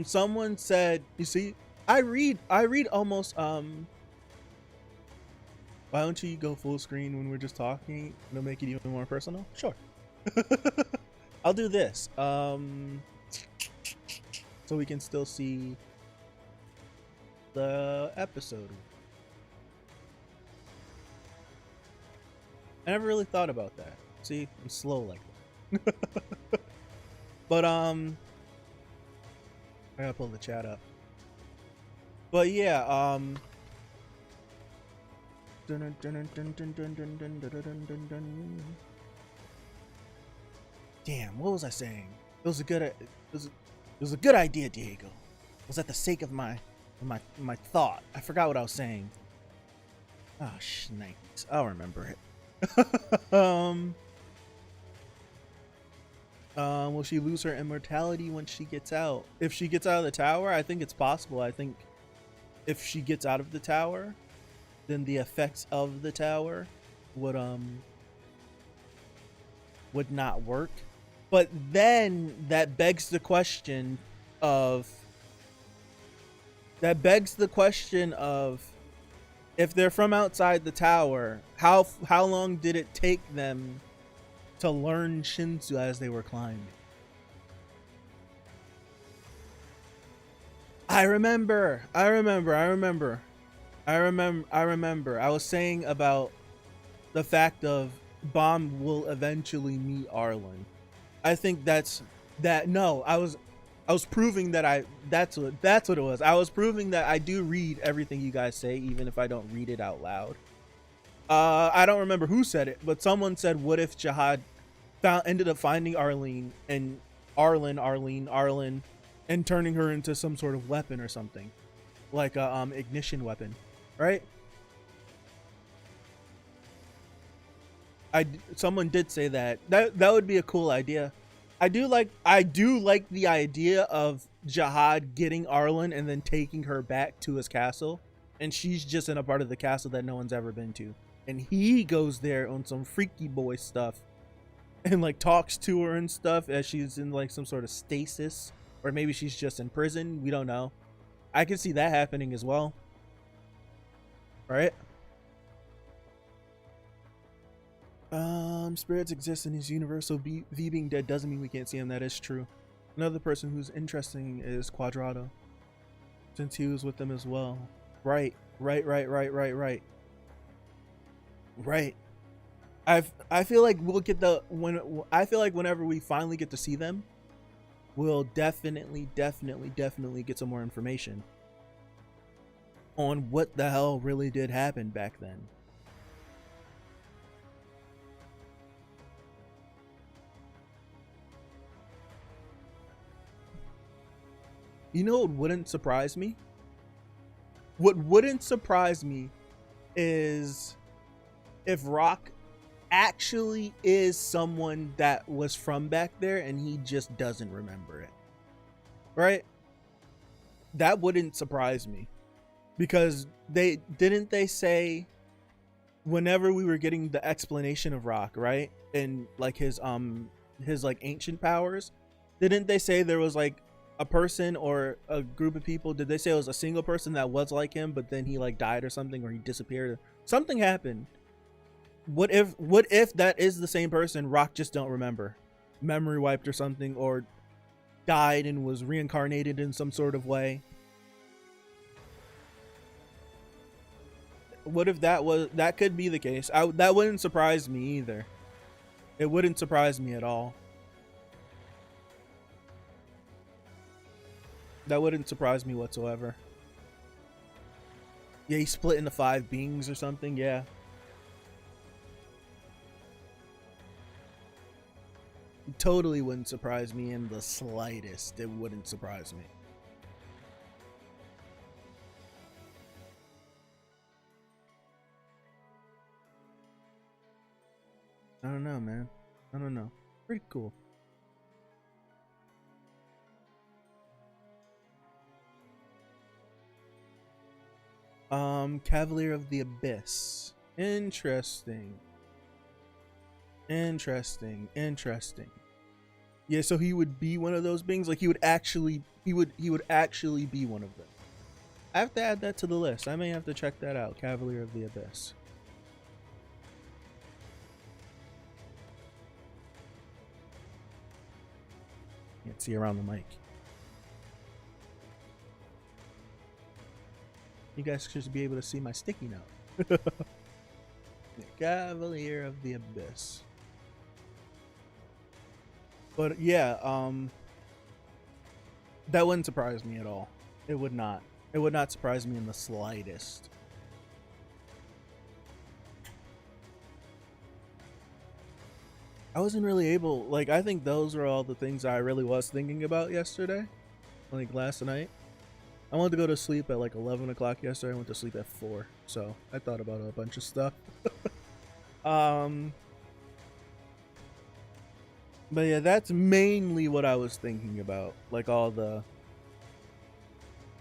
Someone said, you see, I read almost, why don't you go full screen when we're just talking? It'll make it even more personal. Sure. I'll do this. So we can still see the episode. I never really thought about that. See, I'm slow like that. But I gotta pull the chat up. But yeah, damn, what was I saying? It was a good idea, Diego. It was at the sake of my thought. I forgot what I was saying. Oh, shnikes. I'll remember it. Will she lose her immortality when she gets out? If she gets out of the tower, I think it's possible. I think if she gets out of the tower, then the effects of the tower would not work. But then that begs the question of if they're from outside the tower, how long did it take them to learn Shinsu as they were climbing? I remember. I was saying about the fact of Baam will eventually meet Arlen. I think that's that. No, I was proving that that's what it was. I was proving that I do read everything you guys say, even if I don't read it out loud. I don't remember who said it, but someone said, "What if Jihad ended up finding Arlen, and turning her into some sort of weapon or something, like a ignition weapon, right?" Someone did say that would be a cool idea. I do like the idea of Jihad getting Arlen and then taking her back to his castle, and she's just in a part of the castle that no one's ever been to, and he goes there on some freaky boy stuff and like talks to her and stuff as she's in like some sort of stasis, or maybe she's just in prison. We don't know. I can see that happening as well, right? Spirits exist in his universe, so V being dead doesn't mean we can't see him. That is true. Another person who's interesting is Quadrado, since he was with them as well. Right. I feel like we'll get whenever we finally get to see them, we'll definitely get some more information on what the hell really did happen back then. You know what wouldn't surprise me? What wouldn't surprise me is if Rock actually is someone that was from back there and he just doesn't remember it. Right? That wouldn't surprise me. Because they say whenever we were getting the explanation of Rock, right? And like his like ancient powers, didn't they say there was like a person or a group of people? Did they say it was a single person that was like him, but then he like died or something, or he disappeared, or something happened? What if that is the same person? Rock just don't remember, memory wiped or something, or died and was reincarnated in some sort of way. What if that could be the case? That wouldn't surprise me either. It wouldn't surprise me at all. That wouldn't surprise me whatsoever. Yeah, he split into 5 beings or something. Yeah. It totally wouldn't surprise me in the slightest. It wouldn't surprise me. I don't know, man. I don't know. Pretty cool. Cavalier of the Abyss. Interesting. Yeah, so he would be one of those beings. Like he would actually be one of them. I have to add that to the list. I may have to check that out. Cavalier of the Abyss. Can't see around the mic. You guys should be able to see my sticky note. The Cavalier of the Abyss. But yeah, that wouldn't surprise me at all. It would not. It would not surprise me in the slightest. I wasn't really able, like, I think those are all the things I really was thinking about yesterday, like last night. I wanted to go to sleep at like 11 o'clock yesterday. I went to sleep at 4, so I thought about a bunch of stuff. But yeah, that's mainly what I was thinking about. Like all the...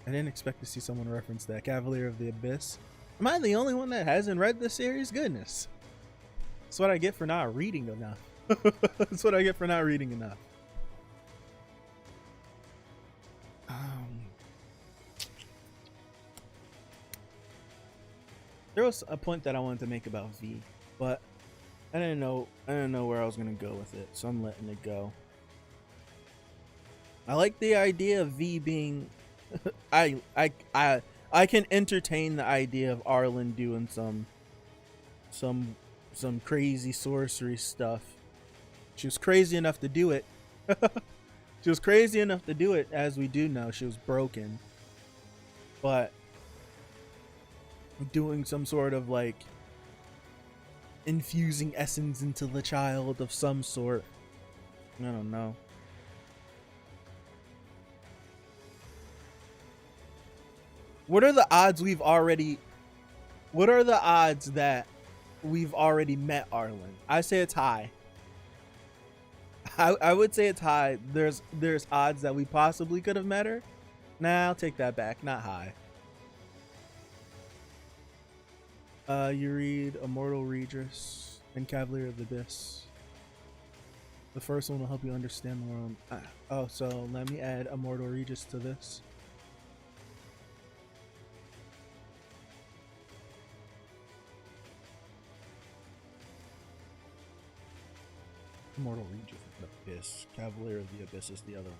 I didn't expect to see someone reference that. Cavalier of the Abyss. Am I the only one that hasn't read this series? Goodness. That's what I get for not reading enough. That's what I get for not reading enough. There was a point that I wanted to make about V, but I didn't know where I was gonna go with it, so I'm letting it go. I like the idea of V being I can entertain the idea of Arlen doing some crazy sorcery stuff. She was crazy enough to do it. She was crazy enough to do it, as we do know. She was broken. But doing some sort of like infusing essence into the child of some sort. I don't know. What are the odds that we've already met Arlen? I say it's high. I would say it's high. There's odds that we possibly could have met her. Nah, I'll take that back. Not high. You read Immortal Regis and Cavalier of the Abyss. The first one will help you understand the world. Oh, so let me add Immortal Regis to this. Immortal Regis of the Abyss. Cavalier of the Abyss is the other one.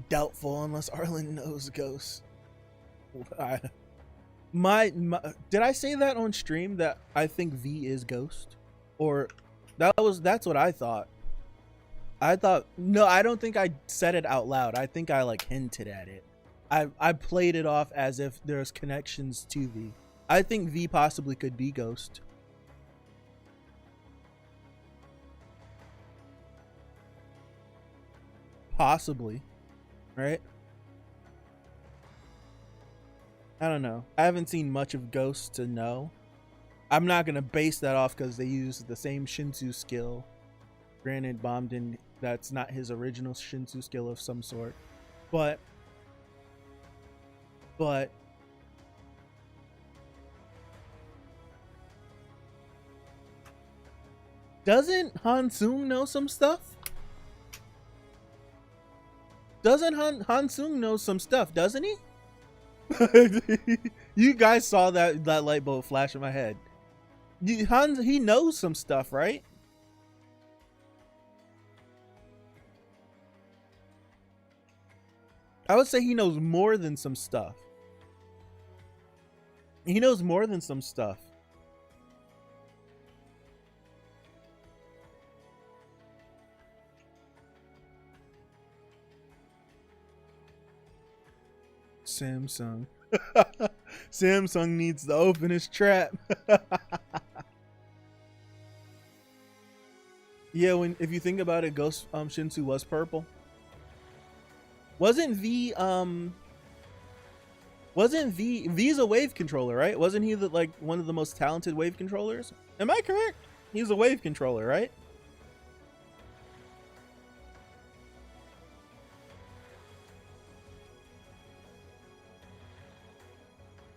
Doubtful unless Arlen knows Ghost. Did I say that on stream that I think V is Ghost? Or that's what I thought. No, I don't think I said it out loud. I think I like hinted at it. I played it off as if there's connections to V. I think V possibly could be Ghost. Possibly. Right? I don't know. I haven't seen much of Ghost to know. I'm not going to base that off because they use the same Shinsu skill. Granted, Baam didn't... That's not his original Shinsu skill of some sort. But... Doesn't Hansung know some stuff? Doesn't Hansung know some stuff, doesn't he? You guys saw that light bulb flash in my head. He knows some stuff, right? I would say he knows more than some stuff. He knows more than some stuff. Samsung. Samsung needs to open his trap. Yeah, if you think about it, Ghost Shinsu was purple. Wasn't V's a wave controller, right? Wasn't he like one of the most talented wave controllers? Am I correct? He's a wave controller, right?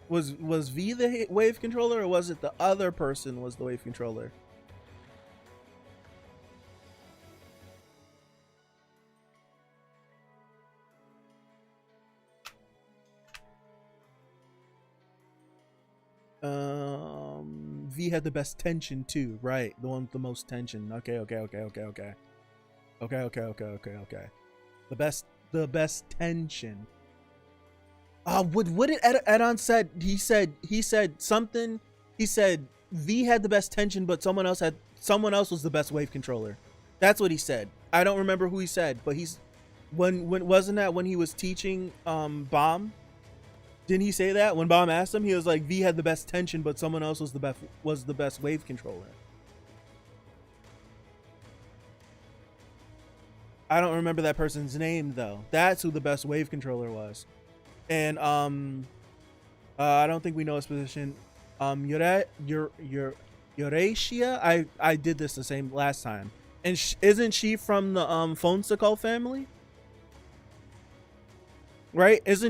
Was V the wave controller, or was it the other person was the wave controller? V had the best tension too, right? The one with the most tension. Okay. The best tension. What did Edon said? He said something. He said V had the best tension, but someone else was the best wave controller. That's what he said. I don't remember who he said, but when wasn't that when he was teaching Baam? Didn't he say that when Baam asked him? He was like, V had the best tension, but someone else was the best wave controller. I don't remember that person's name though. That's who the best wave controller was. And I don't think we know his position. Eurasia. I did this the same last time. And isn't she from the Fonseca family? Right? Is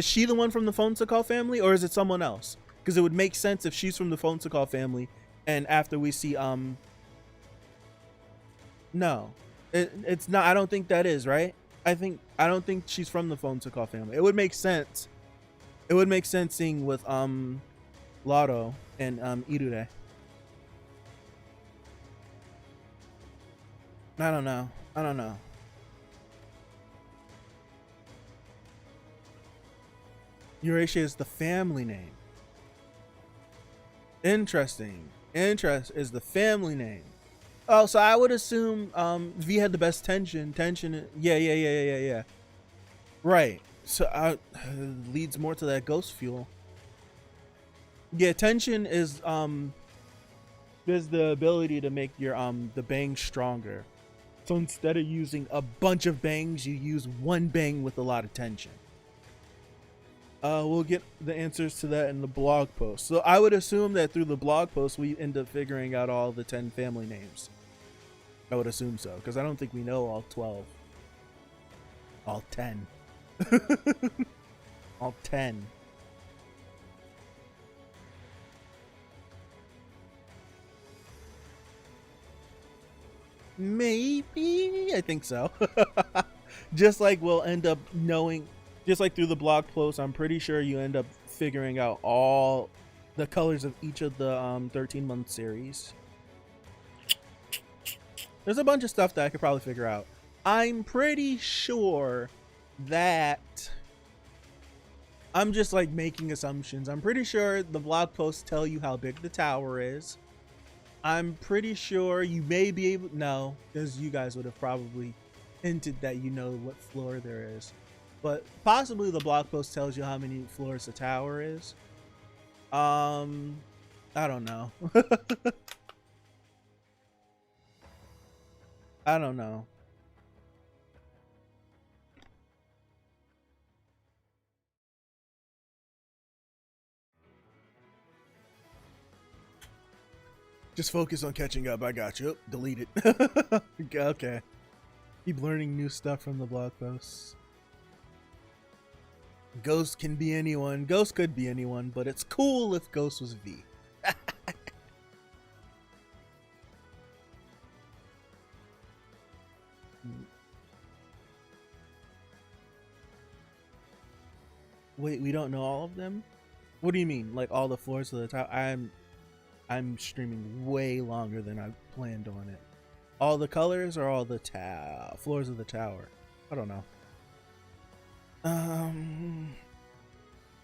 she the one from the Fonseca family, or is it someone else? Because it would make sense if she's from the Fonseca family, and after we see no, it's not. I don't think that is right. I don't think she's from the Fonseca family. It would make sense. It would make sense seeing with Lotto and Irure. I don't know. Eurasia is the family name. Interesting. Interest is the family name. Oh, so I would assume V had the best tension. Yeah. Right. So leads more to that ghost fuel. Yeah, tension is the ability to make your the bang stronger. So instead of using a bunch of bangs, you use one bang with a lot of tension. We'll get the answers to that in the blog post. So I would assume that through the blog post, we end up figuring out all the 10 family names. I would assume so, because I don't think we know all 12. All 10. All 10. Maybe. I think so. Just like we'll end up knowing, just like through the blog post, I'm pretty sure you end up figuring out all the colors of each of the 13-month series. There's a bunch of stuff that I could probably figure out. I'm pretty sure that I'm just like making assumptions. I'm pretty sure the blog posts tell you how big the tower is. I'm pretty sure you may be able, no, because you guys would have probably hinted that you know what floor there is. But possibly the blog post tells you how many floors the tower is. I don't know. I don't know. Just focus on catching up. I got you. Delete it. Okay. Keep learning new stuff from the blog posts. Ghost can be anyone. Ghost could be anyone, but it's cool if Ghost was V. Wait, we don't know all of them? What do you mean? Like all the floors of the tower? I'm streaming way longer than I planned on it. All the colors or all the floors of the tower? I don't know.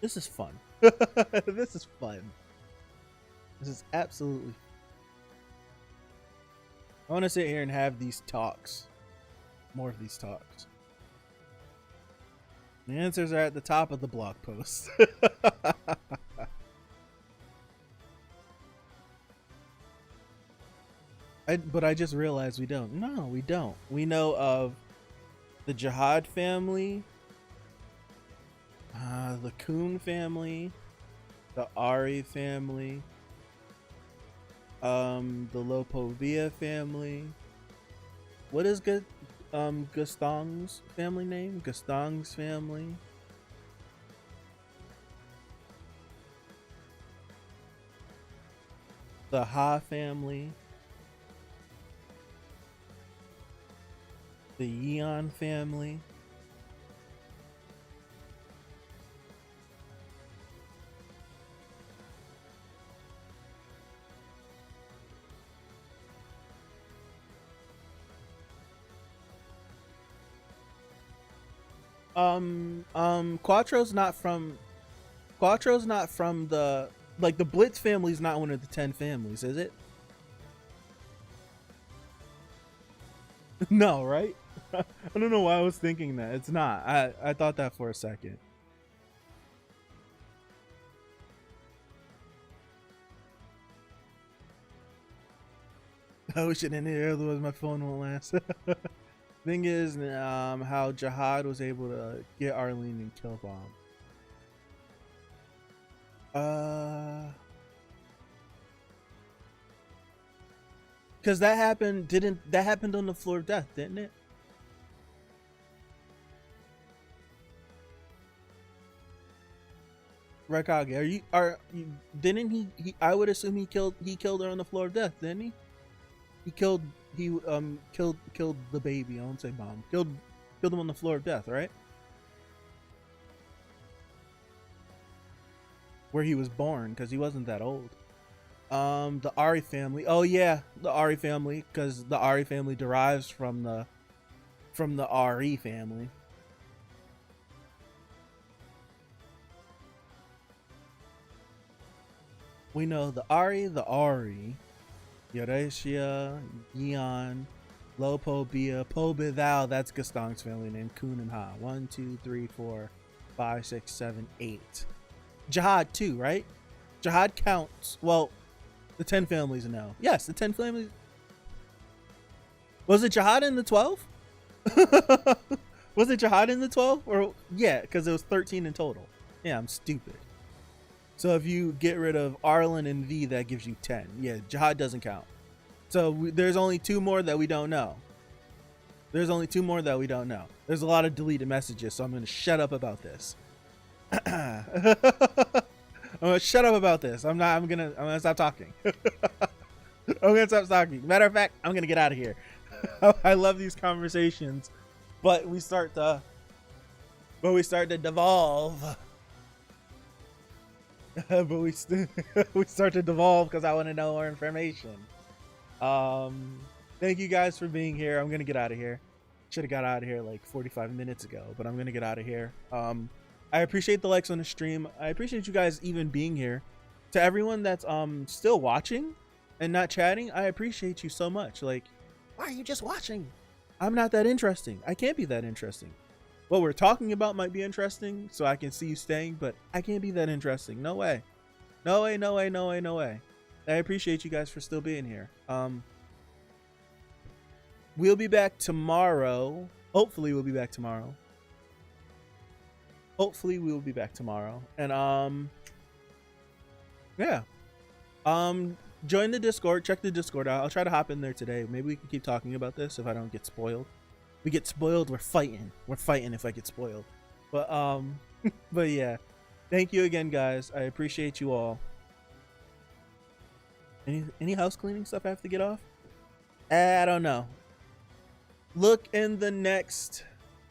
This is fun. This is fun. This is absolutely. I want to sit here and have these talks. More of these talks. The answers are at the top of the blog post. But I just realized we don't. No, we don't. We know of the Jihad family, the Kun family, the Ari family, the Lopovia family. What is Gustong's family name? Gustong's family. The Ha family. The Yeon family. Quattro's not from the, like, the Blitz family's not one of the 10 families, is it? No, right? I don't know why I was thinking that. It's not. I thought that for a second. Oh shit, in here, otherwise my phone won't last. Thing is, how Jihad was able to get Arlene and kill Baam. Because that happened, that happened on the floor of death, didn't it? Rakage, didn't he, I would assume he killed her on the floor of death, didn't he? He killed the baby. I won't say Baam. Killed him on the floor of death, right? Where he was born, because he wasn't that old. The Ari family. Oh yeah, the Ari family, because the Ari family derives from the Ari family. We know the Ari, Eurasia, Yeon, Lopo, Bia, Pobe, Thou, that's Gastong's family name, Kun and Ha. 1, 2, 3, 4, 5, 6, 7, 8. Jihad too, right? Jihad counts. Well, the 10 families now. Yes, the 10 families. Was it Jihad in the 12? Was it Jihad in the 12? Or yeah, because it was 13 in total. Yeah, I'm stupid. So if you get rid of Arlen and V, that gives you 10. Yeah, Jihad doesn't count. So there's only 2 more that we don't know. There's only 2 more that we don't know. There's a lot of deleted messages, so I'm going to shut up about this. I'm going to shut up about this. I'm going to stop talking. I'm going to stop talking. Matter of fact, I'm going to get out of here. I love these conversations, but we start to devolve. But we start to devolve because I want to know more information. Thank you guys for being here. I'm gonna get out of here. Should have got out of here like 45 minutes ago, but I'm gonna get out of here. I appreciate the likes on the stream. I appreciate you guys even being here. To everyone that's still watching and not chatting, I appreciate you so much. Like, why are you just watching? I'm not that interesting. I can't be that interesting. What we're talking about might be interesting, so I can see you staying, but I can't be that interesting. No way. No way, no way, no way, no way. I appreciate you guys for still being here. We'll be back tomorrow. Hopefully we'll be back tomorrow. Hopefully we will be back tomorrow. And yeah. Join the Discord, check the Discord out. I'll try to hop in there today. Maybe we can keep talking about this if I don't get spoiled. We get spoiled, we're fighting. We're fighting if I get spoiled. But but yeah. Thank you again, guys. I appreciate you all. Any house cleaning stuff I have to get off? I don't know. Look in the next,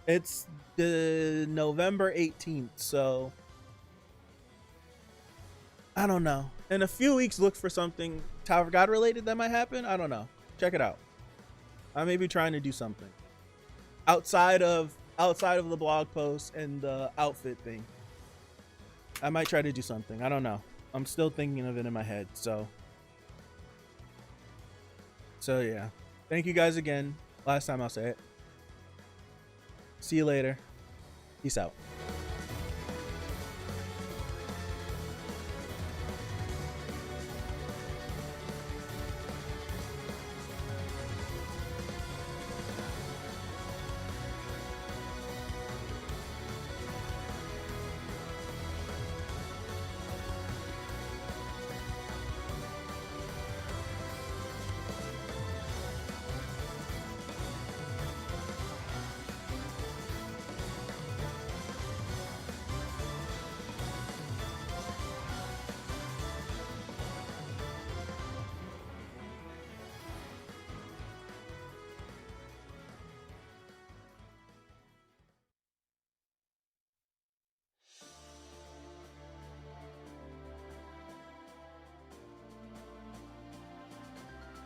it's the November 18th, so I don't know. In a few weeks, look for something Tower of God related that might happen. I don't know. Check it out. I may be trying to do something outside of the blog post and the outfit thing. I might try to do something. I don't know. I'm still thinking of it in my head. So yeah. Thank you guys again. Last time I'll say it. See you later. Peace out.